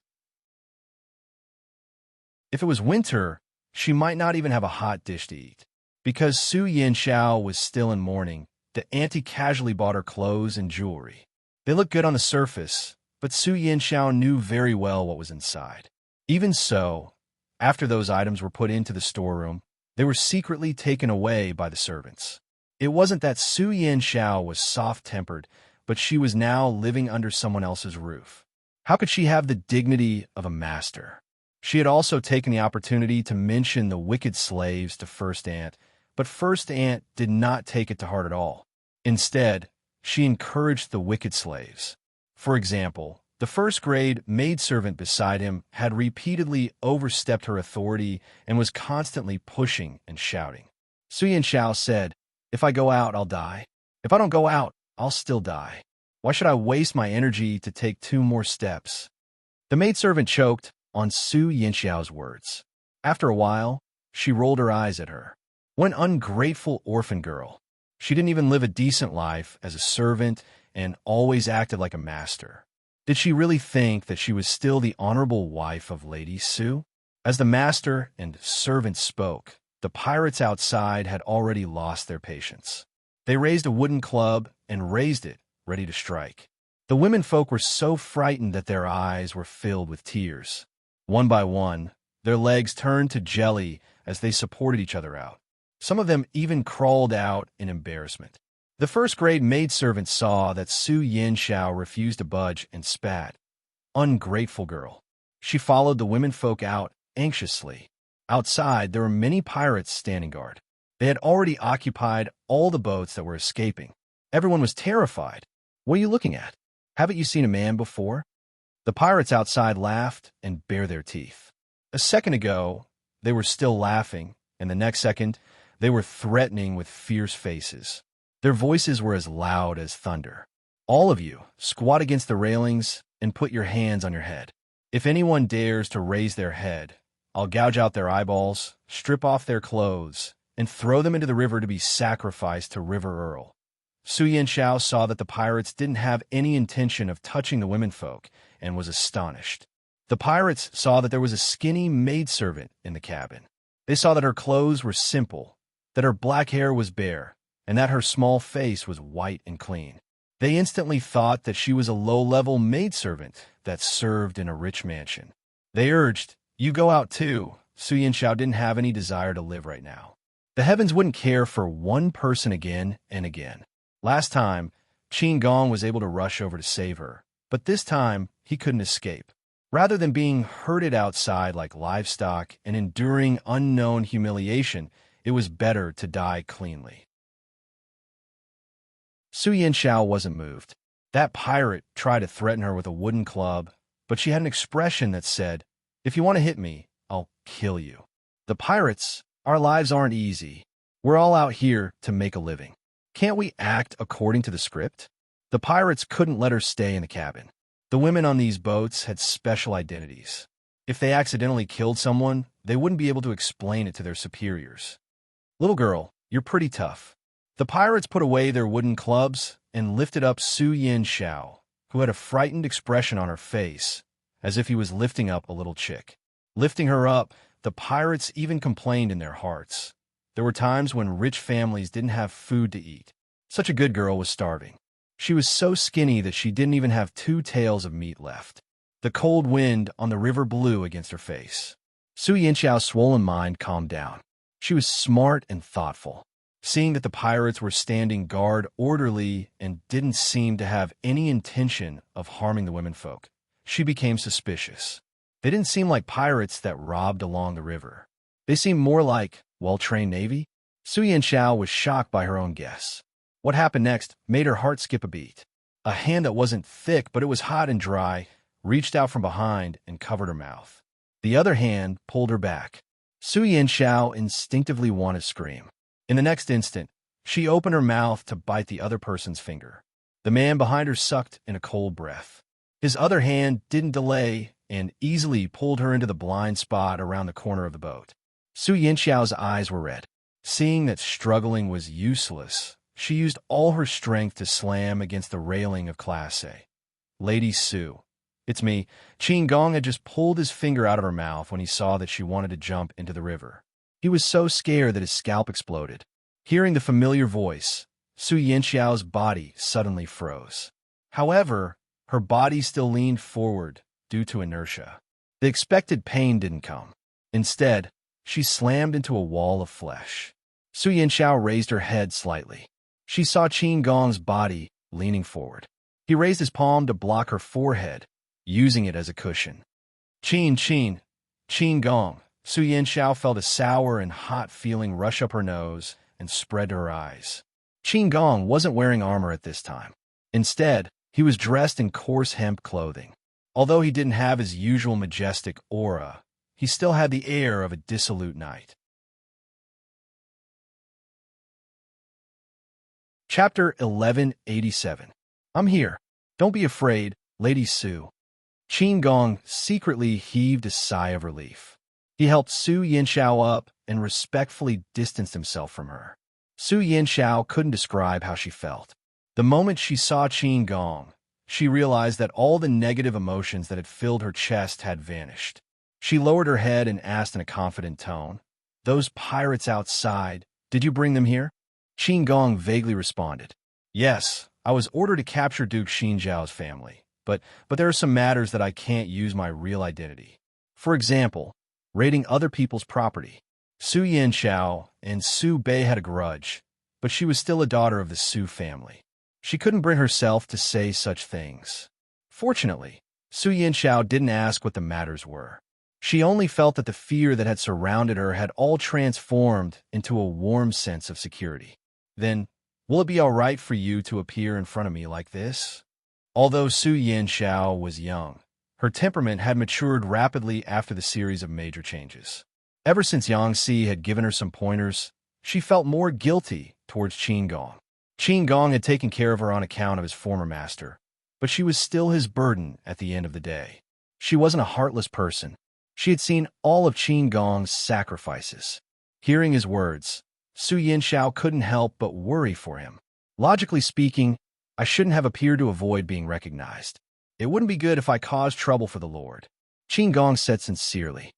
If it was winter, she might not even have a hot dish to eat. Because Su Yinxiao was still in mourning, the auntie casually bought her clothes and jewelry. They looked good on the surface, but Su Yinxiao knew very well what was inside. Even so, after those items were put into the storeroom, they were secretly taken away by the servants. It wasn't that Su Yinxiao was soft-tempered, but she was now living under someone else's roof. How could she have the dignity of a master? She had also taken the opportunity to mention the wicked slaves to First Aunt, but First Aunt did not take it to heart at all. Instead, she encouraged the wicked slaves. For example, the first-grade maidservant beside him had repeatedly overstepped her authority and was constantly pushing and shouting. Su Yinxiao said, "If I go out, I'll die. If I don't go out, I'll still die. Why should I waste my energy to take 2 more steps?" The maidservant choked on Su Yinxiao's words. After a while, she rolled her eyes at her. What an ungrateful orphan girl. She didn't even live a decent life as a servant and always acted like a master. Did she really think that she was still the honorable wife of Lady Su? As the master and servant spoke, the pirates outside had already lost their patience. They raised a wooden club and raised it, ready to strike. The womenfolk were so frightened that their eyes were filled with tears. One by one, their legs turned to jelly as they supported each other out. Some of them even crawled out in embarrassment. The first-grade maidservant saw that Su Yinxiao refused to budge and spat. Ungrateful girl. She followed the womenfolk out anxiously. Outside, there were many pirates standing guard. They had already occupied all the boats that were escaping. Everyone was terrified. "What are you looking at? Haven't you seen a man before?" The pirates outside laughed and bared their teeth. A second ago, they were still laughing, and the next second, they were threatening with fierce faces. Their voices were as loud as thunder. "All of you, squat against the railings and put your hands on your head. If anyone dares to raise their head, I'll gouge out their eyeballs, strip off their clothes, and throw them into the river to be sacrificed to River Earl. Su Yanxiao saw that the pirates didn't have any intention of touching the womenfolk and was astonished. The pirates saw that there was a skinny maidservant in the cabin. They saw that her clothes were simple, that her black hair was bare, and that her small face was white and clean. They instantly thought that she was a low-level maidservant that served in a rich mansion. They urged, "You go out too." Su Yanxiao didn't have any desire to live right now. The heavens wouldn't care for one person again and again. Last time, Qin Gong was able to rush over to save her, but this time he couldn't escape. Rather than being herded outside like livestock and enduring unknown humiliation, it was better to die cleanly. Su Yanxiao wasn't moved. That pirate tried to threaten her with a wooden club, but she had an expression that said, "If you want to hit me, I'll kill you." The pirates, our lives aren't easy. We're all out here to make a living. Can't we act according to the script? The pirates couldn't let her stay in the cabin. The women on these boats had special identities. If they accidentally killed someone, they wouldn't be able to explain it to their superiors. "Little girl, you're pretty tough." The pirates put away their wooden clubs and lifted up Su Yanxiao, who had a frightened expression on her face, as if he was lifting up a little chick. Lifting her up, the pirates even complained in their hearts. There were times when rich families didn't have food to eat. Such a good girl was starving. She was so skinny that she didn't even have 2 tails of meat left. The cold wind on the river blew against her face. Su Yanxiao's swollen mind calmed down. She was smart and thoughtful. Seeing that the pirates were standing guard orderly and didn't seem to have any intention of harming the womenfolk, she became suspicious. They didn't seem like pirates that robbed along the river. They seemed more like well-trained navy. Su Yanxiao was shocked by her own guess. What happened next made her heart skip a beat. A hand that wasn't thick, but it was hot and dry, reached out from behind and covered her mouth. The other hand pulled her back. Su Yanxiao instinctively wanted to scream. In the next instant, she opened her mouth to bite the other person's finger. The man behind her sucked in a cold breath. His other hand didn't delay and easily pulled her into the blind spot around the corner of the boat. Su Yanxiao's eyes were red. Seeing that struggling was useless, she used all her strength to slam against the railing of Class A. "Lady Su." "It's me." Qin Gong had just pulled his finger out of her mouth when he saw that she wanted to jump into the river. He was so scared that his scalp exploded. Hearing the familiar voice, Su Yanxiao's body suddenly froze. However, her body still leaned forward due to inertia. The expected pain didn't come. Instead, she slammed into a wall of flesh. Su Yanxiao raised her head slightly. She saw Qin Gong's body leaning forward. He raised his palm to block her forehead, using it as a cushion. Qin Gong." Su Yanxiao felt a sour and hot feeling rush up her nose and spread to her eyes. Qin Gong wasn't wearing armor at this time. Instead, he was dressed in coarse hemp clothing. Although he didn't have his usual majestic aura, he still had the air of a dissolute knight. Chapter 1187. "I'm here. Don't be afraid, Lady Su." Qin Gong secretly heaved a sigh of relief. He helped Su Yanxiao up and respectfully distanced himself from her. Su Yanxiao couldn't describe how she felt. The moment she saw Qin Gong, she realized that all the negative emotions that had filled her chest had vanished. She lowered her head and asked in a confident tone, "Those pirates outside, did you bring them here?" Qin Gong vaguely responded, "Yes, I was ordered to capture Duke Xinjiao's family, but there are some matters that I can't use my real identity. For example, raiding other people's property." Su Yanxiao and Su Bei had a grudge, but she was still a daughter of the Su family. She couldn't bring herself to say such things. Fortunately, Su Yanxiao didn't ask what the matters were. She only felt that the fear that had surrounded her had all transformed into a warm sense of security. "Then, will it be all right for you to appear in front of me like this?" Although Su Yanxiao was young, her temperament had matured rapidly after the series of major changes. Ever since Yangtze had given her some pointers, she felt more guilty towards Qin Gong. Qin Gong had taken care of her on account of his former master, but she was still his burden at the end of the day. She wasn't a heartless person. She had seen all of Qin Gong's sacrifices. Hearing his words, Su Yinxiao couldn't help but worry for him. Logically speaking, I shouldn't have appeared to avoid being recognized. It wouldn't be good if I caused trouble for the Lord. Qin Gong said sincerely.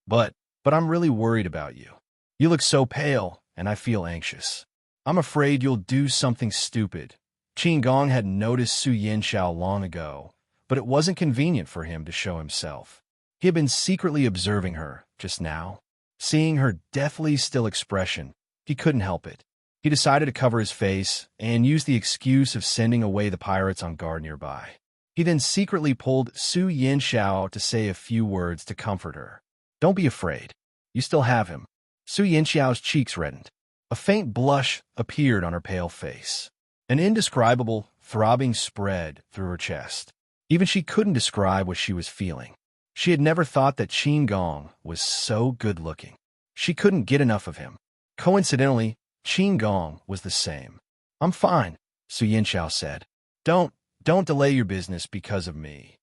But I'm really worried about you. You look so pale, and I feel anxious. I'm afraid you'll do something stupid. Qin Gong had noticed Su Yinxiao long ago, but it wasn't convenient for him to show himself. He had been secretly observing her just now. Seeing her deathly still expression, he couldn't help it. He decided to cover his face and use the excuse of sending away the pirates on guard nearby. He then secretly pulled Su Yinxiao to say a few words to comfort her. Don't be afraid. You still have him. Su Yinxiao's cheeks reddened. A faint blush appeared on her pale face. An indescribable throbbing spread through her chest. Even she couldn't describe what she was feeling. She had never thought that Qin Gong was so good-looking. She couldn't get enough of him. Coincidentally, Qin Gong was the same. I'm fine, Su Yinxiao said. Don't delay your business because of me.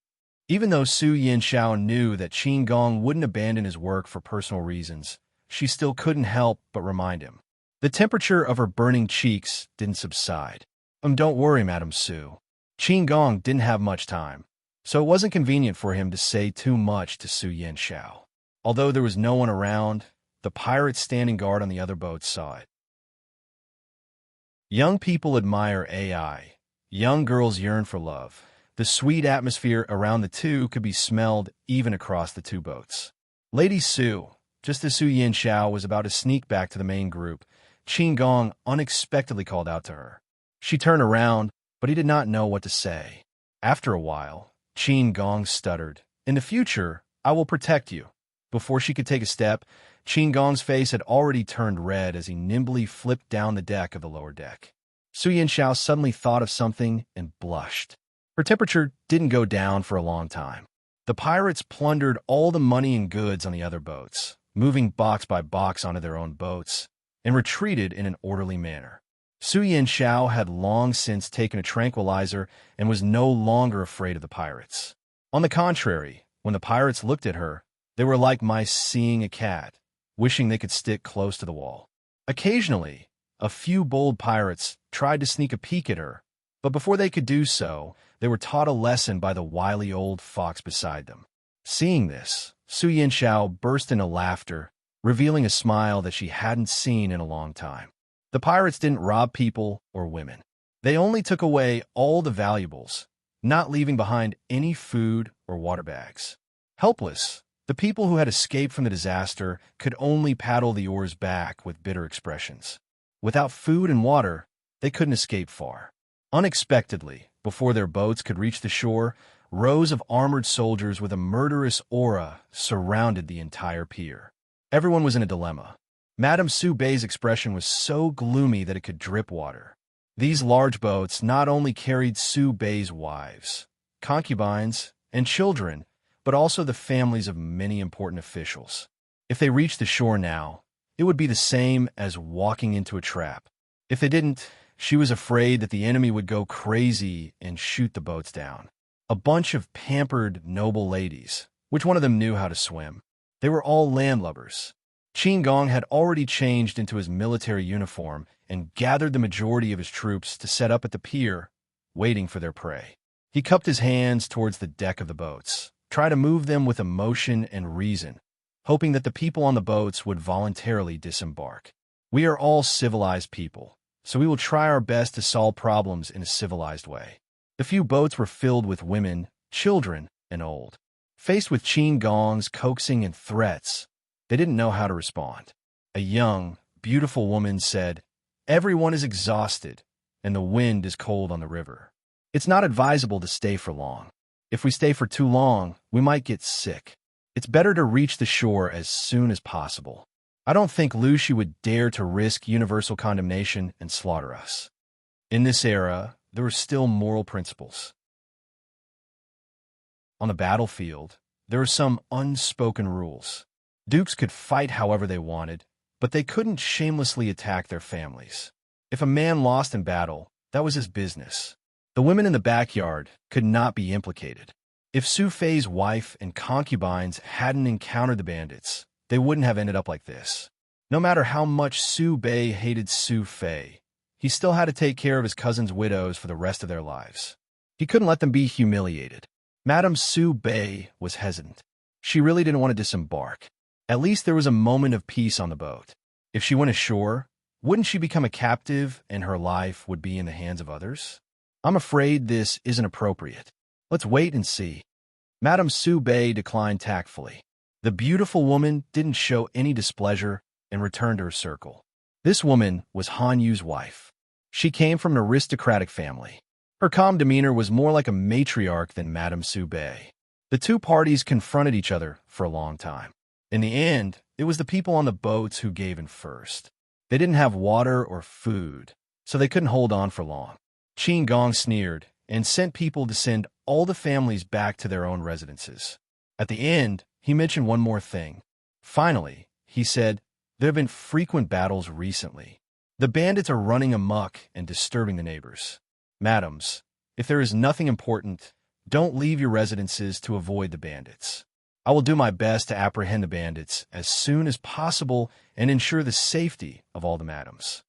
Even though Su Yinxiao knew that Qin Gong wouldn't abandon his work for personal reasons, she still couldn't help but remind him. The temperature of her burning cheeks didn't subside. Don't worry, Madam Su. Qin Gong didn't have much time, so it wasn't convenient for him to say too much to Su Yinxiao. Although there was no one around, the pirates standing guard on the other boats saw it. Young people admire AI. Young girls yearn for love. The sweet atmosphere around the two could be smelled even across the two boats. Lady Su, just as Su Yinxiao was about to sneak back to the main group, Qin Gong unexpectedly called out to her. She turned around, but he did not know what to say. After a while, Qin Gong stuttered, In the future, I will protect you. Before she could take a step, Qin Gong's face had already turned red as he nimbly flipped down the deck of the lower deck. Su Yinxiao suddenly thought of something and blushed. Her temperature didn't go down for a long time. The pirates plundered all the money and goods on the other boats, moving box by box onto their own boats, and retreated in an orderly manner. Su Yinxiao had long since taken a tranquilizer and was no longer afraid of the pirates. On the contrary, when the pirates looked at her, they were like mice seeing a cat, wishing they could stick close to the wall. Occasionally, a few bold pirates tried to sneak a peek at her, but before they could do so, they were taught a lesson by the wily old fox beside them. Seeing this, Su Yinxiao burst into laughter, revealing a smile that she hadn't seen in a long time. The pirates didn't rob people or women. They only took away all the valuables, not leaving behind any food or water bags. Helpless, the people who had escaped from the disaster could only paddle the oars back with bitter expressions. Without food and water, they couldn't escape far. Unexpectedly, before their boats could reach the shore, rows of armored soldiers with a murderous aura surrounded the entire pier. Everyone was in a dilemma. Madame Su Bei's expression was so gloomy that it could drip water. These large boats not only carried Su Bei's wives, concubines, and children, but also the families of many important officials. If they reached the shore now, it would be the same as walking into a trap. If they didn't, she was afraid that the enemy would go crazy and shoot the boats down. A bunch of pampered, noble ladies. Which one of them knew how to swim? They were all landlubbers. Qin Gong had already changed into his military uniform and gathered the majority of his troops to set up at the pier, waiting for their prey. He cupped his hands towards the deck of the boats, tried to move them with emotion and reason, hoping that the people on the boats would voluntarily disembark. We are all civilized people, so we will try our best to solve problems in a civilized way. The few boats were filled with women, children, and old. Faced with Qin Gong's coaxing and threats, they didn't know how to respond. A young, beautiful woman said, Everyone is exhausted, and the wind is cold on the river. It's not advisable to stay for long. If we stay for too long, we might get sick. It's better to reach the shore as soon as possible. I don't think Lu Shi would dare to risk universal condemnation and slaughter us. In this era, there were still moral principles. On the battlefield, there were some unspoken rules. Dukes could fight however they wanted, but they couldn't shamelessly attack their families. If a man lost in battle, that was his business. The women in the backyard could not be implicated. If Su Fei's wife and concubines hadn't encountered the bandits, they wouldn't have ended up like this. No matter how much Su Bei hated Su Fei, he still had to take care of his cousin's widows for the rest of their lives. He couldn't let them be humiliated. Madame Su Bei was hesitant. She really didn't want to disembark. At least there was a moment of peace on the boat. If she went ashore, wouldn't she become a captive and her life would be in the hands of others? I'm afraid this isn't appropriate. Let's wait and see. Madame Su Bei declined tactfully. The beautiful woman didn't show any displeasure and returned to her circle. This woman was Han Yu's wife. She came from an aristocratic family. Her calm demeanor was more like a matriarch than Madame Su Bei. The two parties confronted each other for a long time. In the end, it was the people on the boats who gave in first. They didn't have water or food, so they couldn't hold on for long. Qin Gong sneered and sent people to send all the families back to their own residences. At the end, he mentioned one more thing. Finally, he said, there have been frequent battles recently. The bandits are running amok and disturbing the neighbors. Madams, if there is nothing important, don't leave your residences to avoid the bandits. I will do my best to apprehend the bandits as soon as possible and ensure the safety of all the madams.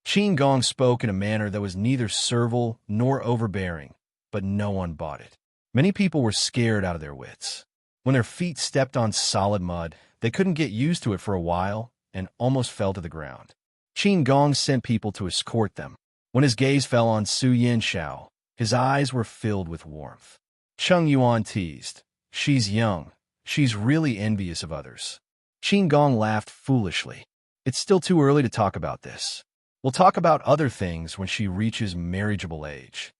Qin Gong spoke in a manner that was neither servile nor overbearing, but no one bought it. Many people were scared out of their wits. When their feet stepped on solid mud, they couldn't get used to it for a while and almost fell to the ground. Qin Gong sent people to escort them. When his gaze fell on Su Yanxiao, his eyes were filled with warmth. Cheng Yuan teased, "She's young. She's really envious of others." Qin Gong laughed foolishly. "It's still too early to talk about this. We'll talk about other things when she reaches marriageable age."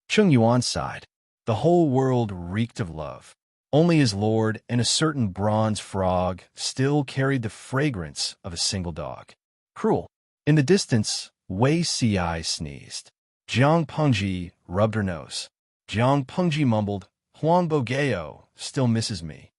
Cheng Yuan sighed. The whole world reeked of love. Only his lord and a certain bronze frog still carried the fragrance of a single dog. Cruel. In the distance, Wei Ci sneezed. Jiang Pengji rubbed her nose. Jiang Pengji mumbled, "Huang Bogeo still misses me."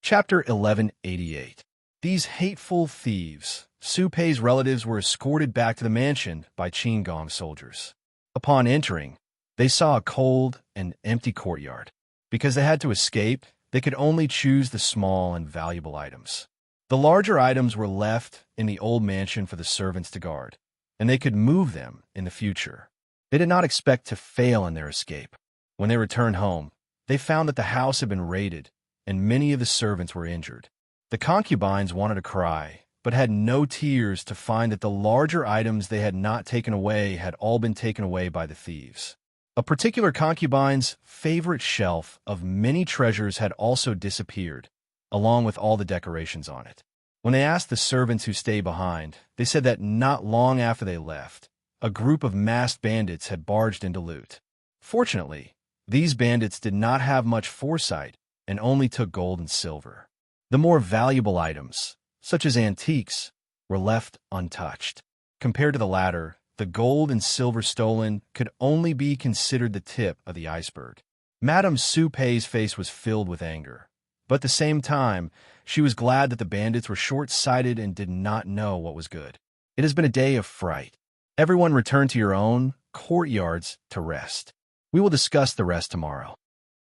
Chapter 1188. These hateful thieves. Su Pei's relatives were escorted back to the mansion by Qin Gong's soldiers. Upon entering, they saw a cold and empty courtyard. Because they had to escape, they could only choose the small and valuable items. The larger items were left in the old mansion for the servants to guard, and they could move them in the future. They did not expect to fail in their escape. When they returned home, they found that the house had been raided, and many of the servants were injured. The concubines wanted to cry, but had no tears to find that the larger items they had not taken away had all been taken away by the thieves. A particular concubine's favorite shelf of many treasures had also disappeared, along with all the decorations on it. When they asked the servants who stayed behind, they said that not long after they left, a group of masked bandits had barged in to loot. Fortunately, these bandits did not have much foresight and only took gold and silver. The more valuable items, such as antiques, were left untouched. Compared to the latter, the gold and silver stolen could only be considered the tip of the iceberg. Madame Su Pei's face was filled with anger, but at the same time, she was glad that the bandits were short-sighted and did not know what was good. It has been a day of fright. Everyone return to your own courtyards to rest. We will discuss the rest tomorrow.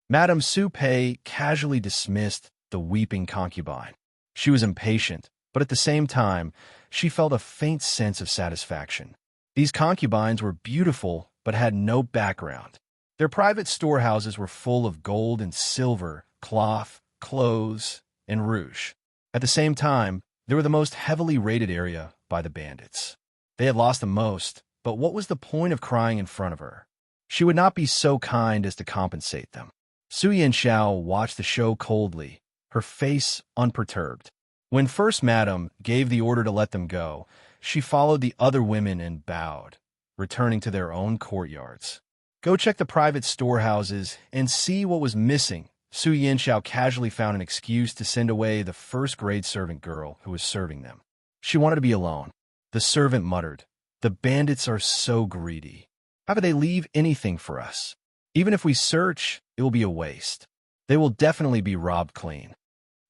Madame Su Pei casually dismissed the weeping concubine. She was impatient, but at the same time, she felt a faint sense of satisfaction. These concubines were beautiful but had no background. Their private storehouses were full of gold and silver, cloth, clothes, and rouge. At the same time, they were the most heavily raided area by the bandits. They had lost the most, but what was the point of crying in front of her? She would not be so kind as to compensate them. Su Yanxiao watched the show coldly, her face unperturbed. When First Madam gave the order to let them go, she followed the other women and bowed, returning to their own courtyards. Go check the private storehouses and see what was missing. Su Yanxiao casually found an excuse to send away the first-grade servant girl who was serving them. She wanted to be alone. The servant muttered, "The bandits are so greedy. How could they leave anything for us? Even if we search, it will be a waste. They will definitely be robbed clean."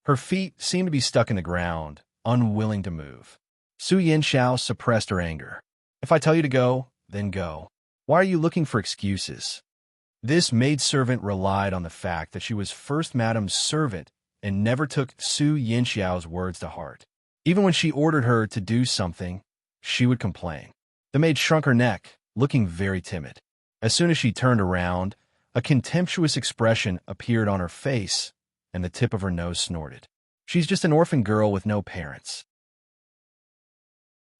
Her feet seemed to be stuck in the ground, unwilling to move. Su Yanxiao suppressed her anger. "If I tell you to go, then go. Why are you looking for excuses? This maidservant relied on the fact that she was First Madam's servant and never took Su Yinxiao's words to heart. Even when she ordered her to do something, she would complain. The maid shrunk her neck, looking very timid. As soon as she turned around, a contemptuous expression appeared on her face, and the tip of her nose snorted. She's just an orphan girl with no parents.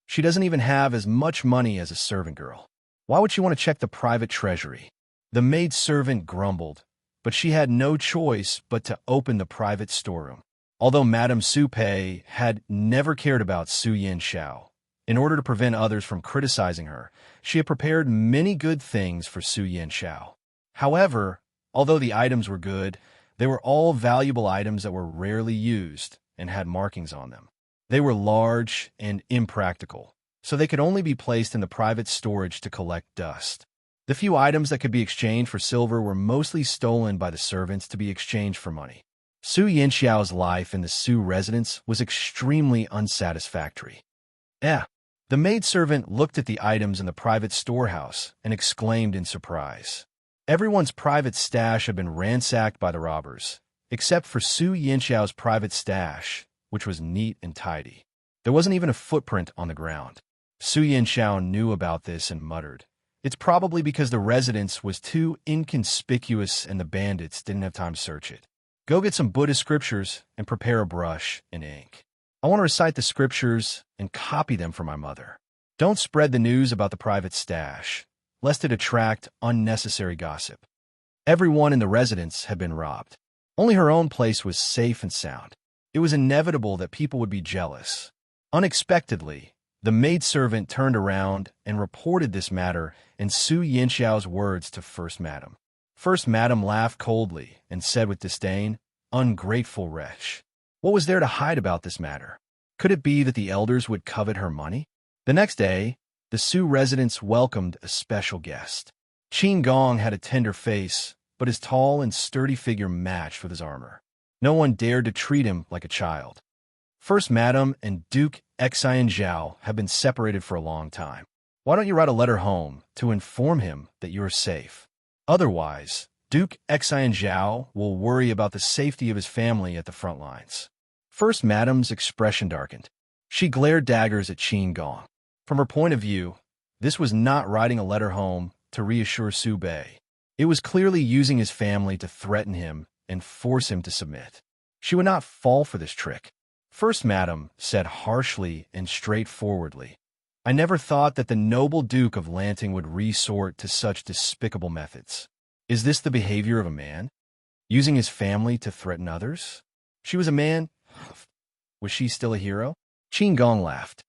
She doesn't even have as much money as a servant girl. Why would she want to check the private treasury? The maidservant grumbled, but she had no choice but to open the private storeroom. Although Madame Su Pei had never cared about Su Yinxiao, in order to prevent others from criticizing her, she had prepared many good things for Su Yinxiao. However, although the items were good, they were all valuable items that were rarely used and had markings on them. They were large and impractical, so they could only be placed in the private storage to collect dust. The few items that could be exchanged for silver were mostly stolen by the servants to be exchanged for money. Su Yinxiao's life in the Su residence was extremely unsatisfactory. The maidservant looked at the items in the private storehouse and exclaimed in surprise. Everyone's private stash had been ransacked by the robbers, except for Su Yinxiao's private stash, which was neat and tidy. There wasn't even a footprint on the ground. Su Yinxiao knew about this and muttered, "It's probably because the residence was too inconspicuous and the bandits didn't have time to search it. Go get some Buddhist scriptures and prepare a brush and ink. I want to recite the scriptures and copy them for my mother. Don't spread the news about the private stash, lest it attract unnecessary gossip." Everyone in the residence had been robbed. Only her own place was safe and sound. It was inevitable that people would be jealous. Unexpectedly, the maidservant turned around and reported this matter in Su Yinxiao's words to First Madam. First Madam laughed coldly and said with disdain, "Ungrateful wretch. What was there to hide about this matter? Could it be that the elders would covet her money?" The next day, the Su residence welcomed a special guest. Qin Gong had a tender face, but his tall and sturdy figure matched with his armor. No one dared to treat him like a child. First Madam and Duke Xian Zhao have been separated for a long time. Why don't you write a letter home to inform him that you are safe? Otherwise, Duke Xian Zhao will worry about the safety of his family at the front lines. First Madam's expression darkened. She glared daggers at Qin Gong. From her point of view, this was not writing a letter home to reassure Su Bei. It was clearly using his family to threaten him and force him to submit. She would not fall for this trick. First Madam said harshly and straightforwardly, "I never thought that the noble Duke of Lanting would resort to such despicable methods. Is this the behavior of a man? Using his family to threaten others? She was a man. Was she still a hero?" Qin Gong laughed.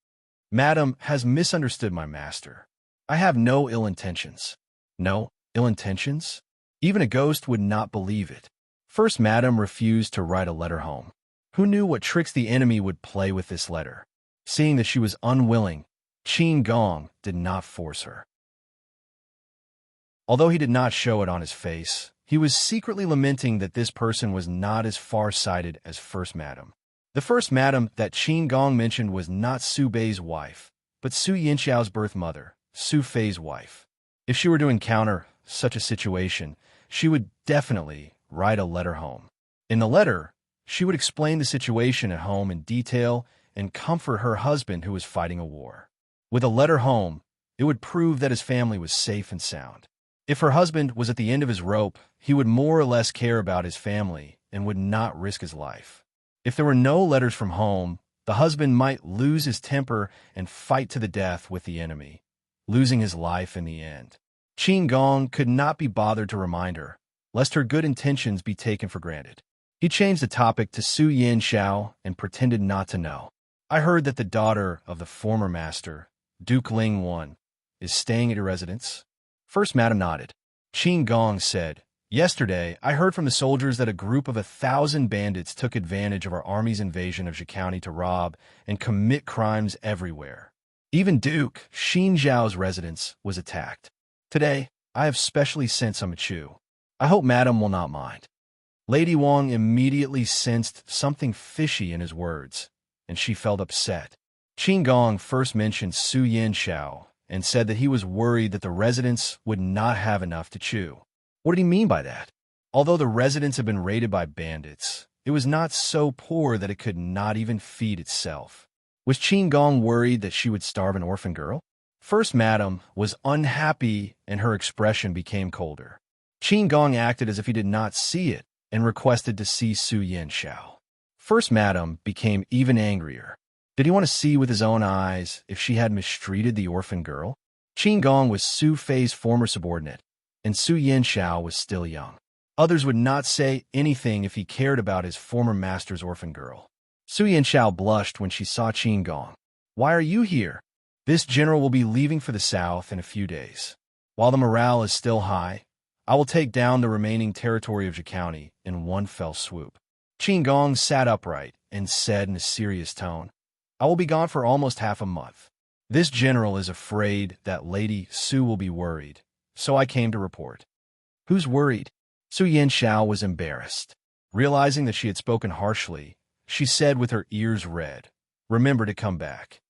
"Madam has misunderstood my master. I have no ill intentions." "No ill intentions?" Even a ghost would not believe it. First Madam refused to write a letter home. Who knew what tricks the enemy would play with this letter? Seeing that she was unwilling, Qin Gong did not force her. Although he did not show it on his face, he was secretly lamenting that this person was not as far-sighted as First Madam. The First Madam that Qin Gong mentioned was not Su Bei's wife, but Su Yinxiao's birth mother, Su Fei's wife. If she were to encounter such a situation, she would definitely write a letter home. In the letter, she would explain the situation at home in detail and comfort her husband who was fighting a war. With a letter home, it would prove that his family was safe and sound. If her husband was at the end of his rope, he would more or less care about his family and would not risk his life. If there were no letters from home, the husband might lose his temper and fight to the death with the enemy, losing his life in the end. Qin Gong could not be bothered to remind her, lest her good intentions be taken for granted. He changed the topic to Su Yinxiao and pretended not to know. "I heard that the daughter of the former master, Duke Ling Wan, is staying at your residence?" First Madam nodded. Qin Gong said, "Yesterday, I heard from the soldiers that a group of 1,000 bandits took advantage of our army's invasion of Zhikani to rob and commit crimes everywhere. Even Duke Xinjiao's residence was attacked. Today, I have specially sent some Chu. I hope Madam will not mind." Lady Wang immediately sensed something fishy in his words, and she felt upset. Qin Gong first mentioned Su Yinxiao and said that he was worried that the residents would not have enough to chew. What did he mean by that? Although the residents had been raided by bandits, it was not so poor that it could not even feed itself. Was Qin Gong worried that she would starve an orphan girl? First Madam was unhappy and her expression became colder. Qin Gong acted as if he did not see it and requested to see Su Yanxiao. First Madam became even angrier. Did he want to see with his own eyes if she had mistreated the orphan girl? Qin Gong was Su Fei's former subordinate, and Su Yanxiao was still young. Others would not say anything if he cared about his former master's orphan girl. Su Yanxiao blushed when she saw Qin Gong. "Why are you here? This general will be leaving for the south in a few days. While the morale is still high, I will take down the remaining territory of Zhe County in one fell swoop." Qin Gong sat upright and said in a serious tone, "I will be gone for almost half a month. This general is afraid that Lady Su will be worried, so I came to report." "Who's worried?" Su Yanxiao was embarrassed. Realizing that she had spoken harshly, she said with her ears red, "Remember to come back."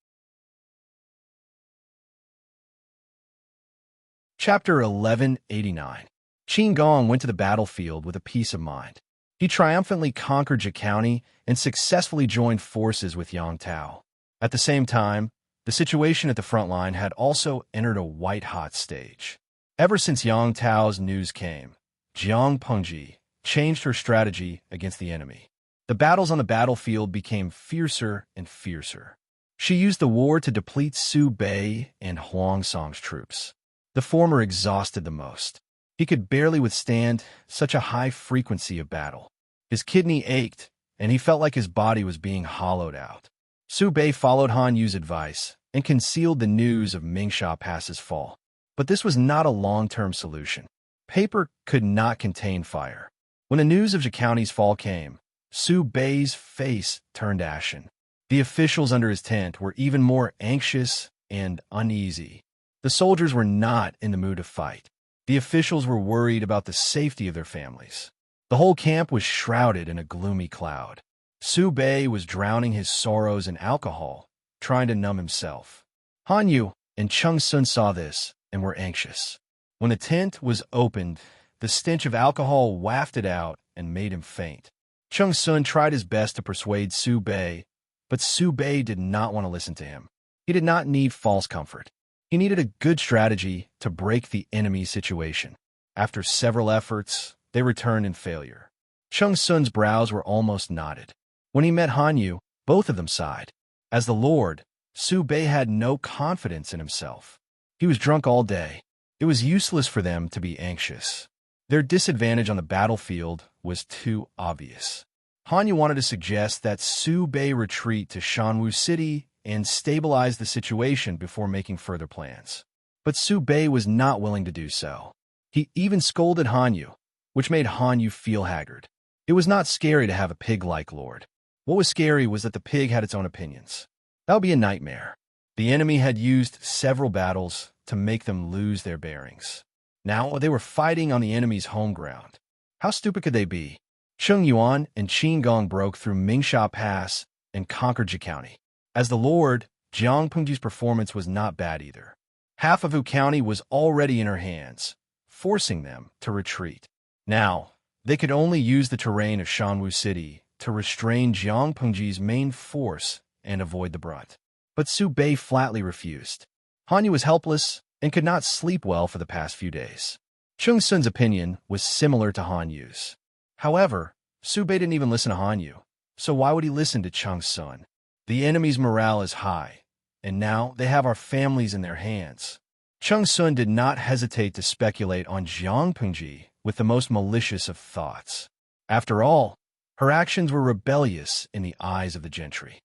Chapter 1189. Qin Gong went to the battlefield with a peace of mind. He triumphantly conquered Zhe County and successfully joined forces with Yang Tao. At the same time, the situation at the front line had also entered a white-hot stage. Ever since Yang Tao's news came, Jiang Pengji changed her strategy against the enemy. The battles on the battlefield became fiercer and fiercer. She used the war to deplete Su Bei and Huang Song's troops. The former exhausted the most. He could barely withstand such a high frequency of battle. His kidney ached, and he felt like his body was being hollowed out. Su Bei followed Han Yu's advice and concealed the news of Mingsha Pass's fall. But this was not a long-term solution. Paper could not contain fire. When the news of Zhe County's fall came, Su Bei's face turned ashen. The officials under his tent were even more anxious and uneasy. The soldiers were not in the mood to fight. The officials were worried about the safety of their families. The whole camp was shrouded in a gloomy cloud. Su Bei was drowning his sorrows in alcohol, trying to numb himself. Han Yu and Chung Sun saw this and were anxious. When the tent was opened, the stench of alcohol wafted out and made him faint. Chung Sun tried his best to persuade Su Bei, but Su Bei did not want to listen to him. He did not need false comfort. He needed a good strategy to break the enemy's situation. After several efforts, they returned in failure. Chung Sun's brows were almost knotted. When he met Han Yu, both of them sighed. As the Lord, Su Bei had no confidence in himself. He was drunk all day. It was useless for them to be anxious. Their disadvantage on the battlefield was too obvious. Han Yu wanted to suggest that Su Bei retreat to Shanwu City and stabilize the situation before making further plans. But Su Bei was not willing to do so. He even scolded Han Yu, which made Han Yu feel haggard. It was not scary to have a pig-like lord. What was scary was that the pig had its own opinions. That would be a nightmare. The enemy had used several battles to make them lose their bearings. Now they were fighting on the enemy's home ground. How stupid could they be? Cheng Yuan and Qin Gong broke through Mingsha Pass and conquered Zhe County. As the Lord, Jiang Pengji's performance was not bad either. Half of Wu County was already in her hands, forcing them to retreat. Now, they could only use the terrain of Shanwu City to restrain Jiang Pengji's main force and avoid the brunt. But Su Bei flatly refused. Han Yu was helpless and could not sleep well for the past few days. Chung Sun's opinion was similar to Han Yu's. However, Su Bei didn't even listen to Han Yu, so why would he listen to Chung Sun? The enemy's morale is high, and now they have our families in their hands. Chung Sun did not hesitate to speculate on Jiang Pengji with the most malicious of thoughts. After all, her actions were rebellious in the eyes of the gentry.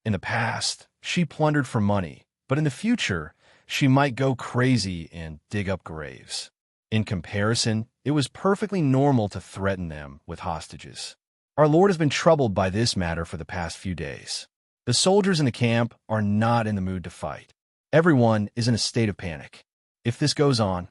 In the past, she plundered for money, but in the future, she might go crazy and dig up graves. In comparison, it was perfectly normal to threaten them with hostages. Our Lord has been troubled by this matter for the past few days. The soldiers in the camp are not in the mood to fight. Everyone is in a state of panic. If this goes on,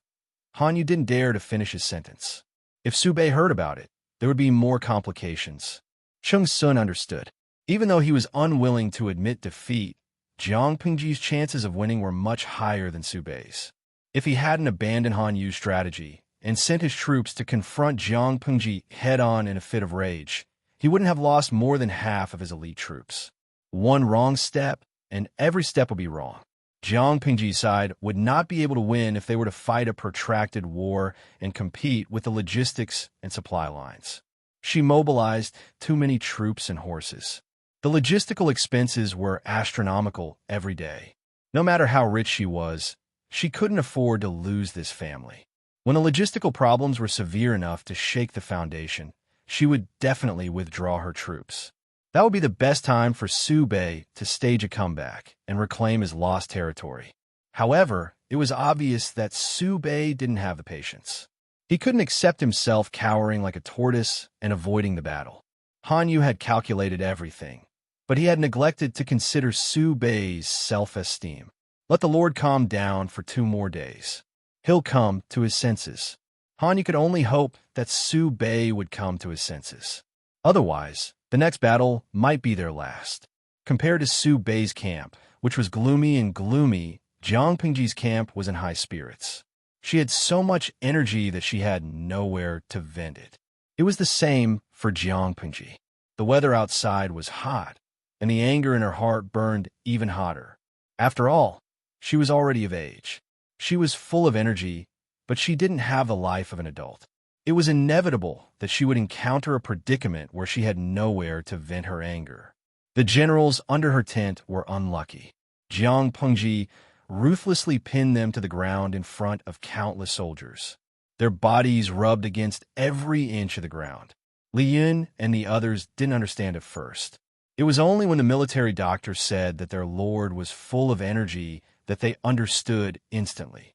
Han Yu didn't dare to finish his sentence. If Su Bei heard about it, there would be more complications. Chung Sun understood. Even though he was unwilling to admit defeat, Jiang Pingji's chances of winning were much higher than Su Bei's. If he hadn't abandoned Han Yu's strategy and sent his troops to confront Jiang Pingji head-on in a fit of rage, he wouldn't have lost more than half of his elite troops. One wrong step, and every step would be wrong. Jiang Pingji's side would not be able to win if they were to fight a protracted war and compete with the logistics and supply lines. She mobilized too many troops and horses. The logistical expenses were astronomical every day. No matter how rich she was, she couldn't afford to lose this family. When the logistical problems were severe enough to shake the foundation, she would definitely withdraw her troops. That would be the best time for Su Bei to stage a comeback and reclaim his lost territory. However, it was obvious that Su Bei didn't have the patience. He couldn't accept himself cowering like a tortoise and avoiding the battle. Han Yu had calculated everything, but he had neglected to consider Su Bei's self-esteem. Let the Lord calm down for 2 more days. He'll come to his senses. Han Yu could only hope that Su Bei would come to his senses. Otherwise, the next battle might be their last. Compared to Su Bei's camp, which was gloomy, Jiang Pingji's camp was in high spirits. She had so much energy that she had nowhere to vent it. It was the same for Jiang Pingji. The weather outside was hot, and the anger in her heart burned even hotter. After all, she was already of age. She was full of energy, but she didn't have the life of an adult. It was inevitable that she would encounter a predicament where she had nowhere to vent her anger. The generals under her tent were unlucky. Jiang Pingji ruthlessly pinned them to the ground in front of countless soldiers. Their bodies rubbed against every inch of the ground. Li Yun and the others didn't understand at first. It was only when the military doctor said that their lord was full of energy that they understood instantly.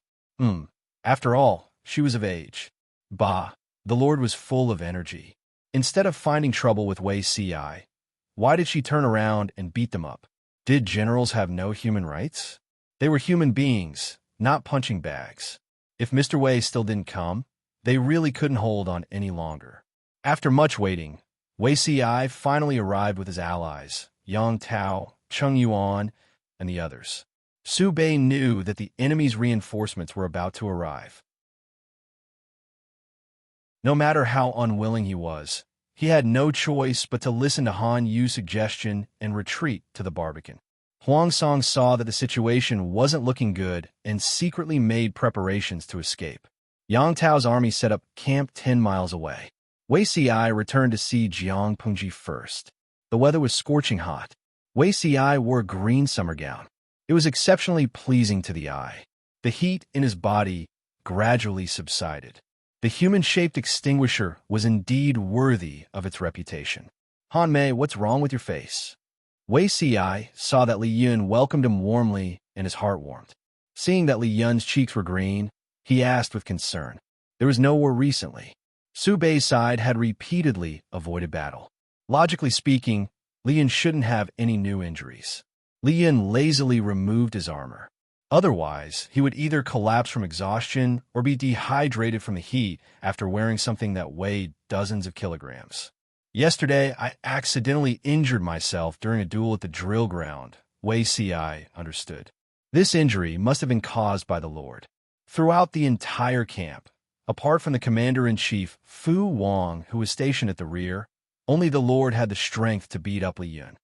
After all, she was of age. Bah, the lord was full of energy. Instead of finding trouble with Wei Ci, why did she turn around and beat them up? Did generals have no human rights? They were human beings, not punching bags. If Mr. Wei still didn't come, they really couldn't hold on any longer. After much waiting, Wei Ci finally arrived with his allies, Yang Tao, Cheng Yuan, and the others. Su Bei knew that the enemy's reinforcements were about to arrive. No matter how unwilling he was, he had no choice but to listen to Han Yu's suggestion and retreat to the Barbican. Huang Song saw that the situation wasn't looking good and secretly made preparations to escape. Yang Tao's army set up camp 10 miles away. Wei Ci returned to see Jiang Pingji first. The weather was scorching hot. Wei Ci wore a green summer gown. It was exceptionally pleasing to the eye. The heat in his body gradually subsided. The human-shaped extinguisher was indeed worthy of its reputation. Han Mei, what's wrong with your face? Wei Ci saw that Li Yun welcomed him warmly, and his heart warmed. Seeing that Li Yun's cheeks were green, he asked with concern. There was no war recently. Su Bei's side had repeatedly avoided battle. Logically speaking, Li Yun shouldn't have any new injuries. Li Yun lazily removed his armor. Otherwise, he would either collapse from exhaustion or be dehydrated from the heat after wearing something that weighed dozens of kilograms. Yesterday, I accidentally injured myself during a duel at the drill ground, Wei Ci understood. This injury must have been caused by the Lord. Throughout the entire camp, apart from the commander-in-chief Fu Wang, who was stationed at the rear, only the Lord had the strength to beat up Li Yun.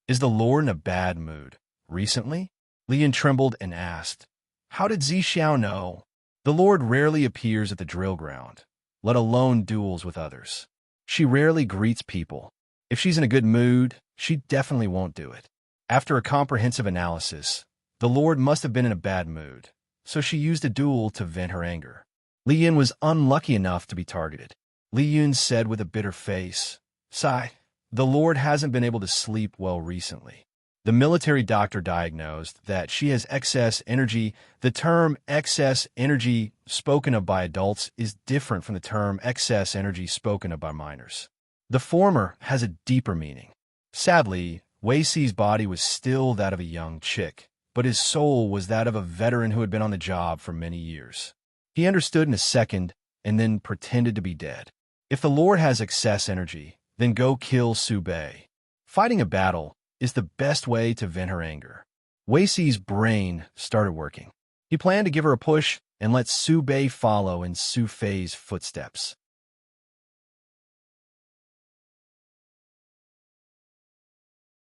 Is the Lord in a bad mood? Recently? Li Yun trembled and asked, How did Zixiao know? The Lord rarely appears at the drill ground, let alone duels with others. She rarely greets people. If she's in a good mood, she definitely won't do it. After a comprehensive analysis, the Lord must have been in a bad mood, so she used a duel to vent her anger. Li Yun was unlucky enough to be targeted. Li Yun said with a bitter face, Sigh, the Lord hasn't been able to sleep well recently. The military doctor diagnosed that she has excess energy. The term excess energy spoken of by adults is different from the term excess energy spoken of by minors. The former has a deeper meaning. Sadly, Wei Ci's body was still that of a young chick, but his soul was that of a veteran who had been on the job for many years. He understood in a second and then pretended to be dead. If the Lord has excess energy, then go kill Su Bei. Fighting a battle is the best way to vent her anger. Wei Si's brain started working. He planned to give her a push and let Su Bei follow in Su Fei's footsteps.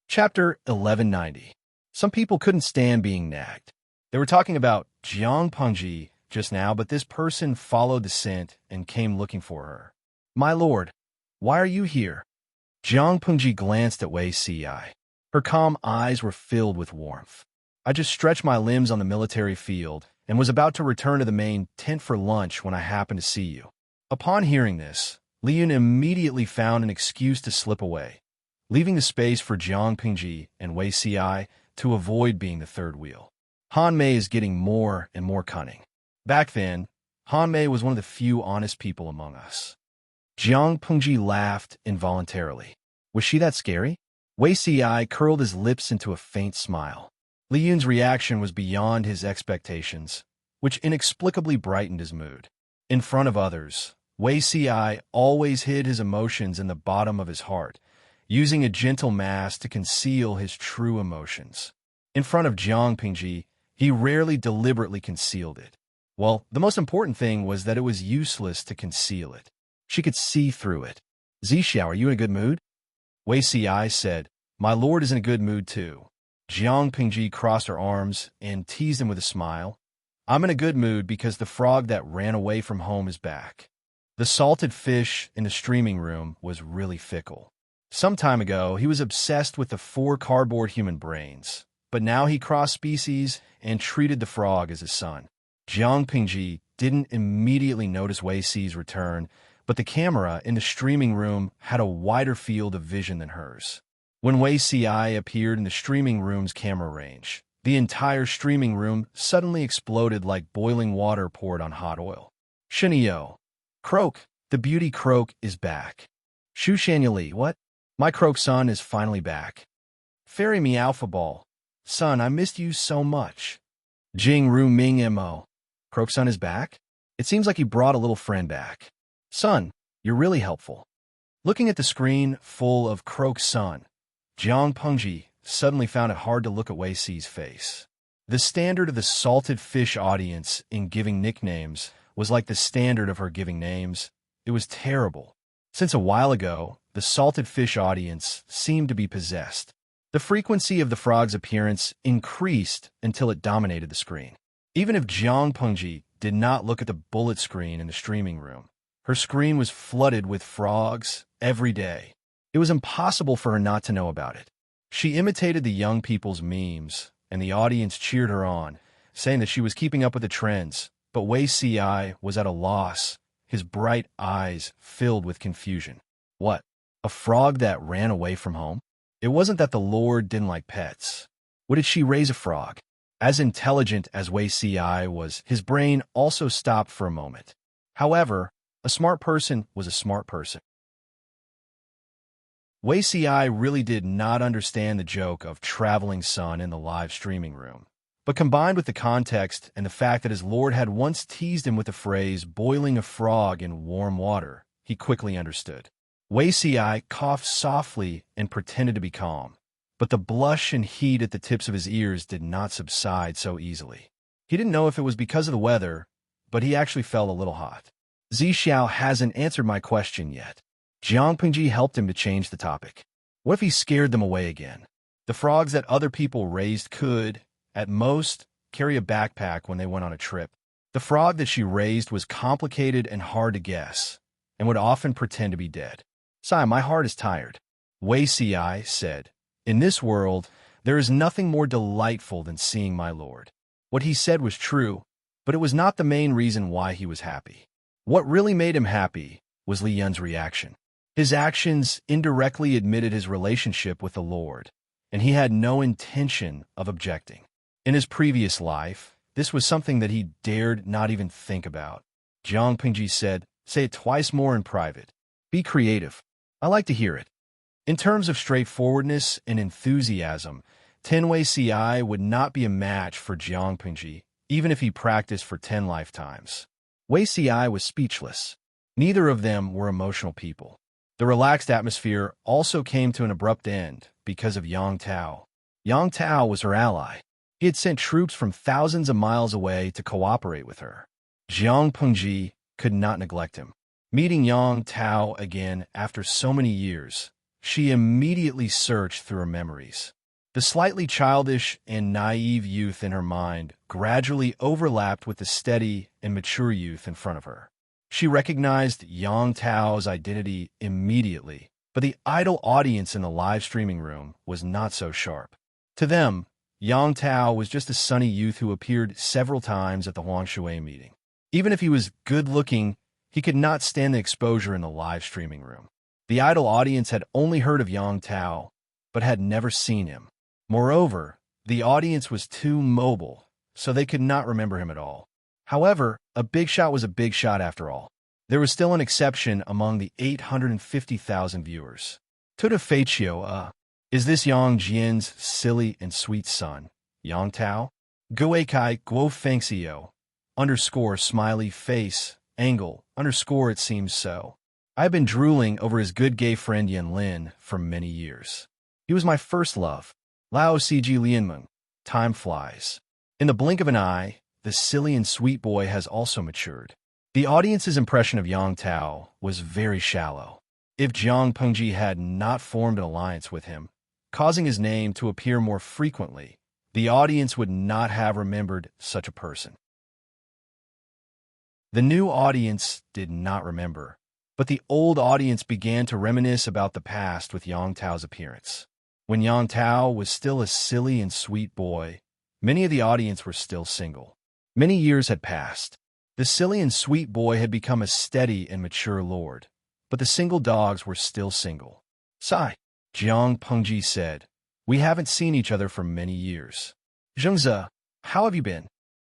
Chapter 1190. Some people couldn't stand being nagged. They were talking about Jiang Pengji just now, but this person followed the scent and came looking for her. "My lord, why are you here?" Jiang Pengji glanced at Wei Si. Her calm eyes were filled with warmth. "I just stretched my limbs on the military field and was about to return to the main tent for lunch when I happened to see you." Upon hearing this, Li Yun immediately found an excuse to slip away, leaving the space for Jiang Pengji and Wei Si to avoid being the third wheel. Han Mei is getting more and more cunning. Back then, Han Mei was one of the few honest people among us. Jiang Pengji laughed involuntarily. Was she that scary? Wei Si curled his lips into a faint smile. Li Yun's reaction was beyond his expectations, which inexplicably brightened his mood. In front of others, Wei Si always hid his emotions in the bottom of his heart, using a gentle mask to conceal his true emotions. In front of Jiang Pengji, he rarely deliberately concealed it. Well, the most important thing was that it was useless to conceal it. She could see through it. "Zixiao, are you in a good mood?" Wei Si said. "My lord is in a good mood too." Jiang Pengji crossed her arms and teased him with a smile. "I'm in a good mood because the frog that ran away from home is back." The salted fish in the streaming room was really fickle. Some time ago, he was obsessed with the 4 cardboard human brains, but now he crossed species and treated the frog as his son. Jiang Pengji didn't immediately notice Wei Si's return, but the camera in the streaming room had a wider field of vision than hers. When Wei Si appeared in the streaming room's camera range, the entire streaming room suddenly exploded like boiling water poured on hot oil. "Shenyo, Croak, the beauty Croak is back." "Shu Shanyali, what? My Croak son is finally back." "Fairy me Alpha Ball. Son, I missed you so much." "Jing Ru Ming Mo. Croak son is back? It seems like he brought a little friend back." "Son, you're really helpful." Looking at the screen full of Croak's son, Jiang Pengji suddenly found it hard to look at Wei Si's face. The standard of the salted fish audience in giving nicknames was like the standard of her giving names. It was terrible. Since a while ago, the salted fish audience seemed to be possessed. The frequency of the frog's appearance increased until it dominated the screen. Even if Jiang Pengji did not look at the bullet screen in the streaming room, her screen was flooded with frogs every day. It was impossible for her not to know about it. She imitated the young people's memes, and the audience cheered her on, saying that she was keeping up with the trends, but Wei Si was at a loss, his bright eyes filled with confusion. What? A frog that ran away from home? It wasn't that the Lord didn't like pets. What did she raise a frog? As intelligent as Wei Si was, his brain also stopped for a moment. However, a smart person was a smart person. Wei Si really did not understand the joke of traveling son in the live streaming room. But combined with the context and the fact that his lord had once teased him with the phrase boiling a frog in warm water, he quickly understood. Wei Si coughed softly and pretended to be calm, but the blush and heat at the tips of his ears did not subside so easily. He didn't know if it was because of the weather, but he actually felt a little hot. "Zixiao hasn't answered my question yet." Jiang Pengji helped him to change the topic. What if he scared them away again? The frogs that other people raised could, at most, carry a backpack when they went on a trip. The frog that she raised was complicated and hard to guess, and would often pretend to be dead. "Sire, my heart is tired." Wei Si said. "In this world, there is nothing more delightful than seeing my lord." What he said was true, but it was not the main reason why he was happy. What really made him happy was Li Yun's reaction. His actions indirectly admitted his relationship with the Lord, and he had no intention of objecting. In his previous life, this was something that he dared not even think about. Jiang Pengji said, "Say it twice more in private. Be creative. I like to hear it." In terms of straightforwardness and enthusiasm, Wei Si would not be a match for Jiang Pengji, even if he practiced for 10 lifetimes. Wei Si was speechless. Neither of them were emotional people. The relaxed atmosphere also came to an abrupt end because of Yang Tao. Yang Tao was her ally. He had sent troops from thousands of miles away to cooperate with her. Jiang Pengji could not neglect him. Meeting Yang Tao again after so many years, she immediately searched through her memories. The slightly childish and naive youth in her mind gradually overlapped with the steady and mature youth in front of her. She recognized Yang Tao's identity immediately, but the idle audience in the live streaming room was not so sharp. To them, Yang Tao was just a sunny youth who appeared several times at the Huangshui meeting. Even if he was good-looking, he could not stand the exposure in the live streaming room. The idle audience had only heard of Yang Tao, but had never seen him. Moreover, the audience was too mobile, so they could not remember him at all. However, a big shot was a big shot after all. There was still an exception among the 850,000 viewers. Tuda Feichio, is this Yang Jian's silly and sweet son, Yang Tao? Guikai Guo Fengxiao, _ smiley face, angle, _ it seems so. I've been drooling over his good gay friend Yan Lin for many years. He was my first love. Lao Cg Lianmeng, time flies. In the blink of an eye, the silly and sweet boy has also matured. The audience's impression of Yang Tao was very shallow. If Jiang Pengji had not formed an alliance with him, causing his name to appear more frequently, the audience would not have remembered such a person. The new audience did not remember, but the old audience began to reminisce about the past with Yang Tao's appearance. When Yang Tao was still a silly and sweet boy, many of the audience were still single. Many years had passed. The silly and sweet boy had become a steady and mature lord, but the single dogs were still single. Sigh, Jiang Pengji said. We haven't seen each other for many years. Zhengze, how have you been?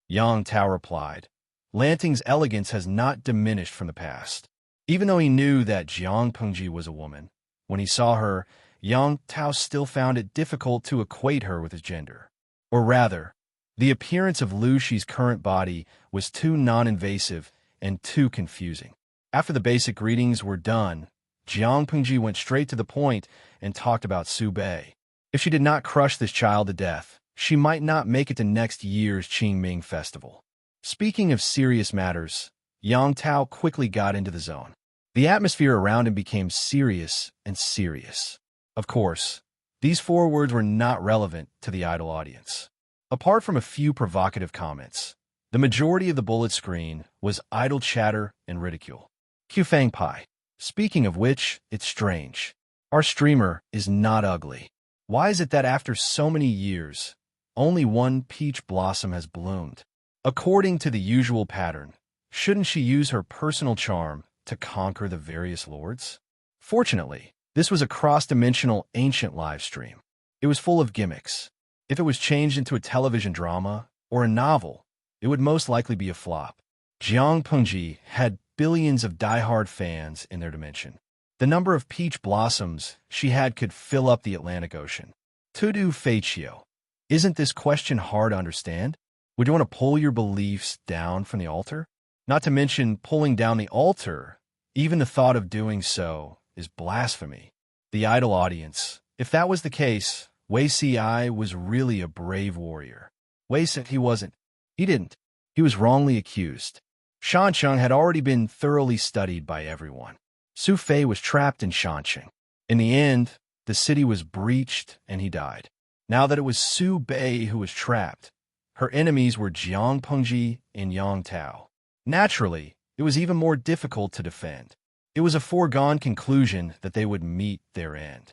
Yang Tao replied. Lanting's elegance has not diminished from the past. Even though he knew that Jiang Pengji was a woman, when he saw her, Yang Tao still found it difficult to equate her with his gender. Or rather, the appearance of Lu Shi's current body was too non-invasive and too confusing. After the basic greetings were done, Jiang Pengji went straight to the point and talked about Su Bei. If she did not crush this child to death, she might not make it to next year's Qingming festival. Speaking of serious matters, Yang Tao quickly got into the zone. The atmosphere around him became serious and serious. Of course, these 4 words were not relevant to the idle audience. Apart from a few provocative comments, the majority of the bullet screen was idle chatter and ridicule. Qfang Pai. Speaking of which, it's strange. Our streamer is not ugly. Why is it that after so many years, only one peach blossom has bloomed? According to the usual pattern, shouldn't she use her personal charm to conquer the various lords? Fortunately, this was a cross-dimensional ancient live stream. It was full of gimmicks. If it was changed into a television drama or a novel, it would most likely be a flop. Jiang Pengji had billions of die-hard fans in their dimension. The number of peach blossoms she had could fill up the Atlantic Ocean. Tudu Feichio. Isn't this question hard to understand? Would you want to pull your beliefs down from the altar? Not to mention pulling down the altar, even the thought of doing so is blasphemy. The idle audience. If that was the case, Wei Si was really a brave warrior. Wei said he wasn't. He didn't. He was wrongly accused. Shancheng had already been thoroughly studied by everyone. Su Fei was trapped in Shancheng. In the end, the city was breached and he died. Now that it was Su Bei who was trapped, her enemies were Jiang Pengji and Yang Tao. Naturally, it was even more difficult to defend. It was a foregone conclusion that they would meet their end.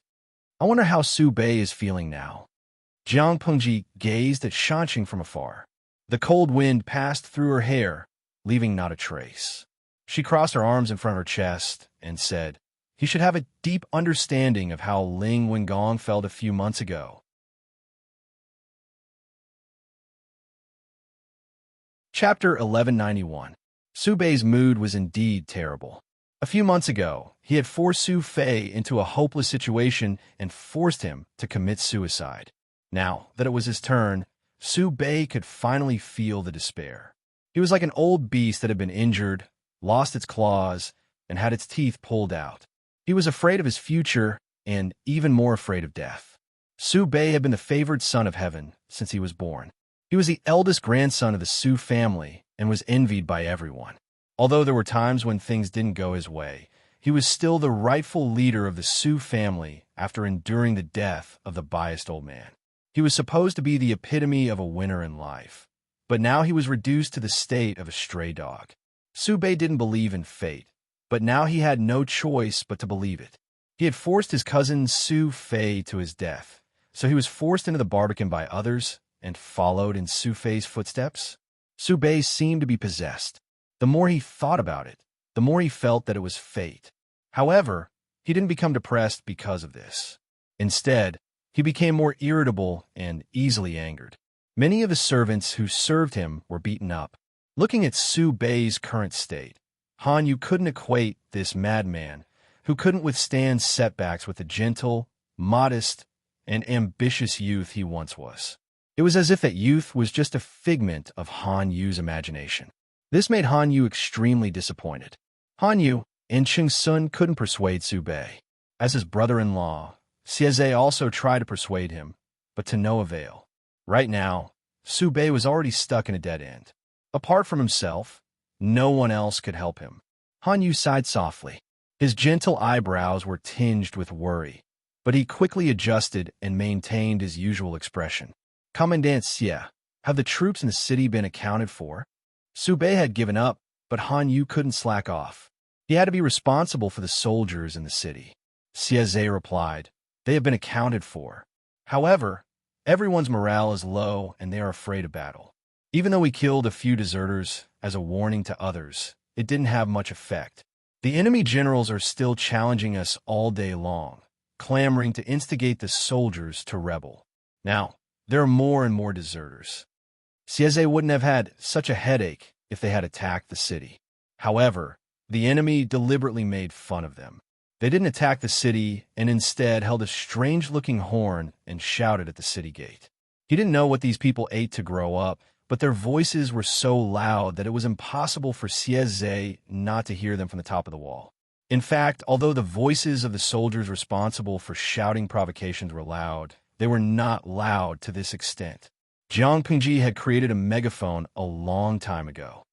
I wonder how Su Bei is feeling now. Jiang Pengji gazed at Shancheng from afar. The cold wind passed through her hair, leaving not a trace. She crossed her arms in front of her chest and said, he should have a deep understanding of how Ling Wengong felt a few months ago. Chapter 1191. Su Bei's mood was indeed terrible. A few months ago, he had forced Su Fei into a hopeless situation and forced him to commit suicide. Now that it was his turn, Su Bei could finally feel the despair. He was like an old beast that had been injured, lost its claws, and had its teeth pulled out. He was afraid of his future and even more afraid of death. Su Bei had been the favored son of heaven since he was born. He was the eldest grandson of the Su family and was envied by everyone. Although there were times when things didn't go his way, he was still the rightful leader of the Su family after enduring the death of the biased old man. He was supposed to be the epitome of a winner in life, but now he was reduced to the state of a stray dog. Su Bei didn't believe in fate, but now he had no choice but to believe it. He had forced his cousin Su Fei to his death, so he was forced into the Barbican by others and followed in Su Fei's footsteps. Su Bei seemed to be possessed. The more he thought about it, the more he felt that it was fate. However, he didn't become depressed because of this. Instead, he became more irritable and easily angered. Many of the servants who served him were beaten up. Looking at Su Bei's current state, Han Yu couldn't equate this madman who couldn't withstand setbacks with the gentle, modest, and ambitious youth he once was. It was as if that youth was just a figment of Han Yu's imagination. This made Han Yu extremely disappointed. Han Yu and Cheng Sun couldn't persuade Su Bei. As his brother-in-law, Xieze also tried to persuade him, but to no avail. Right now, Su Bei was already stuck in a dead end. Apart from himself, no one else could help him. Han Yu sighed softly. His gentle eyebrows were tinged with worry, but he quickly adjusted and maintained his usual expression. Commandant Xie, have the troops in the city been accounted for? Su Bei had given up, but Han Yu couldn't slack off. He had to be responsible for the soldiers in the city. Xieze replied, they have been accounted for. However, everyone's morale is low and they are afraid of battle. Even though we killed a few deserters as a warning to others, it didn't have much effect. The enemy generals are still challenging us all day long, clamoring to instigate the soldiers to rebel. Now, there are more and more deserters. Xieze wouldn't have had such a headache if they had attacked the city. However, the enemy deliberately made fun of them. They didn't attack the city and instead held a strange-looking horn and shouted at the city gate. He didn't know what these people ate to grow up, but their voices were so loud that it was impossible for Xieze not to hear them from the top of the wall. In fact, although the voices of the soldiers responsible for shouting provocations were loud, they were not loud to this extent. Jiang Pingji had created a megaphone a long time ago.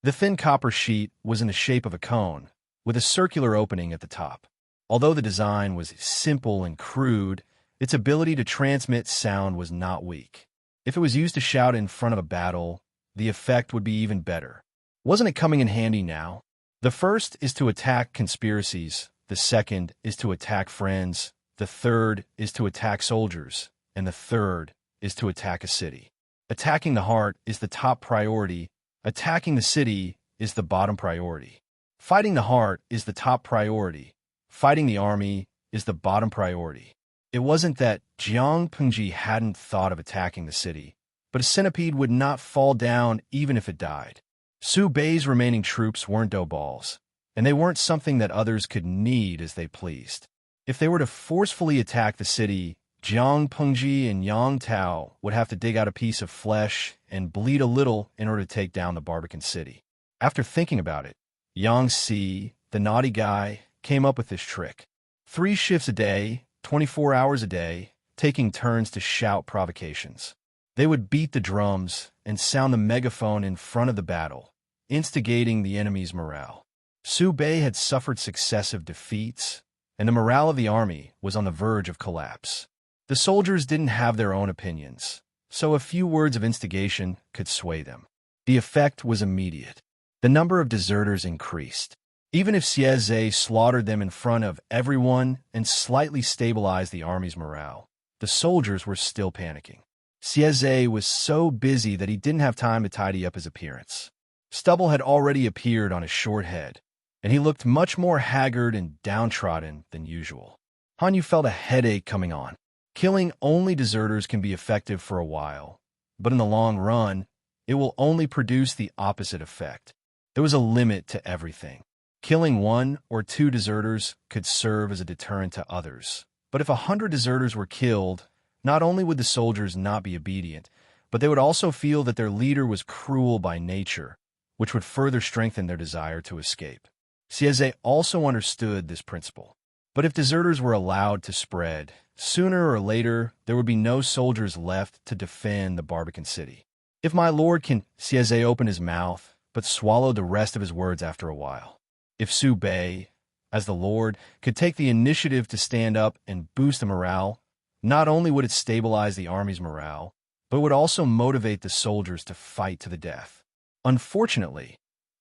The thin copper sheet was in the shape of a cone, with a circular opening at the top. Although the design was simple and crude, its ability to transmit sound was not weak. If it was used to shout in front of a battle, the effect would be even better. Wasn't it coming in handy now? The first is to attack conspiracies, the second is to attack friends, the third is to attack soldiers, and the third is to attack a city. Attacking the heart is the top priority, attacking the city is the bottom priority. Fighting the heart is the top priority, fighting the army is the bottom priority. It wasn't that Jiang Pengji hadn't thought of attacking the city, but a centipede would not fall down even if it died. Su Bei's remaining troops weren't dough balls, and they weren't something that others could knead as they pleased. If they were to forcefully attack the city, Jiang Pengji and Yang Tao would have to dig out a piece of flesh and bleed a little in order to take down the Barbican city. After thinking about it, Yang Si, the naughty guy, came up with this trick. 3 shifts a day, 24 hours a day, taking turns to shout provocations. They would beat the drums and sound the megaphone in front of the battle, instigating the enemy's morale. Su Bei had suffered successive defeats, and the morale of the army was on the verge of collapse. The soldiers didn't have their own opinions, so a few words of instigation could sway them. The effect was immediate. The number of deserters increased. Even if Xieze slaughtered them in front of everyone and slightly stabilized the army's morale, the soldiers were still panicking. Xieze was so busy that he didn't have time to tidy up his appearance. Stubble had already appeared on his short head, and he looked much more haggard and downtrodden than usual. Han Yu felt a headache coming on. Killing only deserters can be effective for a while, but in the long run, it will only produce the opposite effect. There was a limit to everything. Killing 1 or 2 deserters could serve as a deterrent to others. But if 100 deserters were killed, not only would the soldiers not be obedient, but they would also feel that their leader was cruel by nature, which would further strengthen their desire to escape. Xieze also understood this principle. But if deserters were allowed to spread, Sooner or later, there would be no soldiers left to defend the Barbican city. If my lord can, Sieze opened his mouth, but swallowed the rest of his words after a while. If Su Bei, as the lord, could take the initiative to stand up and boost the morale, not only would it stabilize the army's morale, but would also motivate the soldiers to fight to the death. Unfortunately,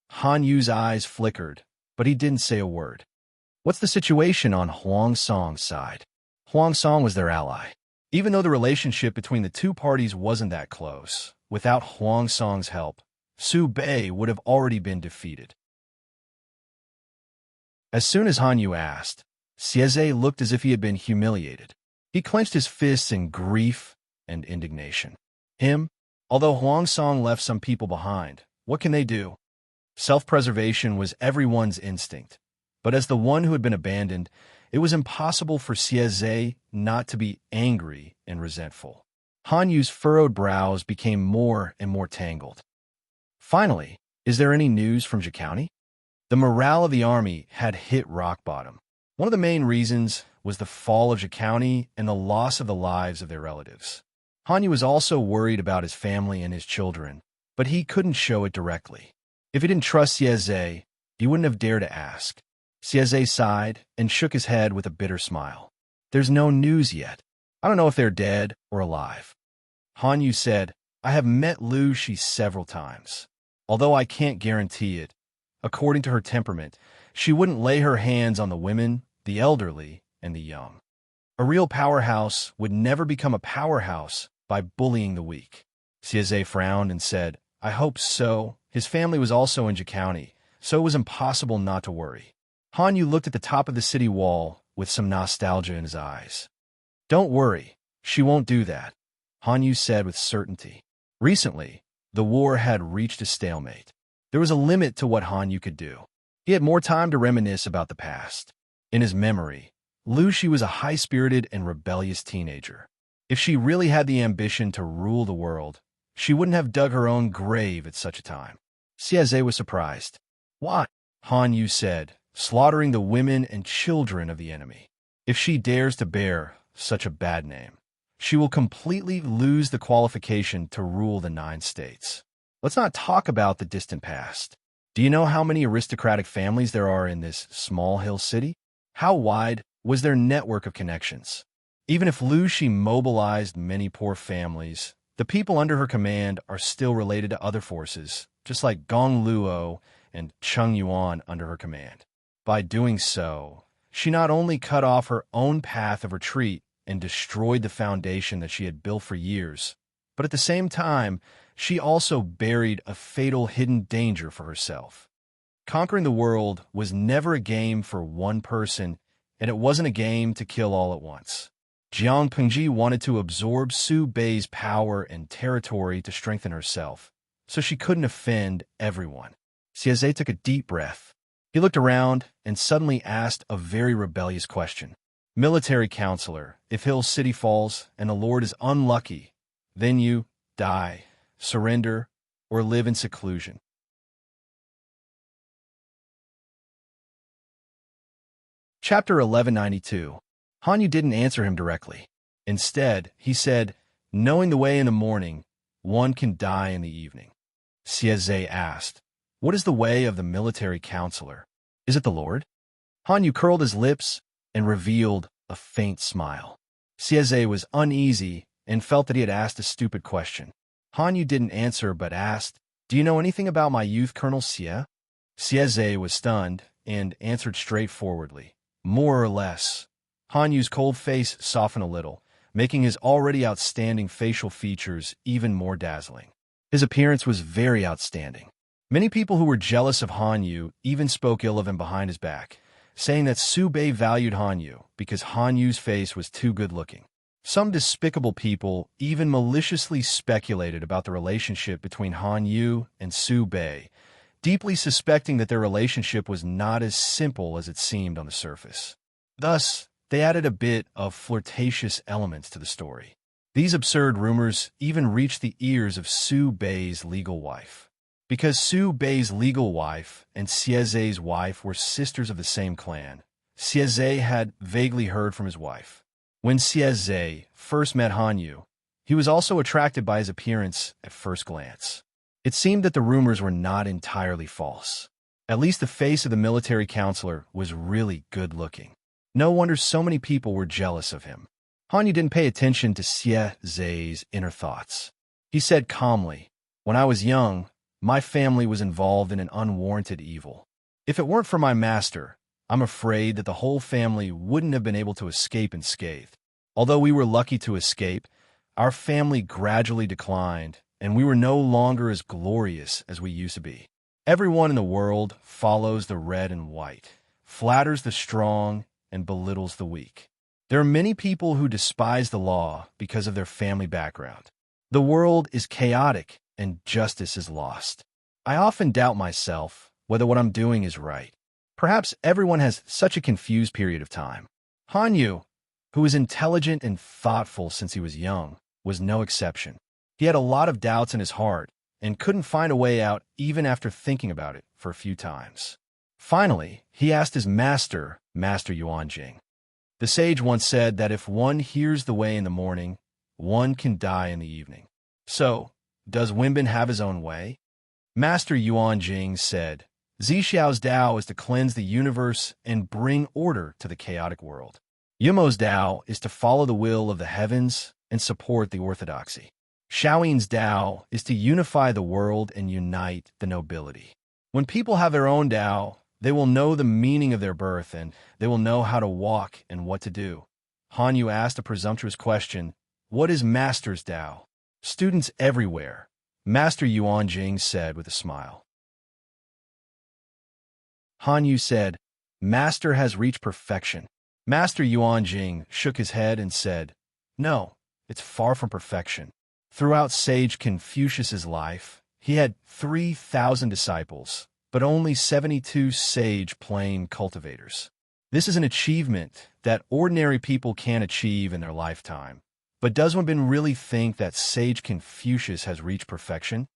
Han Yu's eyes flickered, but he didn't say a word. What's the situation on Huang Song's side? Huang Song was their ally. Even though the relationship between the two parties wasn't that close, without Huang Song's help, Su Bei would have already been defeated. As soon as Han Yu asked, Sieze looked as if he had been humiliated. He clenched his fists in grief and indignation. Although Huang Song left some people behind, what can they do? Self-preservation was everyone's instinct, but as the one who had been abandoned, it was impossible for Sieze not to be angry and resentful. Han Yu's furrowed brows became more and more tangled. Finally, is there any news from County? The morale of the army had hit rock bottom. One of the main reasons was the fall of County and the loss of the lives of their relatives. Han Yu was also worried about his family and his children, but he couldn't show it directly. If he didn't trust Sieze, he wouldn't have dared to ask. Sieze sighed and shook his head with a bitter smile. There's no news yet. I don't know if they're dead or alive. Han Yu said, I have met Lu Shi several times. Although I can't guarantee it, according to her temperament, she wouldn't lay her hands on the women, the elderly, and the young. A real powerhouse would never become a powerhouse by bullying the weak. Sieze frowned and said, I hope so. His family was also in County, so it was impossible not to worry. Han Yu looked at the top of the city wall with some nostalgia in his eyes. Don't worry, she won't do that, Han Yu said with certainty. Recently, the war had reached a stalemate. There was a limit to what Han Yu could do. He had more time to reminisce about the past. In his memory, Lu Shi was a high-spirited and rebellious teenager. If she really had the ambition to rule the world, she wouldn't have dug her own grave at such a time. Sieze was surprised. Why? Han Yu said, slaughtering the women and children of the enemy. If she dares to bear such a bad name, she will completely lose the qualification to rule the 9 states. Let's not talk about the distant past. Do you know how many aristocratic families there are in this small hill city? How wide was their network of connections? Even if Lu Shi mobilized many poor families, the people under her command are still related to other forces, just like Gong Luo and Cheng Yuan under her command. By doing so, she not only cut off her own path of retreat and destroyed the foundation that she had built for years, but at the same time, she also buried a fatal hidden danger for herself. Conquering the world was never a game for one person, and it wasn't a game to kill all at once. Jiang Pengji wanted to absorb Su Bei's power and territory to strengthen herself, so she couldn't offend everyone. Sieze took a deep breath. He looked around and suddenly asked a very rebellious question. Military counselor, if Hill City falls and the Lord is unlucky, then you die, surrender, or live in seclusion. Chapter 1192. Han Yu didn't answer him directly. Instead, he said, knowing the way in the morning, one can die in the evening. Sieze asked, what is the way of the military counselor? Is it the Lord? Han Yu curled his lips and revealed a faint smile. Sieze was uneasy and felt that he had asked a stupid question. Han Yu didn't answer but asked, do you know anything about my youth Colonel Xie? Sieze was stunned and answered straightforwardly, more or less. Han Yu's cold face softened a little, making his already outstanding facial features even more dazzling. His appearance was very outstanding. Many people who were jealous of Han Yu even spoke ill of him behind his back, saying that Su Bei valued Han Yu because Han Yu's face was too good-looking. Some despicable people even maliciously speculated about the relationship between Han Yu and Su Bei, deeply suspecting that their relationship was not as simple as it seemed on the surface. Thus, they added a bit of flirtatious elements to the story. These absurd rumors even reached the ears of Su Bei's legal wife. Because Su Bei's legal wife and Sieze's wife were sisters of the same clan, Sieze had vaguely heard from his wife. When Xieze first met Hanyu, he was also attracted by his appearance at first glance. It seemed that the rumors were not entirely false. At least the face of the military counselor was really good-looking. No wonder so many people were jealous of him. Hanyu didn't pay attention to Xieze's inner thoughts. He said calmly, "When I was young, my family was involved in an unwarranted evil. If it weren't for my master, I'm afraid that the whole family wouldn't have been able to escape unscathed. Although we were lucky to escape, our family gradually declined, and we were no longer as glorious as we used to be. Everyone in the world follows the red and white, flatters the strong, and belittles the weak. There are many people who despise the law because of their family background. The world is chaotic, and justice is lost. I often doubt myself whether what I'm doing is right. Perhaps everyone has such a confused period of time." Hanyu, who was intelligent and thoughtful since he was young, was no exception. He had a lot of doubts in his heart and couldn't find a way out even after thinking about it for a few times. Finally, he asked his master, Master Yuanjing. The sage once said that if one hears the way in the morning, one can die in the evening. So, does Wenbin have his own way? Master Yuanjing said, "Zixiao's Tao is to cleanse the universe and bring order to the chaotic world. Yumo's Tao is to follow the will of the heavens and support the orthodoxy. Shaoyin's Tao is to unify the world and unite the nobility. When people have their own Tao, they will know the meaning of their birth and they will know how to walk and what to do." Hanyu asked a presumptuous question, "What is Master's Tao?" "Students everywhere," Master Yuanjing said with a smile. Hanyu said, "Master has reached perfection." Master Yuanjing shook his head and said, "No, it's far from perfection. Throughout sage Confucius's life, he had 3,000 disciples, but only 72 sage plain cultivators. This is an achievement that ordinary people can't achieve in their lifetime. But does Wenbin really think that sage Confucius has reached perfection?"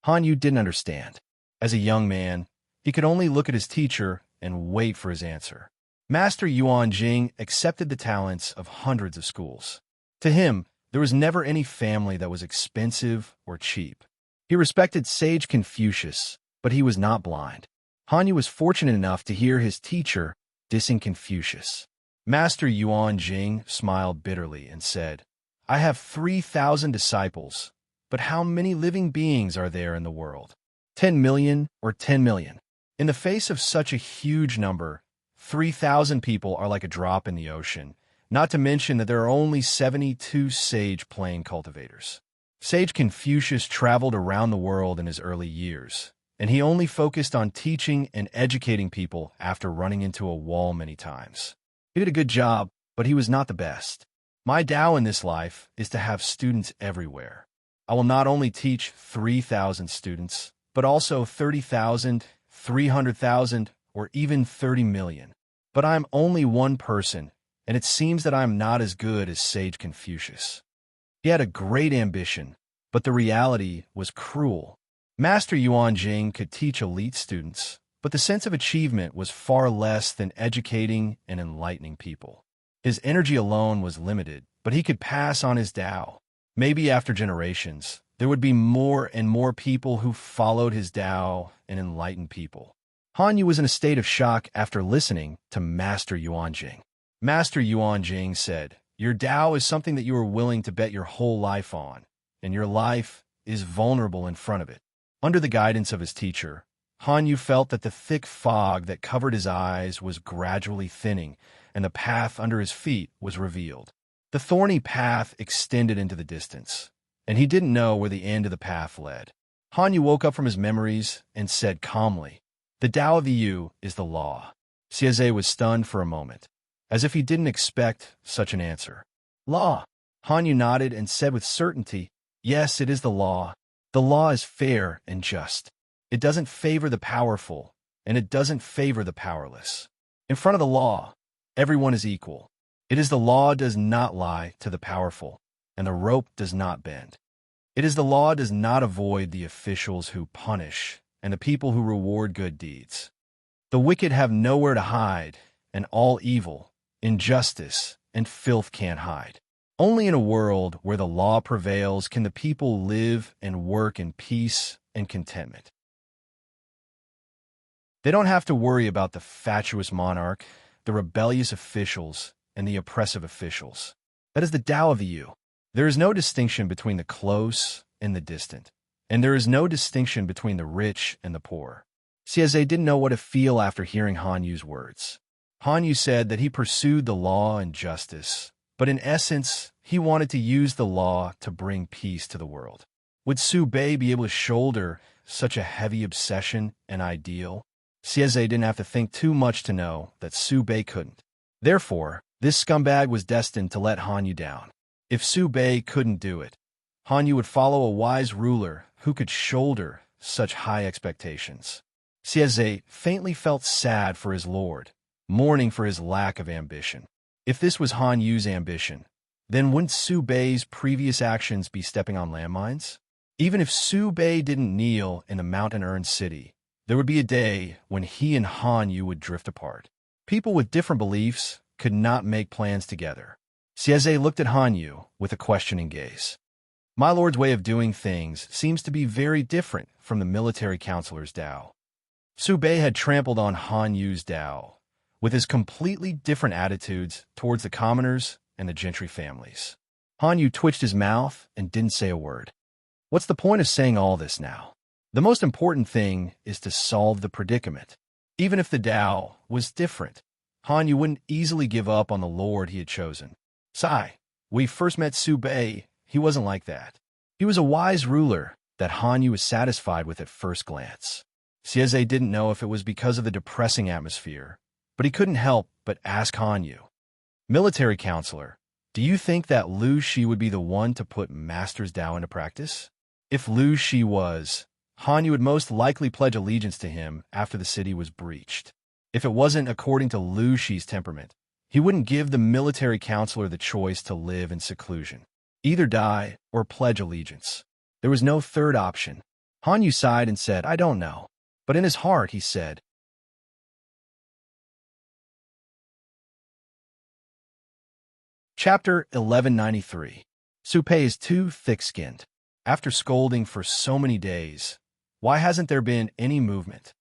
Hanyu didn't understand. As a young man, he could only look at his teacher and wait for his answer. Master Yuanjing accepted the talents of hundreds of schools. To him, there was never any family that was expensive or cheap. He respected sage Confucius, but he was not blind. Hanyu was fortunate enough to hear his teacher dissing Confucius. Master Yuanjing smiled bitterly and said, "I have 3,000 disciples, but how many living beings are there in the world? 10 million or 10 million? In the face of such a huge number, 3,000 people are like a drop in the ocean, not to mention that there are only 72 sage plain cultivators." Sage Confucius traveled around the world in his early years, and he only focused on teaching and educating people after running into a wall many times. He did a good job, but he was not the best. My Tao in this life is to have students everywhere. I will not only teach 3,000 students, but also 30,000, 300,000, or even 30 million. But I am only one person, and it seems that I am not as good as sage Confucius. He had a great ambition, but the reality was cruel. Master Yuanjing could teach elite students, but the sense of achievement was far less than educating and enlightening people. His energy alone was limited, but he could pass on his Tao. Maybe after generations, there would be more and more people who followed his Tao and enlightened people. Hanyu was in a state of shock after listening to Master Yuanjing. Master Yuanjing said, "Your Tao is something that you are willing to bet your whole life on, and your life is vulnerable in front of it." Under the guidance of his teacher, Hanyu felt that the thick fog that covered his eyes was gradually thinning, and the path under his feet was revealed. The thorny path extended into the distance, and he didn't know where the end of the path led. Hanyu woke up from his memories and said calmly, "The Tao of the Yu is the law." Xieze was stunned for a moment, as if he didn't expect such an answer. "Law?" Hanyu nodded and said with certainty, "Yes, it is the law. The law is fair and just. It doesn't favor the powerful, and it doesn't favor the powerless. In front of the law, everyone is equal. It is the law does not lie to the powerful, and the rope does not bend. It is the law does not avoid the officials who punish and the people who reward good deeds. The wicked have nowhere to hide, and all evil, injustice, and filth can't hide. Only in a world where the law prevails can the people live and work in peace and contentment. They don't have to worry about the fatuous monarch, the rebellious officials, and the oppressive officials. That is the Tao of the Yu. There is no distinction between the close and the distant, and there is no distinction between the rich and the poor. Xieze didn't know what to feel after hearing Han Yu's words. Han Yu said that he pursued the law and justice, but in essence, he wanted to use the law to bring peace to the world. Would Su Bei be able to shoulder such a heavy obsession and ideal? Xieze didn't have to think too much to know that Su Bei couldn't. Therefore, this scumbag was destined to let Han Yu down. If Su Bei couldn't do it, Han Yu would follow a wise ruler who could shoulder such high expectations. Xieze faintly felt sad for his lord, mourning for his lack of ambition. If this was Han Yu's ambition, then wouldn't Su Bei's previous actions be stepping on landmines? Even if Su Bei didn't kneel in the mountain-earned city, there would be a day when he and Han Yu would drift apart. People with different beliefs could not make plans together. Xieze looked at Han Yu with a questioning gaze. My lord's way of doing things seems to be very different from the military counselor's Tao. Su Bei had trampled on Han Yu's Tao, with his completely different attitudes towards the commoners and the gentry families. Han Yu twitched his mouth and didn't say a word. What's the point of saying all this now? The most important thing is to solve the predicament. Even if the Tao was different, Han Yu wouldn't easily give up on the lord he had chosen. Sai, we first met Su Bei, he wasn't like that. He was a wise ruler that Han Yu was satisfied with at first glance. Xieze didn't know if it was because of the depressing atmosphere, but he couldn't help but ask Han Yu. Military counselor, do you think that Lu Shi would be the one to put Master's Tao into practice? If Lu Shi was, Han Yu would most likely pledge allegiance to him after the city was breached. If it wasn't according to Lu Shi's temperament, he wouldn't give the military counselor the choice to live in seclusion. Either die or pledge allegiance. There was no third option. Han Yu sighed and said, I don't know. But in his heart, he said, Chapter 1193. Su Bei is too thick-skinned. After scolding for so many days, why hasn't there been any movement?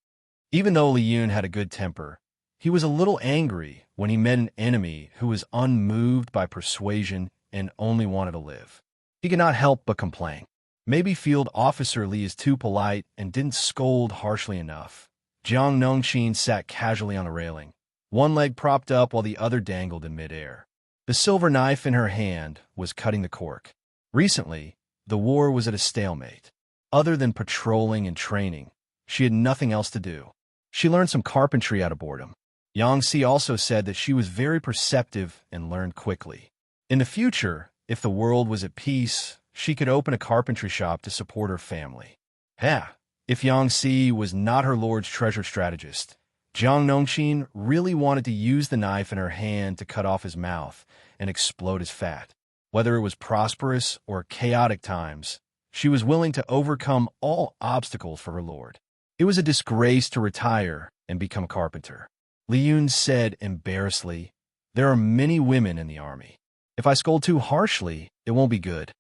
Even though Li Yun had a good temper, he was a little angry when he met an enemy who was unmoved by persuasion and only wanted to live. He could not help but complain. Maybe Field Officer Li is too polite and didn't scold harshly enough. Jiang Nongqin sat casually on the railing, one leg propped up while the other dangled in midair. The silver knife in her hand was cutting the cork. Recently, the war was at a stalemate. Other than patrolling and training, she had nothing else to do. She learned some carpentry out of boredom. Yang Si also said that she was very perceptive and learned quickly. In the future, if the world was at peace, she could open a carpentry shop to support her family. If Yang Si was not her lord's treasure strategist, Jiang Nongqin really wanted to use the knife in her hand to cut off his mouth and explode his fat. Whether it was prosperous or chaotic times, she was willing to overcome all obstacles for her lord. It was a disgrace to retire and become a carpenter. Li Yun said embarrassedly, there are many women in the army. If I scold too harshly, it won't be good.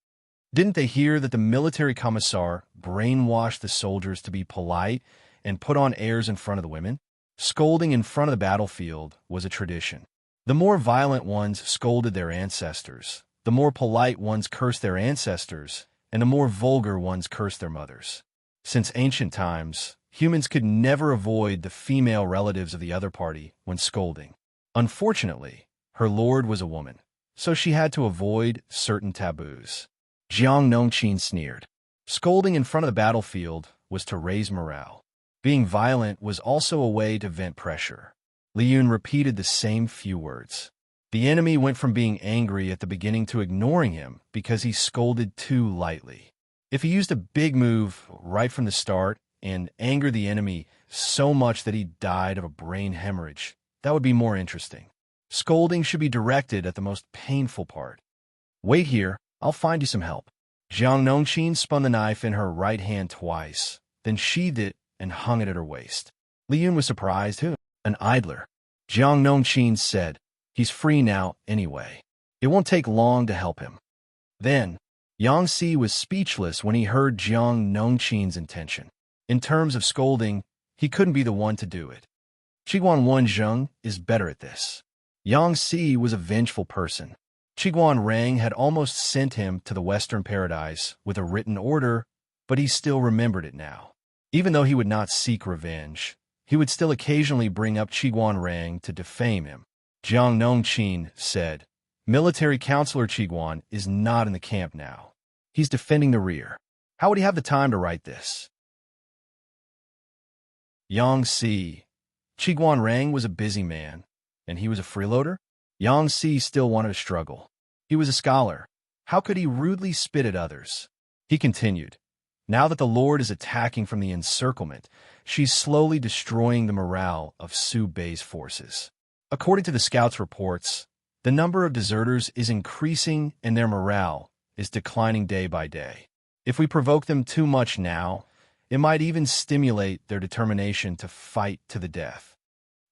Didn't they hear that the military commissar brainwashed the soldiers to be polite and put on airs in front of the women? Scolding in front of the battlefield was a tradition. The more violent ones scolded their ancestors, the more polite ones cursed their ancestors, and the more vulgar ones cursed their mothers. Since ancient times, humans could never avoid the female relatives of the other party when scolding. Unfortunately, her lord was a woman, so she had to avoid certain taboos. Jiang Nongqin sneered. Scolding in front of the battlefield was to raise morale. Being violent was also a way to vent pressure. Li Yun repeated the same few words. The enemy went from being angry at the beginning to ignoring him because he scolded too lightly. If he used a big move right from the start and angered the enemy so much that he died of a brain hemorrhage, that would be more interesting. Scolding should be directed at the most painful part. Wait here, I'll find you some help. Jiang Nongqin spun the knife in her right hand twice, then sheathed it and hung it at her waist. Li Yun was surprised. Who? An idler. Jiang Nongqin said, He's free now anyway. It won't take long to help him. Then, Yang Si was speechless when he heard Jiang Nongqin's intention. In terms of scolding, he couldn't be the one to do it. Qiguan Wenzheng is better at this. Yang Si was a vengeful person. Qiguan Rang had almost sent him to the Western Paradise with a written order, but he still remembered it now. Even though he would not seek revenge, he would still occasionally bring up Qiguan Rang to defame him. Jiang Nongqin said, "Military Counselor Qiguan is not in the camp now. He's defending the rear. How would he have the time to write this?" Yang Si. Qiguan Rang was a busy man, and he was a freeloader? Yang Si still wanted to struggle. He was a scholar. How could he rudely spit at others? He continued, "Now that the Lord is attacking from the encirclement, she's slowly destroying the morale of Su Bei's forces. According to the scouts' reports, the number of deserters is increasing and their morale is declining day by day. If we provoke them too much now, it might even stimulate their determination to fight to the death."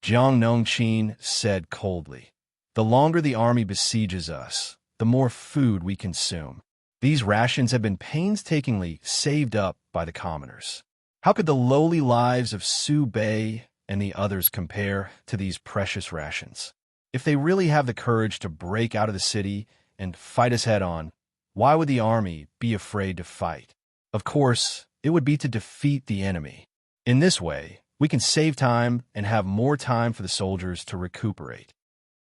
Jiang Nongqin said coldly, "The longer the army besieges us, the more food we consume. These rations have been painstakingly saved up by the commoners. How could the lowly lives of Su Bei and the others compare to these precious rations? If they really have the courage to break out of the city and fight us head-on, why would the army be afraid to fight? Of course, it would be to defeat the enemy. In this way, we can save time and have more time for the soldiers to recuperate."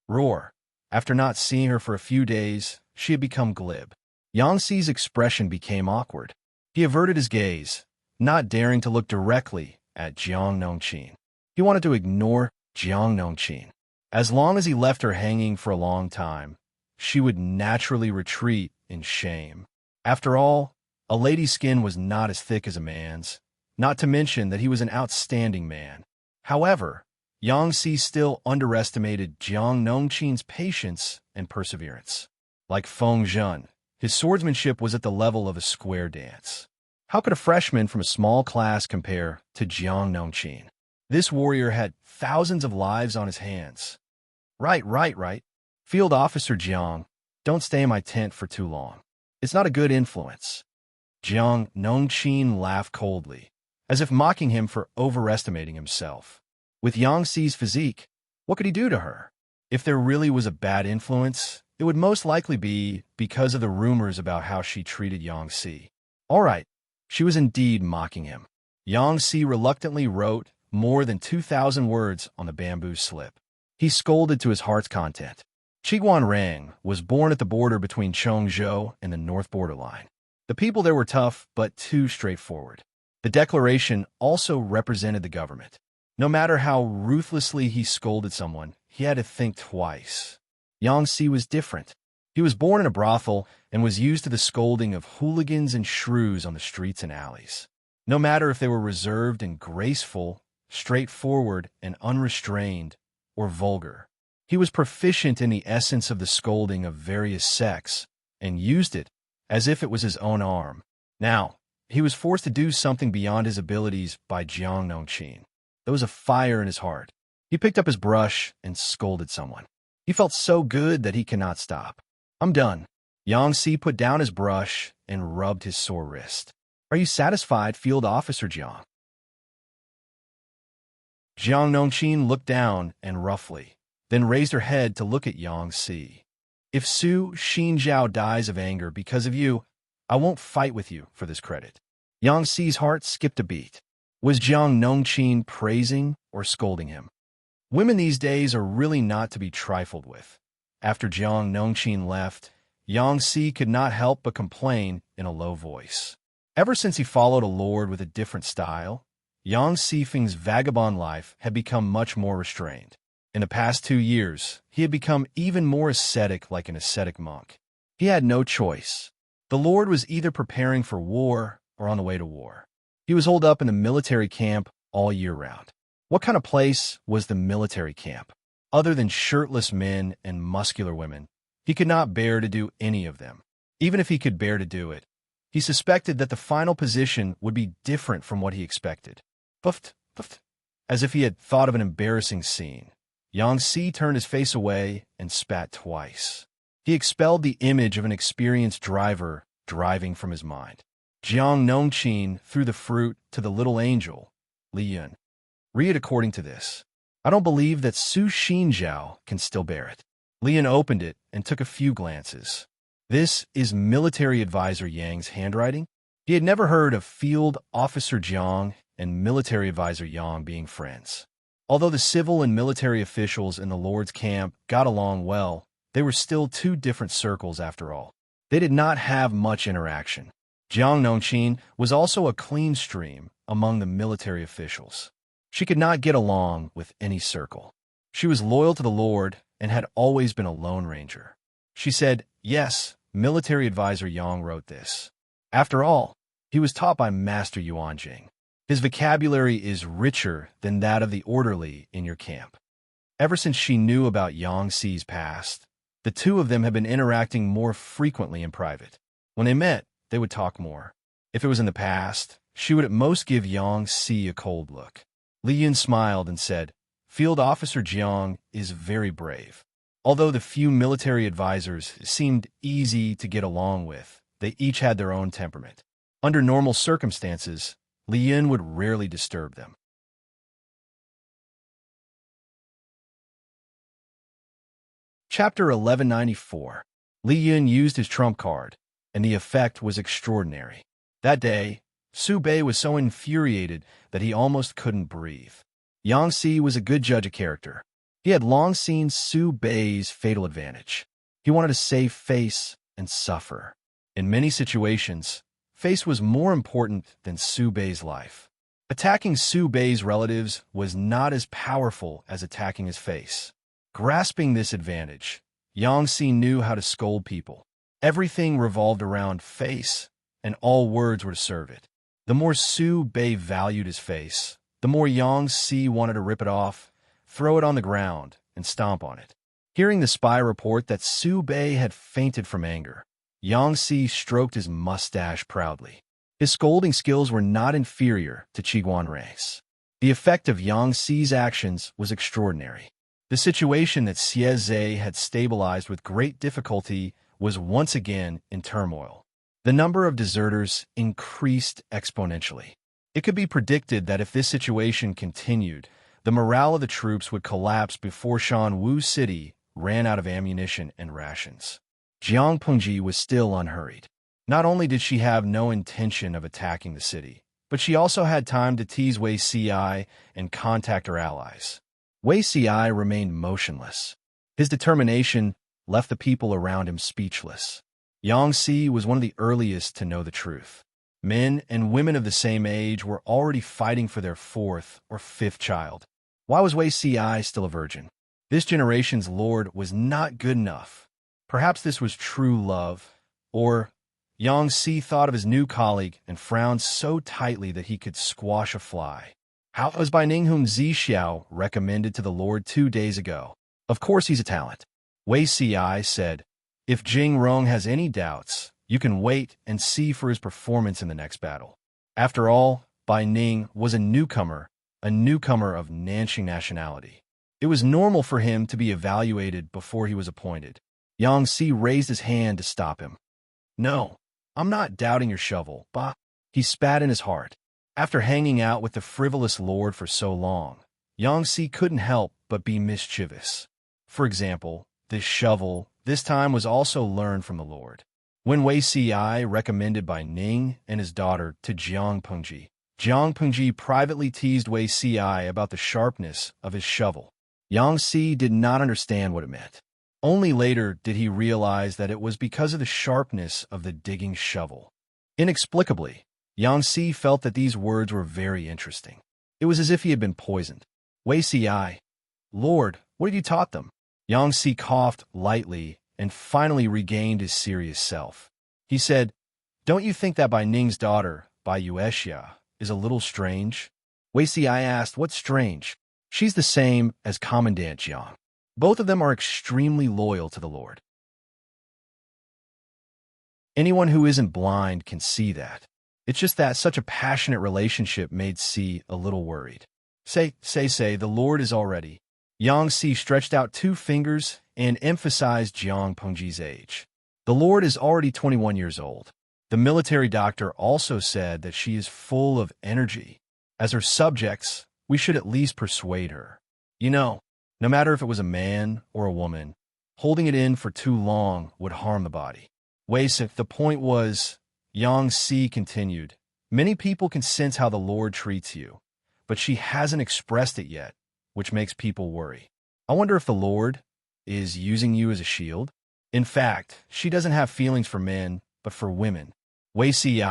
Roar. After not seeing her for a few days, she had become glib. Yang Si's expression became awkward. He averted his gaze, not daring to look directly at Jiang Nongqin. He wanted to ignore Jiang Nongqin. As long as he left her hanging for a long time, she would naturally retreat in shame. After all, a lady's skin was not as thick as a man's, not to mention that he was an outstanding man. However, Yang Si still underestimated Jiang Nongqin's patience and perseverance. Like Feng Zhen, his swordsmanship was at the level of a square dance. How could a freshman from a small class compare to Jiang Nongqin? This warrior had thousands of lives on his hands. Right. Field Officer Jiang, don't stay in my tent for too long. It's not a good influence." Jiang Nongqin laughed coldly, as if mocking him for overestimating himself. With Yang Si's physique, what could he do to her? If there really was a bad influence, it would most likely be because of the rumors about how she treated Yang Si. All right, she was indeed mocking him. Yang Si reluctantly wrote more than 2,000 words on the bamboo slip. He scolded to his heart's content. Qiguan Rang was born at the border between Chongzhou and the north borderline. The people there were tough, but too straightforward. The declaration also represented the government. No matter how ruthlessly he scolded someone, he had to think twice. Yang Si was different. He was born in a brothel and was used to the scolding of hooligans and shrews on the streets and alleys. No matter if they were reserved and graceful, straightforward and unrestrained, or vulgar. He was proficient in the essence of the scolding of various sects and used it as if it was his own arm. Now, he was forced to do something beyond his abilities by Jiang Nongqin. There was a fire in his heart. He picked up his brush and scolded someone. He felt so good that he cannot stop. "I'm done." Yang Si put down his brush and rubbed his sore wrist. "Are you satisfied, Field Officer Jiang?" Jiang Nongqin looked down and roughly, then raised her head to look at Yang Si. "If Su Xinjiao dies of anger because of you, I won't fight with you for this credit." Yang Si's heart skipped a beat. Was Jiang Nongqin praising or scolding him? Women these days are really not to be trifled with. After Jiang Nongqin left, Yang Si could not help but complain in a low voice. Ever since he followed a lord with a different style, Yang Sifeng's vagabond life had become much more restrained. In the past 2 years, he had become even more ascetic like an ascetic monk. He had no choice. The lord was either preparing for war or on the way to war. He was holed up in the military camp all year round. What kind of place was the military camp? Other than shirtless men and muscular women, he could not bear to do any of them. Even if he could bear to do it, he suspected that the final position would be different from what he expected. Puffed, as if he had thought of an embarrassing scene. Yang Si turned his face away and spat twice. He expelled the image of an experienced driver driving from his mind. Jiang Nongqin threw the fruit to the little angel, Li Yun. Read according to this. I don't believe that Su Xinjiao can still bear it. Li Yun opened it and took a few glances. This is military advisor Yang's handwriting? He had never heard of Field Officer Jiang and military advisor Yang being friends. Although the civil and military officials in the Lord's camp got along well, they were still two different circles after all. They did not have much interaction. Jiang Nongqin was also a clean stream among the military officials. She could not get along with any circle. She was loyal to the Lord and had always been a lone ranger. She said, yes, military advisor Yang wrote this. After all, he was taught by Master Yuanjing. His vocabulary is richer than that of the orderly in your camp. Ever since she knew about Yang Si's past, the two of them had been interacting more frequently in private. When they met, they would talk more. If it was in the past, she would at most give Yang Si a cold look. Li Yun smiled and said, Field Officer Jiang is very brave. Although the few military advisors seemed easy to get along with, they each had their own temperament. Under normal circumstances, Li Yun would rarely disturb them. Chapter 1194. Li Yun used his trump card, and the effect was extraordinary. That day, Su Bei was so infuriated that he almost couldn't breathe. Yang Si was a good judge of character. He had long seen Su Bei's fatal advantage. He wanted to save face and suffer. In many situations, face was more important than Su Bei's life. Attacking Su Bei's relatives was not as powerful as attacking his face. Grasping this advantage, Yang Si knew how to scold people. Everything revolved around face, and all words were to serve it. The more Su Bei valued his face, the more Yang Si wanted to rip it off, throw it on the ground, and stomp on it. Hearing the spy report that Su Bei had fainted from anger, Yang Si stroked his mustache proudly. His scolding skills were not inferior to Qiguan Rei's. The effect of Yang Si's actions was extraordinary. The situation that Xie had stabilized with great difficulty was once again in turmoil. The number of deserters increased exponentially. It could be predicted that if this situation continued, the morale of the troops would collapse before Shanwu City ran out of ammunition and rations. Jiang Pengji was still unhurried. Not only did she have no intention of attacking the city, but she also had time to tease Wei Ci and contact her allies. Wei Ci remained motionless. His determination left the people around him speechless. Yang Si was one of the earliest to know the truth. Men and women of the same age were already fighting for their fourth or fifth child. Why was Wei Ci still a virgin? This generation's lord was not good enough. Perhaps this was true love, or Yang Si thought of his new colleague and frowned so tightly that he could squash a fly. How was Bai Ning whom Zi Xiao recommended to the Lord 2 days ago? Of course he's a talent. Wei Ci said, if Jing Rong has any doubts, you can wait and see for his performance in the next battle. After all, Bai Ning was a newcomer of Nanxing nationality. It was normal for him to be evaluated before he was appointed. Yang Si raised his hand to stop him. No, I'm not doubting your shovel, Ba. He spat in his heart. After hanging out with the frivolous lord for so long, Yang Si couldn't help but be mischievous. For example, this shovel this time was also learned from the lord. When Wei Ci recommended Bai Ning and his daughter to Jiang Pengji privately teased Wei Ci about the sharpness of his shovel. Yang Si did not understand what it meant. Only later did he realize that it was because of the sharpness of the digging shovel. Inexplicably, Yang Si felt that these words were very interesting. It was as if he had been poisoned. Wei Ci, Lord, what have you taught them? Yang Si coughed lightly and finally regained his serious self. He said, don't you think that Bai Ning's daughter, Bai Yuexia, is a little strange? Wei Ci asked, what's strange? She's the same as Commandant Jiang. Both of them are extremely loyal to the Lord. Anyone who isn't blind can see that. It's just that such a passionate relationship made Si a little worried. Say, the Lord is already. Yang Si stretched out 2 fingers and emphasized Jiang Pengji's age. The Lord is already 21 years old. The military doctor also said that she is full of energy. As her subjects, we should at least persuade her. No matter if it was a man or a woman, holding it in for too long would harm the body. Waisik, the point was, Yang Si continued, many people can sense how the Lord treats you, but she hasn't expressed it yet, which makes people worry. I wonder if the Lord is using you as a shield? In fact, she doesn't have feelings for men, but for women. Wei Si,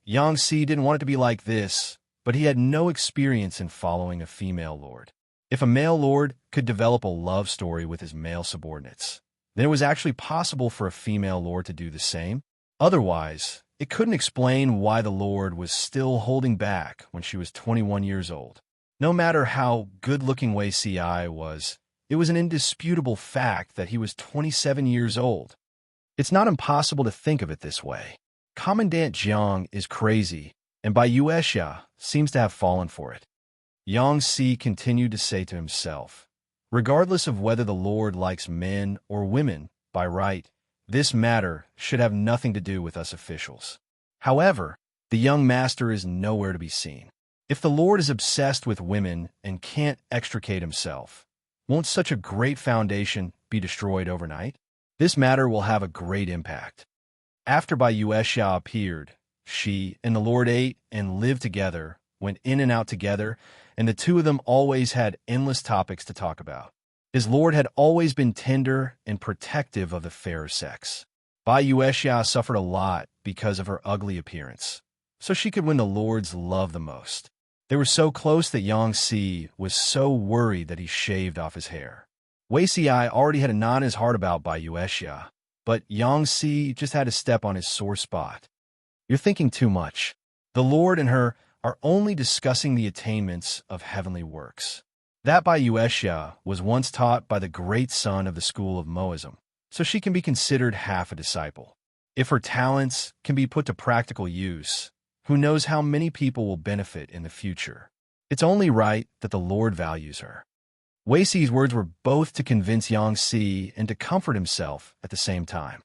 Yang Si didn't want it to be like this, but he had no experience in following a female lord. If a male lord could develop a love story with his male subordinates, then it was actually possible for a female lord to do the same. Otherwise, it couldn't explain why the lord was still holding back when she was 21 years old. No matter how good-looking Wei Si was, it was an indisputable fact that he was 27 years old. It's not impossible to think of it this way. Commandant Jiang is crazy, and Bai Yuexia seems to have fallen for it. Yang Si continued to say to himself, regardless of whether the Lord likes men or women, by right, this matter should have nothing to do with us officials. However, the young master is nowhere to be seen. If the Lord is obsessed with women and can't extricate himself, won't such a great foundation be destroyed overnight? This matter will have a great impact. After Bai Yuexia appeared, she and the Lord ate and lived together, went in and out together, and the two of them always had endless topics to talk about. His lord had always been tender and protective of the fairer sex. Bai Yuexia suffered a lot because of her ugly appearance, so she could win the lord's love the most. They were so close that Yang Si was so worried that he shaved off his hair. Wei Si already had a knot in his heart about Bai Yuexia, but Yang Si just had to step on his sore spot. You're thinking too much. The Lord and her are only discussing the attainments of heavenly works. That Bai Yuexia was once taught by the great son of the school of Moism, so she can be considered half a disciple. If her talents can be put to practical use, who knows how many people will benefit in the future. It's only right that the Lord values her. Wei Si's words were both to convince Yang Si and to comfort himself at the same time.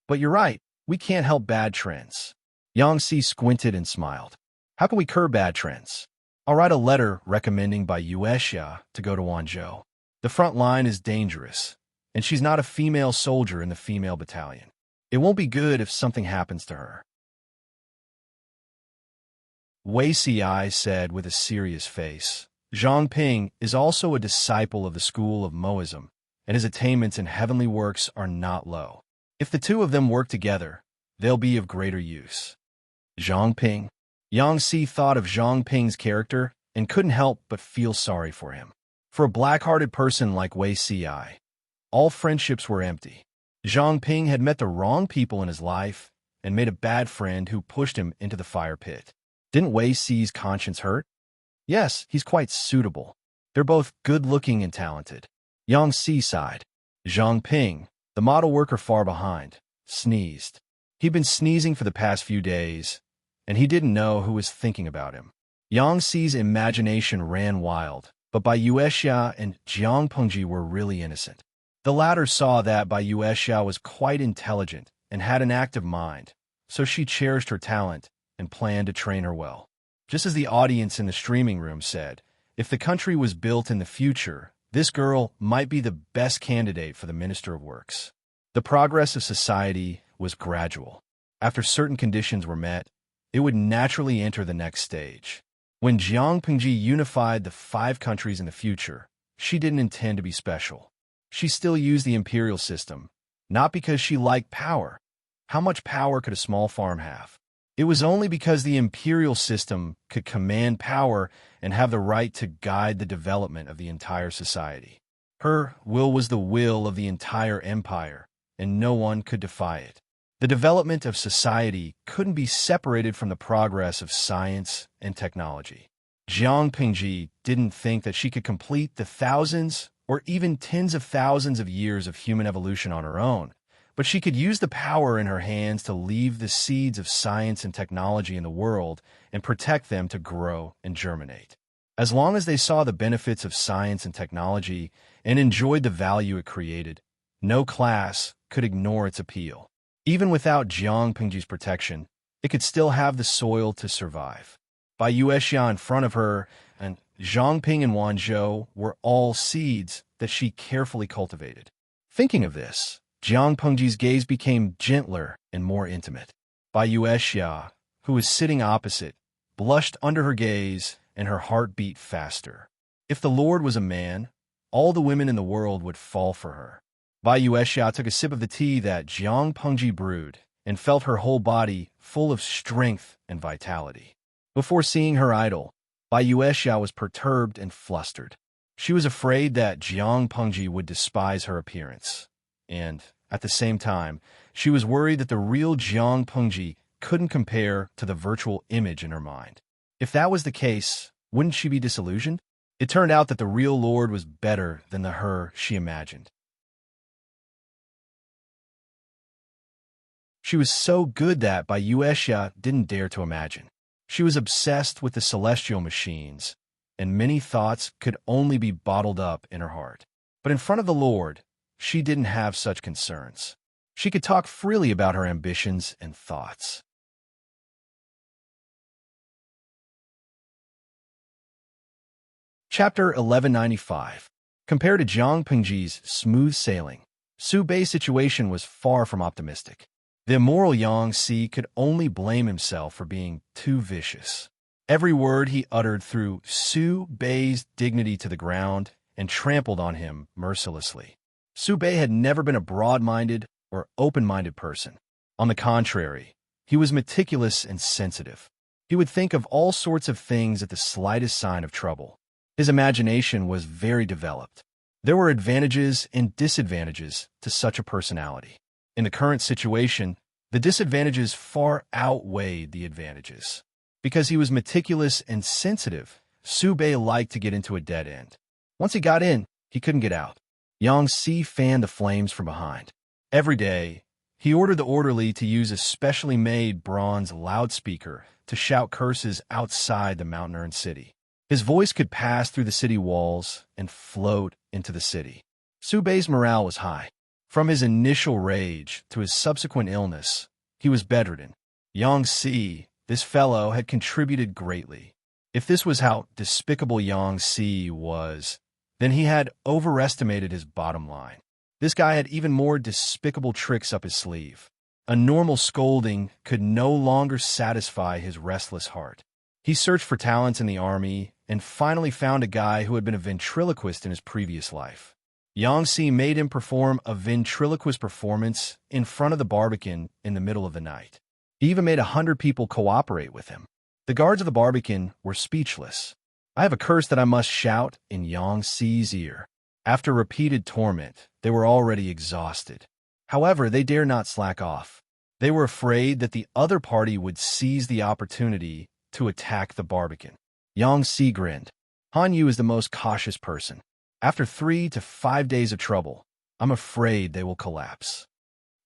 But you're right, we can't help bad trends. Yang Si squinted and smiled. How can we curb bad trends? I'll write a letter recommending Bai Yuexia to go to Wanzhou. The front line is dangerous, and she's not a female soldier in the female battalion. It won't be good if something happens to her. Wei Si said with a serious face. Zhang Ping is also a disciple of the school of Moism, and his attainments in heavenly works are not low. If the two of them work together, they'll be of greater use. Zhang Ping. Yang Si thought of Zhang Ping's character and couldn't help but feel sorry for him. For a black-hearted person like Wei Si, all friendships were empty. Zhang Ping had met the wrong people in his life and made a bad friend who pushed him into the fire pit. Didn't Wei Si's conscience hurt? Yes, he's quite suitable. They're both good-looking and talented. Yang Si sighed. Zhang Ping, the model worker far behind, sneezed. He'd been sneezing for the past few days, and he didn't know who was thinking about him. Yang Si's imagination ran wild, but Bai Yuexia and Jiang Pengji were really innocent. The latter saw that Bai Yuexia was quite intelligent and had an active mind, so she cherished her talent and planned to train her well. Just as the audience in the streaming room said, if the country was built in the future, this girl might be the best candidate for the Minister of Works. The progress of society was gradual. After certain conditions were met, it would naturally enter the next stage. When Jiang Pengji unified the 5 countries in the future, she didn't intend to be special. She still used the imperial system, not because she liked power. How much power could a small farm have? It was only because the imperial system could command power and have the right to guide the development of the entire society. Her will was the will of the entire empire, and no one could defy it. The development of society couldn't be separated from the progress of science and technology. Jiang Pengji didn't think that she could complete the thousands or even tens of thousands of years of human evolution on her own, but she could use the power in her hands to leave the seeds of science and technology in the world and protect them to grow and germinate. As long as they saw the benefits of science and technology and enjoyed the value it created, no class could ignore its appeal. Even without Jiang Pingji's protection, it could still have the soil to survive. Bai Yuexia in front of her and Zhang Ping and Wan Zhou were all seeds that she carefully cultivated. Thinking of this, Jiang Pengji's gaze became gentler and more intimate. Bai Yuexia, who was sitting opposite, blushed under her gaze and her heart beat faster. If the Lord was a man, all the women in the world would fall for her. Bai Yuexia took a sip of the tea that Jiang Pengji brewed and felt her whole body full of strength and vitality. Before seeing her idol, Bai Yuexia was perturbed and flustered. She was afraid that Jiang Pengji would despise her appearance. And, at the same time, she was worried that the real Jiang Pengji couldn't compare to the virtual image in her mind. If that was the case, wouldn't she be disillusioned? It turned out that the real Lord was better than the her she imagined. She was so good that Bai Yuexia didn't dare to imagine. She was obsessed with the celestial machines, and many thoughts could only be bottled up in her heart. But in front of the Lord, she didn't have such concerns. She could talk freely about her ambitions and thoughts. Chapter 1195. Compared to Jiang Pengji's smooth sailing, Su Bei's situation was far from optimistic. The immoral Yang Si could only blame himself for being too vicious. Every word he uttered threw Su Bei's dignity to the ground and trampled on him mercilessly. Su Bei had never been a broad-minded or open-minded person. On the contrary, he was meticulous and sensitive. He would think of all sorts of things at the slightest sign of trouble. His imagination was very developed. There were advantages and disadvantages to such a personality. In the current situation, the disadvantages far outweighed the advantages. Because he was meticulous and sensitive, Su Bei liked to get into a dead end. Once he got in, he couldn't get out. Yang Si fanned the flames from behind. Every day, he ordered the orderly to use a specially made bronze loudspeaker to shout curses outside the mountain-earned city. His voice could pass through the city walls and float into the city. Su Bei's morale was high. From his initial rage to his subsequent illness, he was bedridden. Yang Si, this fellow, had contributed greatly. If this was how despicable Yang Si was, then he had overestimated his bottom line. This guy had even more despicable tricks up his sleeve. A normal scolding could no longer satisfy his restless heart. He searched for talents in the army and finally found a guy who had been a ventriloquist in his previous life. Yang Si made him perform a ventriloquist performance in front of the Barbican in the middle of the night. He even made 100 people cooperate with him. The guards of the Barbican were speechless. "I have a curse that I must shout in Yang Si's ear." After repeated torment, they were already exhausted. However, they dared not slack off. They were afraid that the other party would seize the opportunity to attack the Barbican. Yang Si grinned. "Han Yu is the most cautious person. After 3 to 5 days of trouble, I'm afraid they will collapse."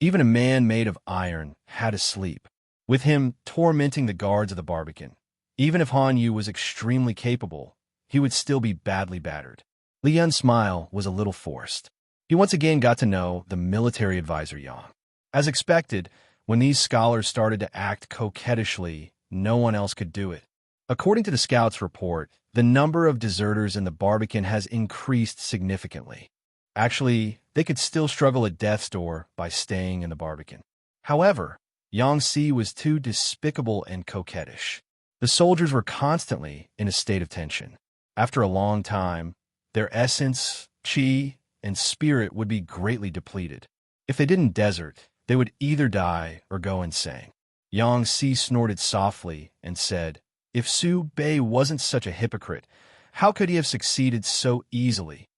Even a man made of iron had to sleep, with him tormenting the guards of the Barbican. Even if Han Yu was extremely capable, he would still be badly battered. Li Yun's smile was a little forced. He once again got to know the military advisor Yang. As expected, when these scholars started to act coquettishly, no one else could do it. According to the scouts' report, the number of deserters in the Barbican has increased significantly. Actually, they could still struggle at death's door by staying in the Barbican. However, Yang Si was too despicable and coquettish. The soldiers were constantly in a state of tension. After a long time, their essence, qi, and spirit would be greatly depleted. If they didn't desert, they would either die or go insane. Yang Si snorted softly and said, "If Su Bei wasn't such a hypocrite, how could he have succeeded so easily?"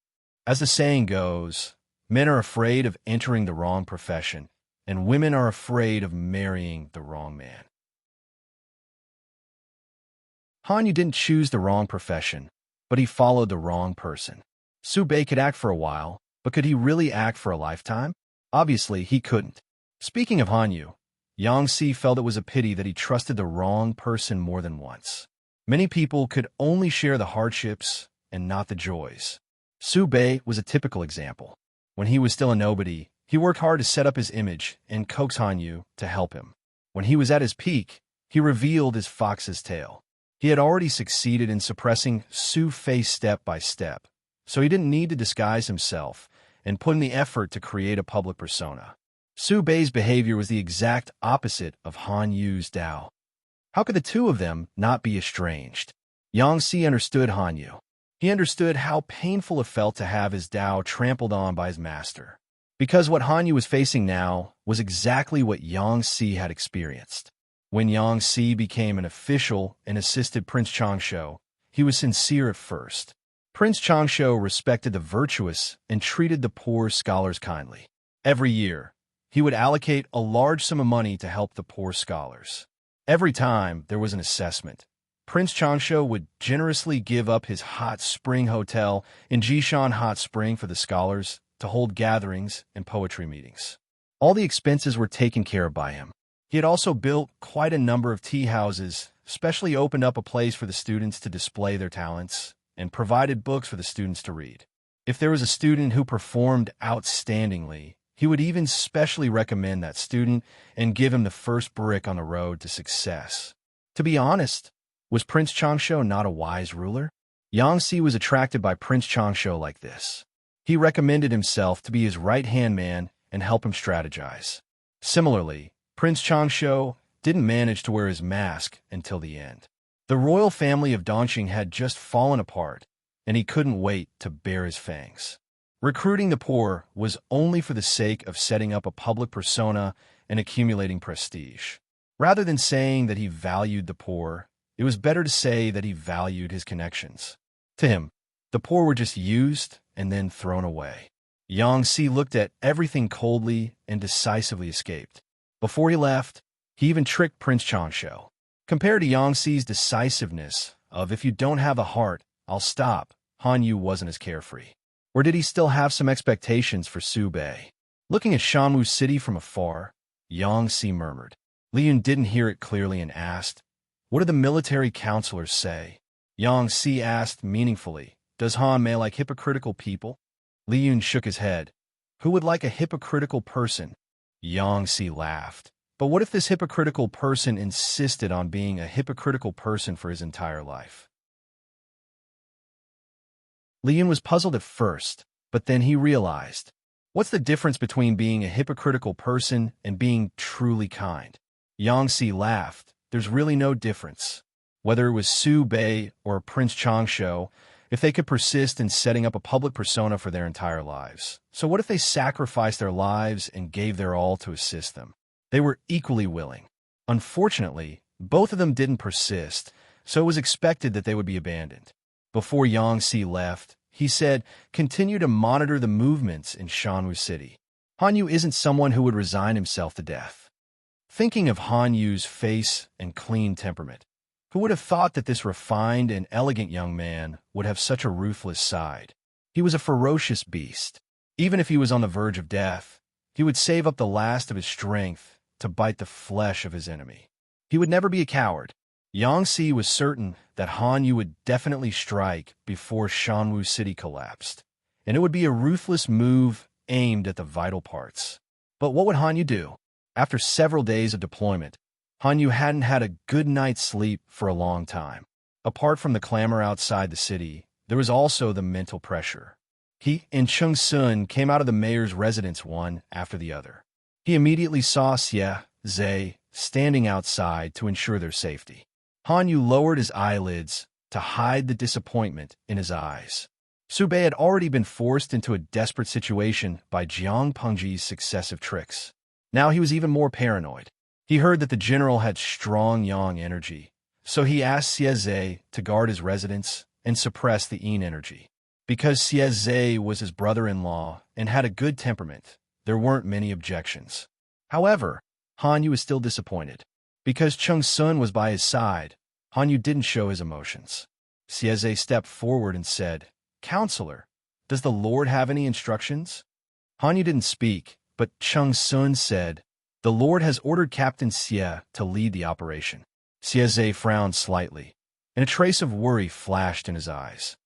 As the saying goes, men are afraid of entering the wrong profession, and women are afraid of marrying the wrong man. Han Yu didn't choose the wrong profession, but he followed the wrong person. Su Bei could act for a while, but could he really act for a lifetime? Obviously, he couldn't. Speaking of Han Yu, Yang Si felt it was a pity that he trusted the wrong person more than once. Many people could only share the hardships and not the joys. Su Bei was a typical example. When he was still a nobody, he worked hard to set up his image and coax Han Yu to help him. When he was at his peak, he revealed his fox's tail. He had already succeeded in suppressing Su Fei step by step, so he didn't need to disguise himself and put in the effort to create a public persona. Su Bei's behavior was the exact opposite of Han Yu's Dao. How could the two of them not be estranged? Yang Si understood Han Yu. He understood how painful it felt to have his Dao trampled on by his master. Because what Han Yu was facing now was exactly what Yang Si had experienced. When Yang Si became an official and assisted Prince Changsho, he was sincere at first. Prince Changsho respected the virtuous and treated the poor scholars kindly. Every year, he would allocate a large sum of money to help the poor scholars. Every time there was an assessment, Prince Changsho would generously give up his hot spring hotel in Jishan Hot Spring for the scholars to hold gatherings and poetry meetings. All the expenses were taken care of by him. He had also built quite a number of tea houses, specially opened up a place for the students to display their talents, and provided books for the students to read. If there was a student who performed outstandingly, he would even specially recommend that student and give him the first brick on the road to success. To be honest, was Prince Changsho not a wise ruler? Yang Si was attracted by Prince Changsho like this. He recommended himself to be his right-hand man and help him strategize. Similarly, Prince Changsho didn't manage to wear his mask until the end. The royal family of Dongqing had just fallen apart, and he couldn't wait to bare his fangs. Recruiting the poor was only for the sake of setting up a public persona and accumulating prestige. Rather than saying that he valued the poor, it was better to say that he valued his connections. To him, the poor were just used and then thrown away. Yang Si looked at everything coldly and decisively escaped. Before he left, he even tricked Prince Changsho. Compared to Yang Si's decisiveness of "if you don't have a heart, I'll stop," Han Yu wasn't as carefree. Or did he still have some expectations for Su Bei? Looking at Shanwu City from afar, Yang Si murmured. Li Yun didn't hear it clearly and asked, "What do the military counselors say?" Yang Si asked meaningfully, "Does Han Mei like hypocritical people?" Li Yun shook his head. "Who would like a hypocritical person?" Yang Si laughed. "But what if this hypocritical person insisted on being a hypocritical person for his entire life?" Li Yun was puzzled at first, but then he realized, what's the difference between being a hypocritical person and being truly kind? Yang Si laughed. There's really no difference. Whether it was Su Bei or Prince Changsho, if they could persist in setting up a public persona for their entire lives. So what if they sacrificed their lives and gave their all to assist them? They were equally willing. Unfortunately, both of them didn't persist, so it was expected that they would be abandoned. Before Yang Si left, he said, "Continue to monitor the movements in Shanwu City." Han Yu isn't someone who would resign himself to death. Thinking of Han Yu's face and clean temperament, who would have thought that this refined and elegant young man would have such a ruthless side? He was a ferocious beast. Even if he was on the verge of death, he would save up the last of his strength to bite the flesh of his enemy. He would never be a coward. Yang Si was certain that Han Yu would definitely strike before Shanwu City collapsed, and it would be a ruthless move aimed at the vital parts. But what would Han Yu do? After several days of deployment, Han Yu hadn't had a good night's sleep for a long time. Apart from the clamor outside the city, there was also the mental pressure. He and Chung Sun came out of the mayor's residence one after the other. He immediately saw Xie Zhe standing outside to ensure their safety. Han Yu lowered his eyelids to hide the disappointment in his eyes. Su Bei had already been forced into a desperate situation by Jiang Pengji's successive tricks. Now he was even more paranoid. He heard that the general had strong yang energy, so he asked Xie Zhe to guard his residence and suppress the yin energy. Because Xie Zhe was his brother-in-law and had a good temperament, there weren't many objections. However, Han Yu was still disappointed. Because Chung Sun was by his side, Han Yu didn't show his emotions. Xie Zhe stepped forward and said, "Counselor, does the Lord have any instructions?" Han Yu didn't speak, but Chung Sun said, "The Lord has ordered Captain Xie to lead the operation." Xie Zhe frowned slightly. and a trace of worry flashed in his eyes.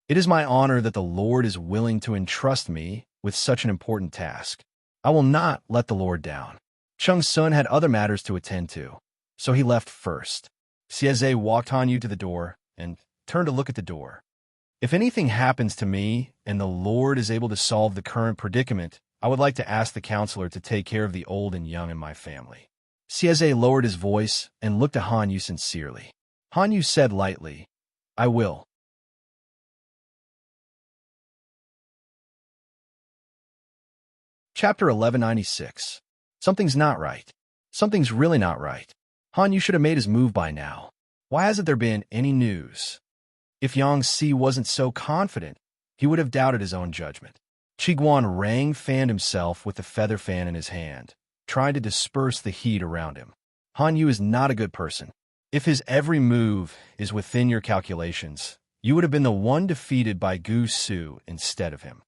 "It is my honor that the Lord is willing to entrust me with such an important task. I will not let the Lord down." Chang's son had other matters to attend to, so he left first. Sieze walked Hanyu to the door and turned to look at the door. "If anything happens to me and the Lord is able to solve the current predicament, I would like to ask the counselor to take care of the old and young in my family." Sieze lowered his voice and looked at Hanyu sincerely. Hanyu said lightly, "I will." Chapter 1196. Something's not right. Something's really not right. Hanyu should have made his move by now. Why hasn't there been any news? If Yang Si wasn't so confident, he would have doubted his own judgment. Qiguan Rang fanned himself with the feather fan in his hand, trying to disperse the heat around him. Hanyu is not a good person. If his every move is within your calculations, you would have been the one defeated by Gu Su instead of him.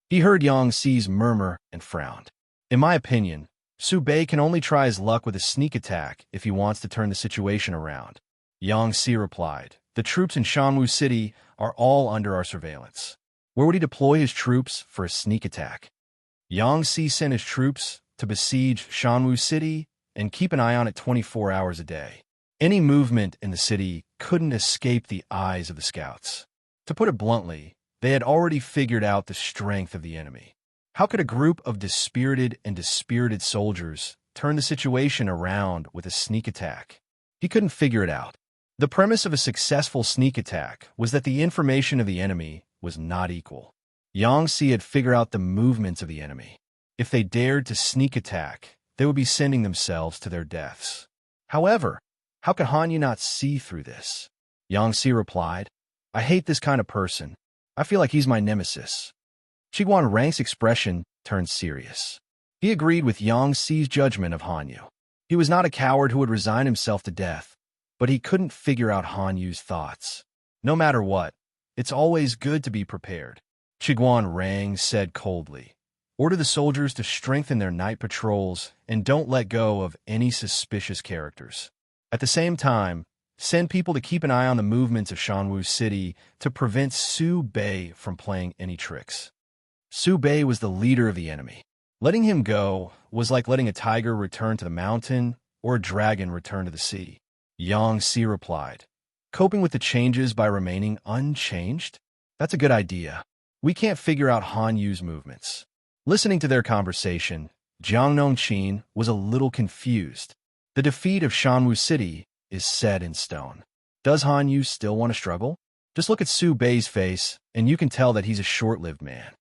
He heard Yang Si's murmur and frowned. "In my opinion, Su Bei can only try his luck with a sneak attack if he wants to turn the situation around." Yang Si replied, "The troops in Shanwu City are all under our surveillance. Where would he deploy his troops for a sneak attack?" Yang Si sent his troops to besiege Shanwu City and keep an eye on it 24 hours a day. Any movement in the city couldn't escape the eyes of the scouts. To put it bluntly, they had already figured out the strength of the enemy. How could a group of dispirited soldiers turn the situation around with a sneak attack? He couldn't figure it out. The premise of a successful sneak attack was that the information of the enemy was not equal. Yang Si had figured out the movements of the enemy. If they dared to sneak attack, they would be sending themselves to their deaths. However, how could Hanyu not see through this? Yang Si replied, "I hate this kind of person. I feel like he's my nemesis." Qiguan Rang's expression turned serious. He agreed with Yang Si's judgment of Hanyu. He was not a coward who would resign himself to death, but he couldn't figure out Hanyu's thoughts. No matter what, it's always good to be prepared. Qiguan Rang said coldly, "Order the soldiers to strengthen their night patrols and don't let go of any suspicious characters. At the same time, send people to keep an eye on the movements of Shanwu City to prevent Su Bei from playing any tricks." Su Bei was the leader of the enemy. Letting him go was like letting a tiger return to the mountain or a dragon return to the sea. Yang Si replied, "Coping with the changes by remaining unchanged? That's a good idea. We can't figure out Hanyu's movements." Listening to their conversation, Jiang Nongqin was a little confused. The defeat of Shanwu City is set in stone. Does Hanyu still want to struggle? Just look at Su Bei's face, and you can tell that he's a short-lived man.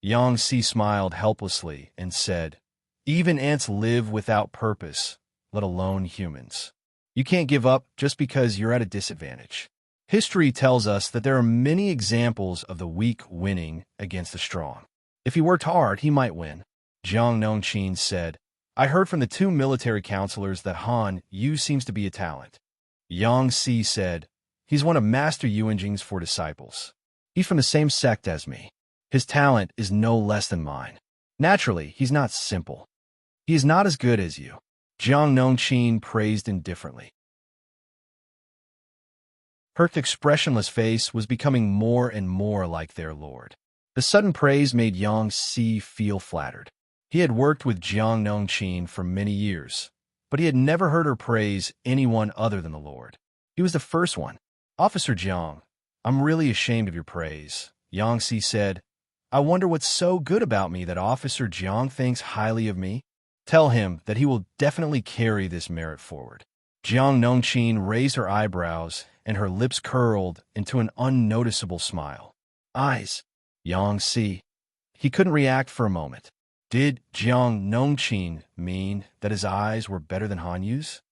Yang Si smiled helplessly and said, "Even ants live without purpose, let alone humans. You can't give up just because you're at a disadvantage. History tells us that there are many examples of the weak winning against the strong. If he worked hard, he might win." Jiang Nongqin said, "I heard from the two military counselors that Han Yu seems to be a talent." Yang Si said, "He's one of Master Yuanjing's 4 disciples. He's from the same sect as me. His talent is no less than mine. Naturally, he's not simple. He is not as good as you." Jiang Nongqin praised indifferently. Her expressionless face was becoming more and more like their lord. The sudden praise made Yang Si feel flattered. He had worked with Jiang Nongqin for many years, but he had never heard her praise anyone other than the Lord. He was the first one. "Officer Jiang, I'm really ashamed of your praise," Yang Si said. "I wonder what's so good about me that Officer Jiang thinks highly of me? Tell him that he will definitely carry this merit forward." Jiang Nongqin raised her eyebrows and her lips curled into an unnoticeable smile. "Eyes." Yang Si. He couldn't react for a moment. Did Jiang Nongqin mean that his eyes were better than Hanyu's?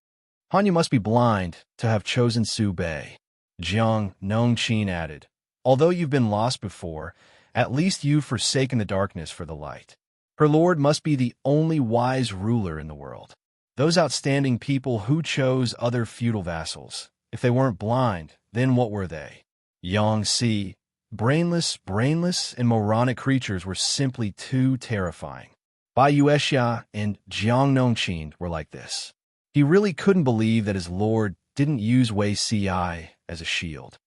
Hanyu must be blind to have chosen Su Bei. Jiang Nongqin added, "Although you've been lost before, at least you've forsaken the darkness for the light. Her lord must be the only wise ruler in the world. Those outstanding people who chose other feudal vassals, if they weren't blind, then what were they?" Yang Si. Brainless, and moronic creatures were simply too terrifying. Bai Yuexia and Jiang Nongqin were like this. He really couldn't believe that his lord didn't use Wei Si as a shield.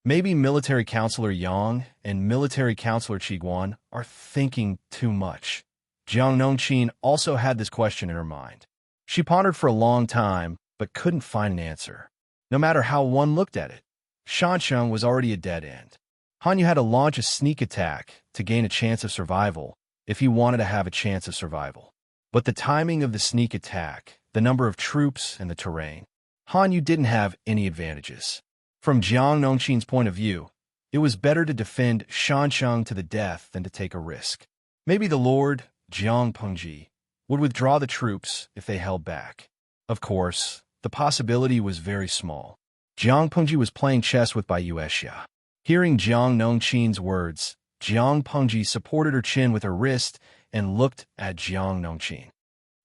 Maybe military counselor Yang and military counselor Qiguan are thinking too much. Jiang Nongqin also had this question in her mind. She pondered for a long time, but couldn't find an answer. No matter how one looked at it, Shansheng was already a dead end. Han Yu had to launch a sneak attack to gain a chance of survival if he wanted to have a chance of survival. But the timing of the sneak attack, the number of troops, and the terrain, Han Yu didn't have any advantages. From Jiang Nongqin's point of view, it was better to defend Shansheng to the death than to take a risk. Maybe the Lord, Jiang Pengji, would withdraw the troops if they held back. Of course, the possibility was very small. Jiang Pengji was playing chess with Bai Yuexia. Hearing Jiang Nongqin's words, Jiang Pengji supported her chin with her wrist and looked at Jiang Nongqin.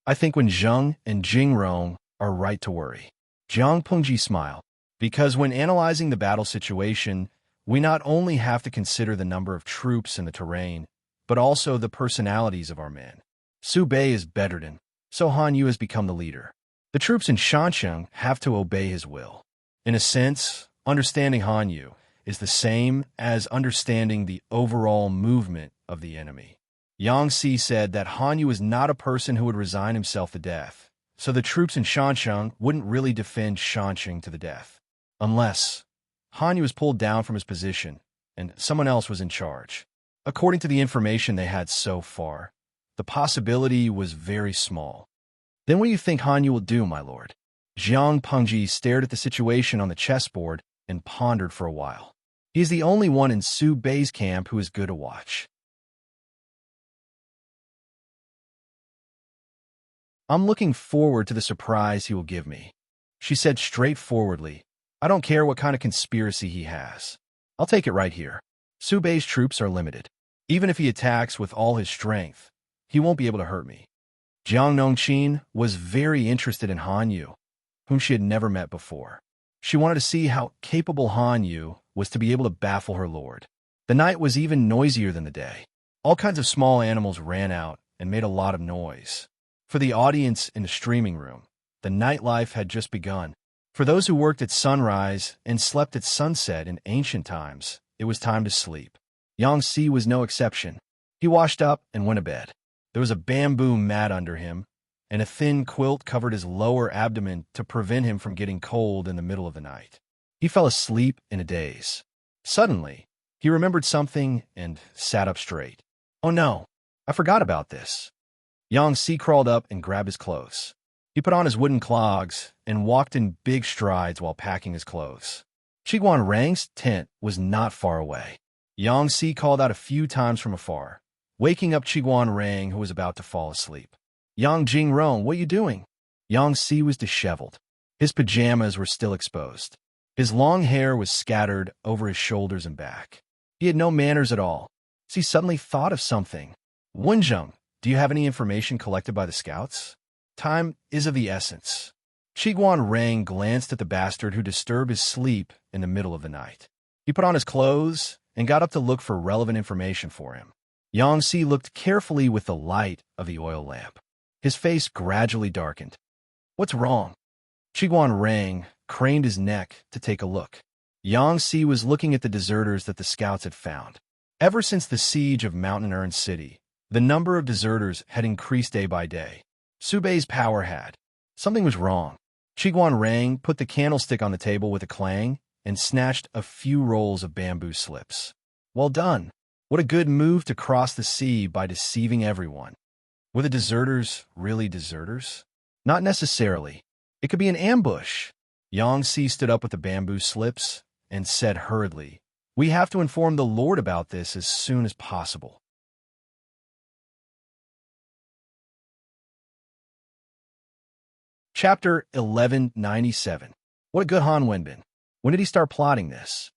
I think when Zheng and Jingrong are right to worry. Jiang Pengji smiled. Because when analyzing the battle situation, we not only have to consider the number of troops and the terrain, but also the personalities of our men. Su Bei is bedridden, so Han Yu has become the leader. The troops in Shansheng have to obey his will. In a sense, understanding Han Yu is the same as understanding the overall movement of the enemy. Yang Si said that Han Yu is not a person who would resign himself to death, so the troops in Shansheng wouldn't really defend Shansheng to the death. Unless Han Yu was pulled down from his position and someone else was in charge. According to the information they had so far, the possibility was very small. Then what do you think Han Yu will do, my lord? Jiang Pengji stared at the situation on the chessboard and pondered for a while. He is the only one in Su Bei's camp who is good to watch. I'm looking forward to the surprise he will give me, she said straightforwardly. I don't care what kind of conspiracy he has. I'll take it right here. Su Bei's troops are limited. Even if he attacks with all his strength, he won't be able to hurt me. Jiang Nongqin was very interested in Han Yu, whom she had never met before. She wanted to see how capable Han Yu was to be able to baffle her lord. The night was even noisier than the day. All kinds of small animals ran out and made a lot of noise. For the audience in the streaming room, the nightlife had just begun. For those who worked at sunrise and slept at sunset in ancient times, it was time to sleep. Yang Si was no exception. He washed up and went to bed. There was a bamboo mat under him, and a thin quilt covered his lower abdomen to prevent him from getting cold in the middle of the night. He fell asleep in a daze. Suddenly, he remembered something and sat up straight. Oh no, I forgot about this. Yang Si crawled up and grabbed his clothes. He put on his wooden clogs and walked in big strides while packing his clothes. Qiguan Rang's tent was not far away. Yang Si called out a few times from afar, waking up Qiguan Rang, who was about to fall asleep. Yang Jingrong, what are you doing? Yang Si was disheveled. His pajamas were still exposed. His long hair was scattered over his shoulders and back. He had no manners at all. He suddenly thought of something. Wenzheng, do you have any information collected by the scouts? Time is of the essence. Qiguan Rang glanced at the bastard who disturbed his sleep in the middle of the night. He put on his clothes and got up to look for relevant information for him. Yang Si looked carefully with the light of the oil lamp. His face gradually darkened. What's wrong? Qiguan Rang craned his neck to take a look. Yang Si was looking at the deserters that the scouts had found. Ever since the siege of Mountain Urn City, the number of deserters had increased day by day. Su Bei's power had. Something was wrong. Qiguan Rang put the candlestick on the table with a clang and snatched a few rolls of bamboo slips. Well done. What a good move to cross the sea by deceiving everyone. Were the deserters really deserters? Not necessarily. It could be an ambush. Yang Si stood up with the bamboo slips and said hurriedly, we have to inform the Lord about this as soon as possible. Chapter 1197. What a good Han Wenbin. When did he start plotting this?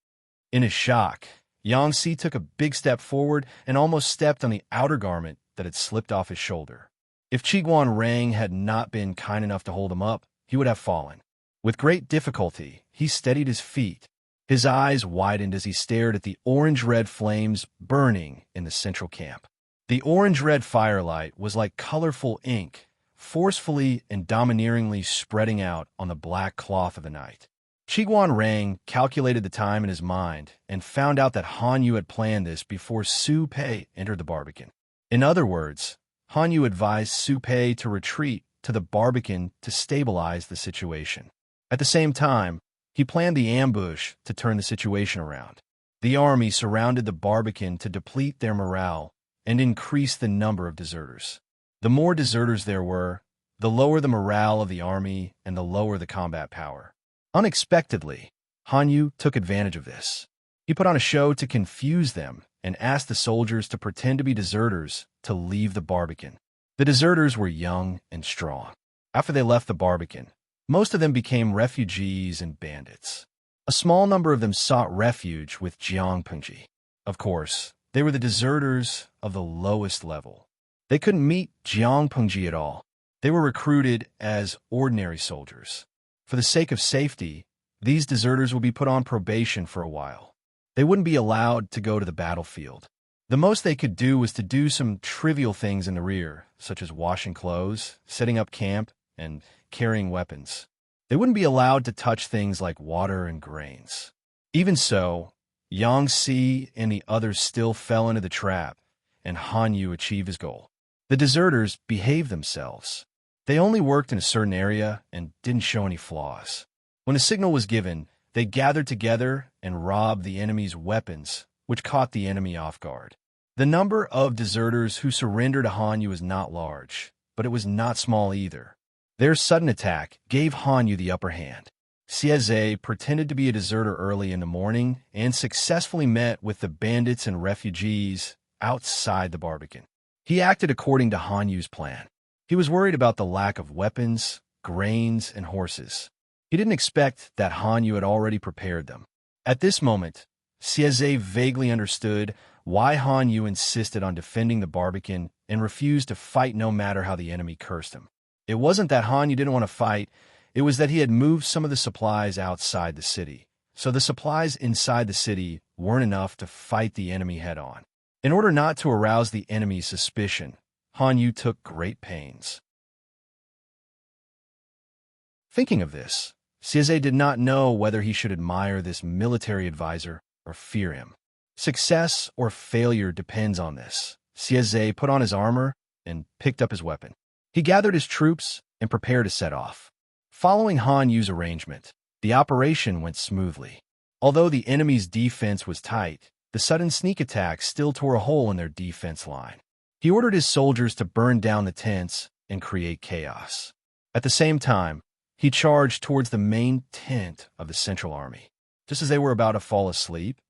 In his shock, Yang Si took a big step forward and almost stepped on the outer garment that had slipped off his shoulder. If Qiguan Rang had not been kind enough to hold him up, he would have fallen. With great difficulty, he steadied his feet. His eyes widened as he stared at the orange-red flames burning in the central camp. The orange-red firelight was like colorful ink, forcefully and domineeringly spreading out on the black cloth of the night. Qiguan Rang calculated the time in his mind and found out that Han Yu had planned this before Su Pei entered the Barbican. In other words, Han Yu advised Su Pei to retreat to the Barbican to stabilize the situation. At the same time, he planned the ambush to turn the situation around. The army surrounded the Barbican to deplete their morale and increase the number of deserters. The more deserters there were, the lower the morale of the army and the lower the combat power. Unexpectedly, Han Yu took advantage of this. He put on a show to confuse them and asked the soldiers to pretend to be deserters to leave the Barbican. The deserters were young and strong. After they left the Barbican, most of them became refugees and bandits. A small number of them sought refuge with Jiang Pengji. Of course, they were the deserters of the lowest level. They couldn't meet Jiang Pengji at all. They were recruited as ordinary soldiers. For the sake of safety, these deserters would be put on probation for a while. They wouldn't be allowed to go to the battlefield. The most they could do was to do some trivial things in the rear, such as washing clothes, setting up camp, and carrying weapons. They wouldn't be allowed to touch things like water and grains. Even so, Yang Si and the others still fell into the trap, and Han Yu achieved his goal. The deserters behaved themselves. They only worked in a certain area and didn't show any flaws. When a signal was given, they gathered together and robbed the enemy's weapons, which caught the enemy off guard. The number of deserters who surrendered to Han Yu was not large, but it was not small either. Their sudden attack gave Han Yu the upper hand. Xie pretended to be a deserter early in the morning and successfully met with the bandits and refugees outside the Barbican. He acted according to Han Yu's plan. He was worried about the lack of weapons, grains, and horses. He didn't expect that Han Yu had already prepared them. At this moment, Xie vaguely understood why Han Yu insisted on defending the Barbican and refused to fight no matter how the enemy cursed him. It wasn't that Han Yu didn't want to fight, it was that he had moved some of the supplies outside the city. So the supplies inside the city weren't enough to fight the enemy head-on. In order not to arouse the enemy's suspicion, Han Yu took great pains. Thinking of this, Xie did not know whether he should admire this military advisor or fear him. Success or failure depends on this. Xie put on his armor and picked up his weapon. He gathered his troops and prepared to set off. Following Han Yu's arrangement, the operation went smoothly. Although the enemy's defense was tight, the sudden sneak attack still tore a hole in their defense line. He ordered his soldiers to burn down the tents and create chaos. At the same time, he charged towards the main tent of the Central Army. Just as they were about to fall asleep,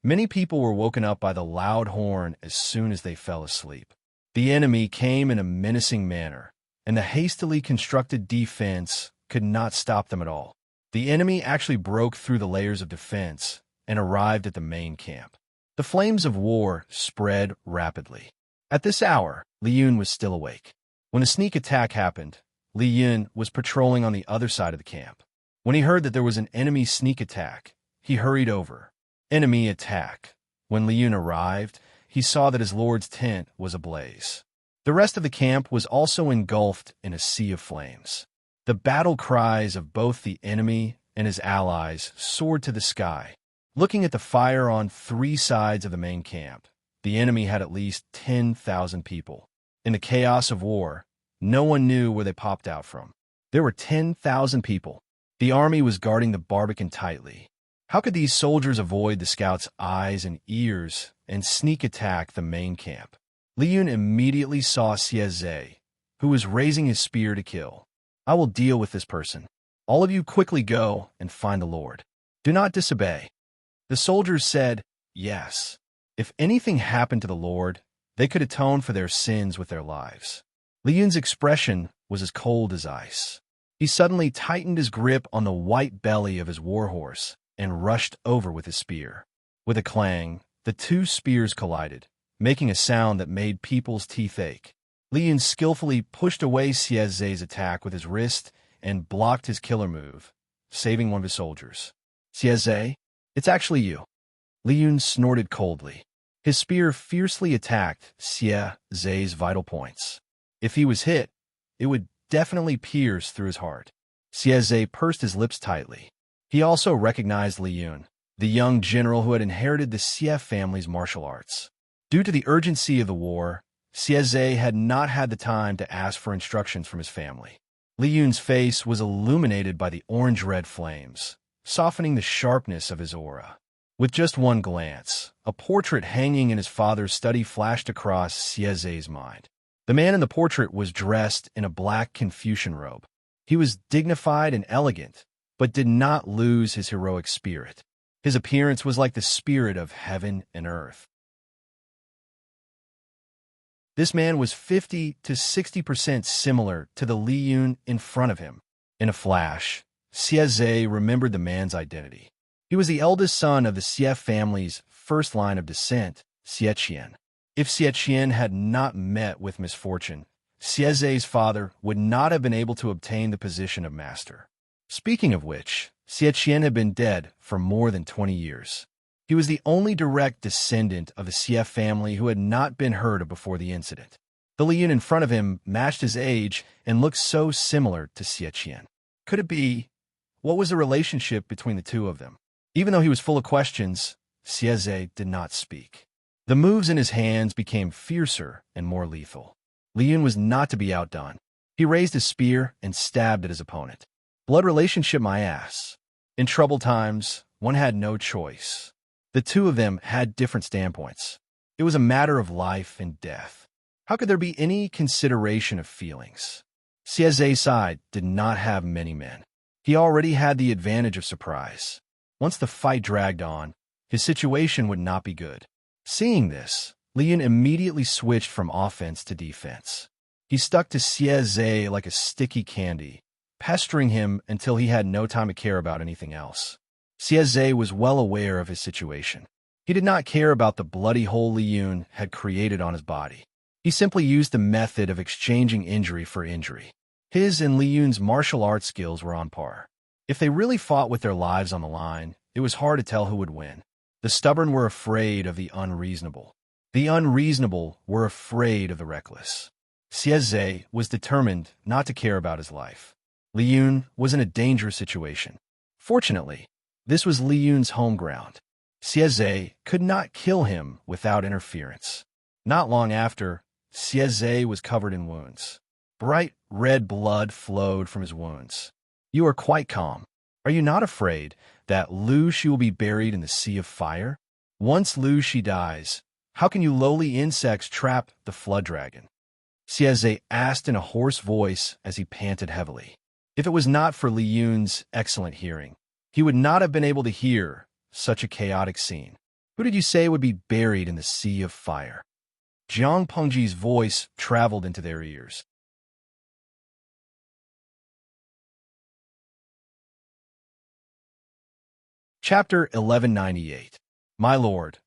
many people were woken up by the loud horn as soon as they fell asleep. The enemy came in a menacing manner, and the hastily constructed defense could not stop them at all. The enemy actually broke through the layers of defense and arrived at the main camp. The flames of war spread rapidly. At this hour, Li Yun was still awake. When the sneak attack happened, Li Yun was patrolling on the other side of the camp. When he heard that there was an enemy sneak attack, he hurried over. Enemy attack. When Li Yun arrived, he saw that his lord's tent was ablaze. The rest of the camp was also engulfed in a sea of flames. The battle cries of both the enemy and his allies soared to the sky. Looking at the fire on three sides of the main camp, the enemy had at least 10,000 people. In the chaos of war, no one knew where they popped out from. There were 10,000 people. The army was guarding the Barbican tightly. How could these soldiers avoid the scouts' eyes and ears and sneak attack the main camp? Li Yun immediately saw Xie, who was raising his spear to kill. I will deal with this person. All of you quickly go and find the Lord. Do not disobey. The soldiers said, yes. If anything happened to the Lord, they could atone for their sins with their lives. Li Yun's expression was as cold as ice. He suddenly tightened his grip on the white belly of his warhorse and rushed over with his spear. With a clang, the two spears collided, making a sound that made people's teeth ache. Li Yun skillfully pushed away Xie's attack with his wrist and blocked his killer move, saving one of his soldiers. Xie, it's actually you. Li Yun snorted coldly. His spear fiercely attacked Xie's vital points. If he was hit, it would definitely pierce through his heart. Xie pursed his lips tightly. He also recognized Li Yun, the young general who had inherited the Xie family's martial arts. Due to the urgency of the war, Xie had not had the time to ask for instructions from his family. Li Yun's face was illuminated by the orange-red flames, softening the sharpness of his aura. With just one glance, a portrait hanging in his father's study flashed across Xie's mind. The man in the portrait was dressed in a black Confucian robe. He was dignified and elegant, but did not lose his heroic spirit. His appearance was like the spirit of heaven and earth. This man was 50 to 60% similar to the Li Yun in front of him. In a flash, Xie remembered the man's identity. He was the eldest son of the Xie family's first line of descent, Xie Qian. If Xie Qian had not met with misfortune, Xie's father would not have been able to obtain the position of master. Speaking of which, Xie Qian had been dead for more than 20 years. He was the only direct descendant of the Xie family who had not been heard of before the incident. The Li Yun in front of him matched his age and looked so similar to Xie Qian. Could it be? What was the relationship between the two of them? Even though he was full of questions, Xie did not speak. The moves in his hands became fiercer and more lethal. Li Yun was not to be outdone. He raised his spear and stabbed at his opponent. Blood relationship, my ass. In troubled times, one had no choice. The two of them had different standpoints. It was a matter of life and death. How could there be any consideration of feelings? Xie's side did not have many men. He already had the advantage of surprise. Once the fight dragged on, his situation would not be good. Seeing this, Li Yun immediately switched from offense to defense. He stuck to Xie like a sticky candy, pestering him until he had no time to care about anything else. Xie was well aware of his situation. He did not care about the bloody hole Li Yun had created on his body. He simply used the method of exchanging injury for injury. His and Li Yun's martial arts skills were on par. If they really fought with their lives on the line, it was hard to tell who would win. The stubborn were afraid of the unreasonable. The unreasonable were afraid of the reckless. Xie was determined not to care about his life. Li Yun was in a dangerous situation. Fortunately, this was Li Yun's home ground. Xie could not kill him without interference. Not long after, Xie was covered in wounds. Bright red blood flowed from his wounds. You are quite calm. Are you not afraid that Lu Shi will be buried in the sea of fire? Once Lu Shi dies, how can you lowly insects trap the flood dragon? Xie asked in a hoarse voice as he panted heavily. If it was not for Li Yun's excellent hearing, he would not have been able to hear such a chaotic scene. Who did you say would be buried in the sea of fire? Jiang Pengji's voice traveled into their ears. Chapter 1198. My lord.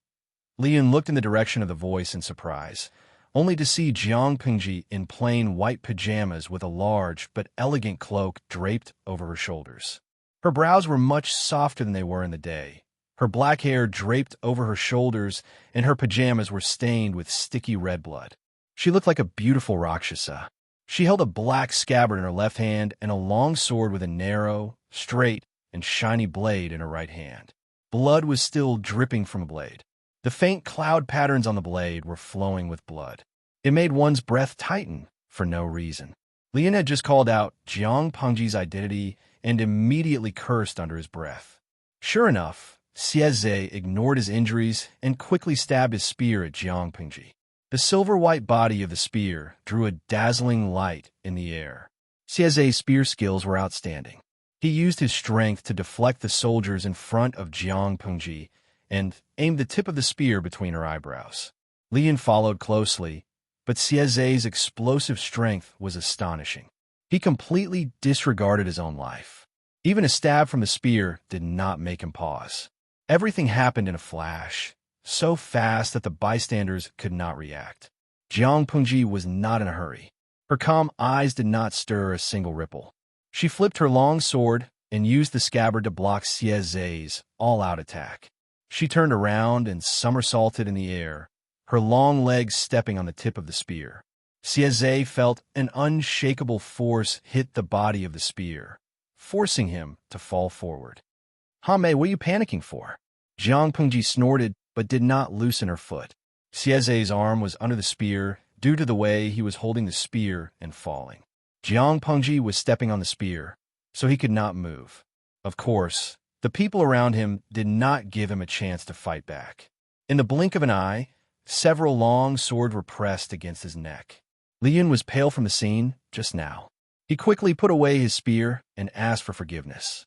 Li Yun looked in the direction of the voice in surprise, only to see Jiang Pengji in plain white pajamas with a large but elegant cloak draped over her shoulders. Her brows were much softer than they were in the day. Her black hair draped over her shoulders, and her pajamas were stained with sticky red blood. She looked like a beautiful Rakshasa. She held a black scabbard in her left hand and a long sword with a narrow, straight, and shiny blade in her right hand. Blood was still dripping from the blade. The faint cloud patterns on the blade were flowing with blood. It made one's breath tighten for no reason. Li Yun had just called out Jiang Pengji's identity and immediately cursed under his breath. Sure enough, Xie ignored his injuries and quickly stabbed his spear at Jiang Pengji. The silver-white body of the spear drew a dazzling light in the air. Xie's spear skills were outstanding. He used his strength to deflect the soldiers in front of Jiang Pengji and aimed the tip of the spear between her eyebrows. Li Yun followed closely, but Xie's explosive strength was astonishing. He completely disregarded his own life. Even a stab from the spear did not make him pause. Everything happened in a flash, so fast that the bystanders could not react. Jiang Pengji was not in a hurry. Her calm eyes did not stir a single ripple. She flipped her long sword and used the scabbard to block Xie's all-out attack. She turned around and somersaulted in the air, her long legs stepping on the tip of the spear. Xie felt an unshakable force hit the body of the spear, forcing him to fall forward. Hame, what are you panicking for? Jiang Pengji snorted, but did not loosen her foot. Xieze's arm was under the spear due to the way he was holding the spear and falling. Jiang Pengji was stepping on the spear, so he could not move. Of course, the people around him did not give him a chance to fight back. In the blink of an eye, several long swords were pressed against his neck. Li Yun was pale from the scene just now. He quickly put away his spear and asked for forgiveness.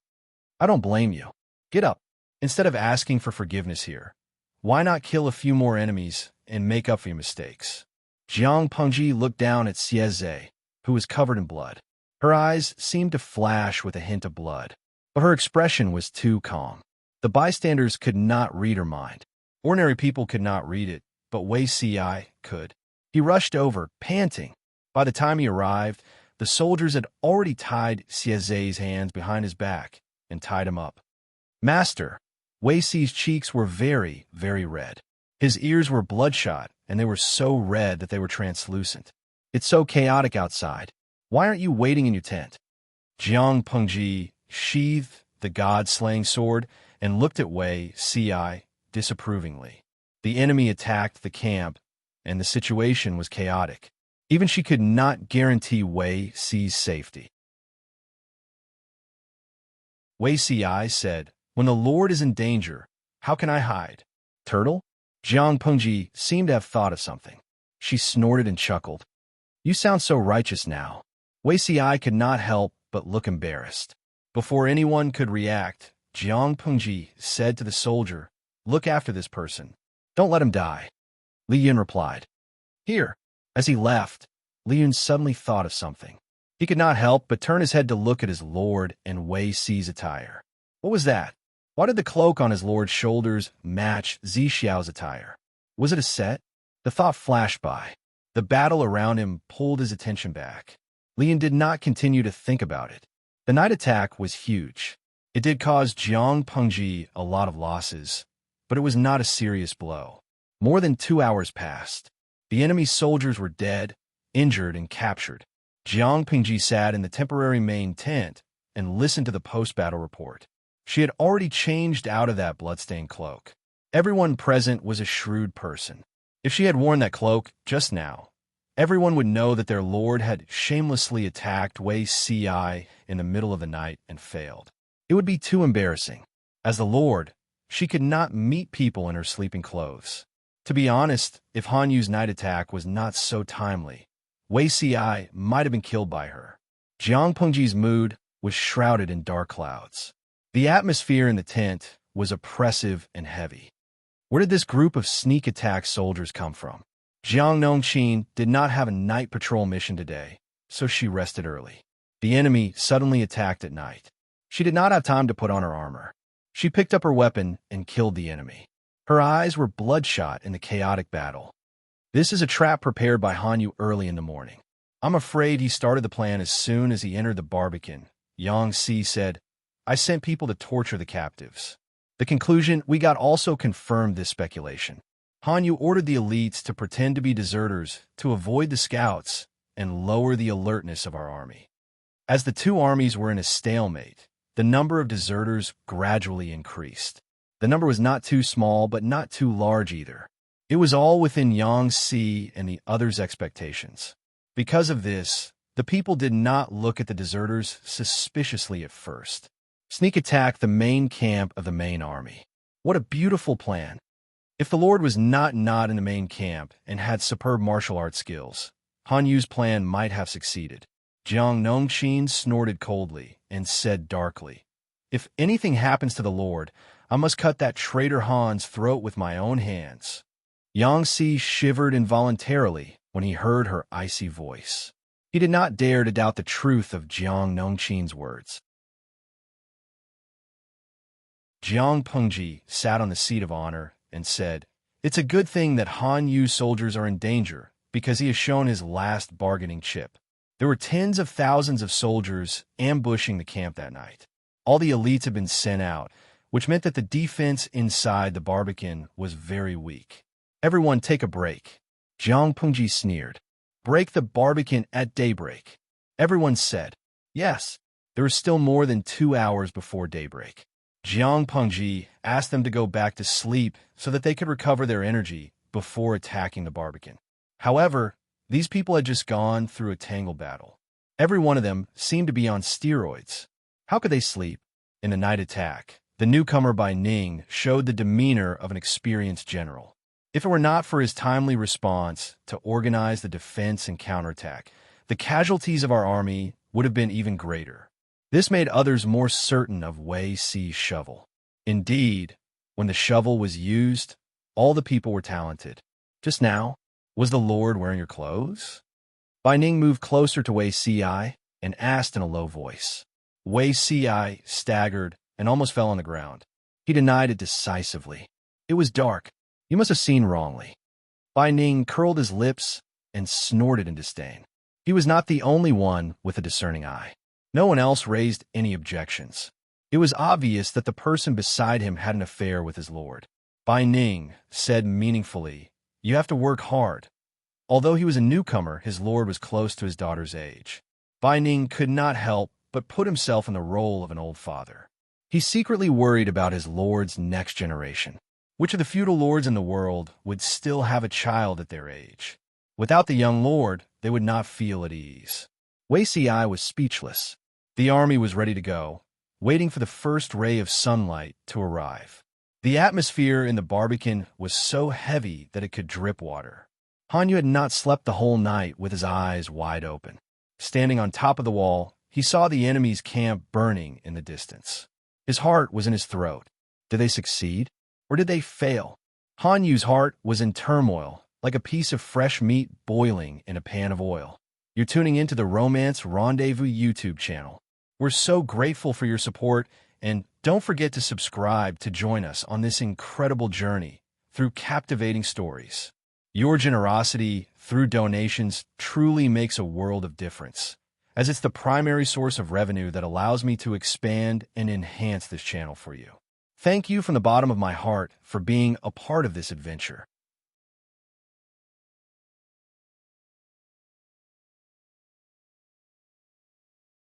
I don't blame you. Get up. Instead of asking for forgiveness here, why not kill a few more enemies and make up for your mistakes? Jiang Pengji looked down at Xieze, who was covered in blood. Her eyes seemed to flash with a hint of blood, but her expression was too calm. The bystanders could not read her mind. Ordinary people could not read it, but Wei Ci could. He rushed over, panting. By the time he arrived, the soldiers had already tied Xieze's hands behind his back and tied him up. Master, Wei Ci's cheeks were very, very red. His ears were bloodshot, and they were so red that they were translucent. It's so chaotic outside. Why aren't you waiting in your tent? Jiang Pengji sheathed the god-slaying sword and looked at Wei Ci disapprovingly. The enemy attacked the camp, and the situation was chaotic. Even she could not guarantee Wei Ci's safety. Wei Ci said, when the Lord is in danger, how can I hide? Turtle? Jiang Pengji seemed to have thought of something. She snorted and chuckled. You sound so righteous now. Wei Ci could not help but look embarrassed. Before anyone could react, Jiang Pengji said to the soldier, look after this person. Don't let him die. Li Yun replied. Here. As he left, Li Yun suddenly thought of something. He could not help but turn his head to look at his lord and Wei Ci's attire. What was that? Why did the cloak on his lord's shoulders match Zi Xiao's attire? Was it a set? The thought flashed by. The battle around him pulled his attention back. Li Yun did not continue to think about it. The night attack was huge. It did cause Jiang Pengji a lot of losses, but it was not a serious blow. More than 2 hours passed. The enemy's soldiers were dead, injured, and captured. Jiang Pengji sat in the temporary main tent and listened to the post-battle report. She had already changed out of that bloodstained cloak. Everyone present was a shrewd person. If she had worn that cloak just now, everyone would know that their lord had shamelessly attacked Wei Ci in the middle of the night and failed. It would be too embarrassing. As the lord, she could not meet people in her sleeping clothes. To be honest, if Han Yu's night attack was not so timely, Wei Ci might have been killed by her. Jiang Pengji's mood was shrouded in dark clouds. The atmosphere in the tent was oppressive and heavy. Where did this group of sneak attack soldiers come from? Jiang Nongqin did not have a night patrol mission today, so she rested early. The enemy suddenly attacked at night. She did not have time to put on her armor. She picked up her weapon and killed the enemy. Her eyes were bloodshot in the chaotic battle. This is a trap prepared by Han Yu early in the morning. I'm afraid he started the plan as soon as he entered the barbican. Yang Si said, I sent people to torture the captives. The conclusion we got also confirmed this speculation. Han Yu ordered the elites to pretend to be deserters to avoid the scouts and lower the alertness of our army. As the two armies were in a stalemate, the number of deserters gradually increased. The number was not too small, but not too large either. It was all within Yang Si and the others' expectations. Because of this, the people did not look at the deserters suspiciously at first. Sneak attack the main camp of the main army. What a beautiful plan. If the Lord was not in the main camp and had superb martial arts skills, Han Yu's plan might have succeeded. Jiang Nongqin snorted coldly and said darkly, if anything happens to the Lord, I must cut that traitor Han's throat with my own hands. Yang Si shivered involuntarily when he heard her icy voice. He did not dare to doubt the truth of Jiang Nongqin's words. Jiang Pengji sat on the seat of honor and said, it's a good thing that Han Yu's soldiers are in danger because he has shown his last bargaining chip. There were tens of thousands of soldiers ambushing the camp that night. All the elites had been sent out, which meant that the defense inside the barbican was very weak. Everyone take a break. Jiang Pengji sneered. Break the barbican at daybreak. Everyone said, yes, there is still more than 2 hours before daybreak. Jiang Pengji asked them to go back to sleep so that they could recover their energy before attacking the Barbican. However, these people had just gone through a tangle battle. Every one of them seemed to be on steroids. How could they sleep? In the night attack, the newcomer by Ning showed the demeanor of an experienced general. If it were not for his timely response to organize the defense and counterattack, the casualties of our army would have been even greater. This made others more certain of Wei Si's shovel. Indeed, when the shovel was used, all the people were talented. Just now, was the Lord wearing your clothes? Bai Ning moved closer to Wei Si and asked in a low voice. Wei Si staggered and almost fell on the ground. He denied it decisively. It was dark. You must have seen wrongly. Bai Ning curled his lips and snorted in disdain. He was not the only one with a discerning eye. No one else raised any objections. It was obvious that the person beside him had an affair with his lord. Bai Ning said meaningfully, "You have to work hard." Although he was a newcomer, his lord was close to his daughter's age. Bai Ning could not help but put himself in the role of an old father. He secretly worried about his lord's next generation. Which of the feudal lords in the world would still have a child at their age? Without the young lord, they would not feel at ease. Wei Si was speechless. The army was ready to go, waiting for the first ray of sunlight to arrive. The atmosphere in the Barbican was so heavy that it could drip water. Hanyu had not slept the whole night with his eyes wide open. Standing on top of the wall, he saw the enemy's camp burning in the distance. His heart was in his throat. Did they succeed, or did they fail? Hanyu's heart was in turmoil, like a piece of fresh meat boiling in a pan of oil. You're tuning into the Romance Rendezvous YouTube channel. We're so grateful for your support, and don't forget to subscribe to join us on this incredible journey through captivating stories. Your generosity through donations truly makes a world of difference, as it's the primary source of revenue that allows me to expand and enhance this channel for you. Thank you from the bottom of my heart for being a part of this adventure.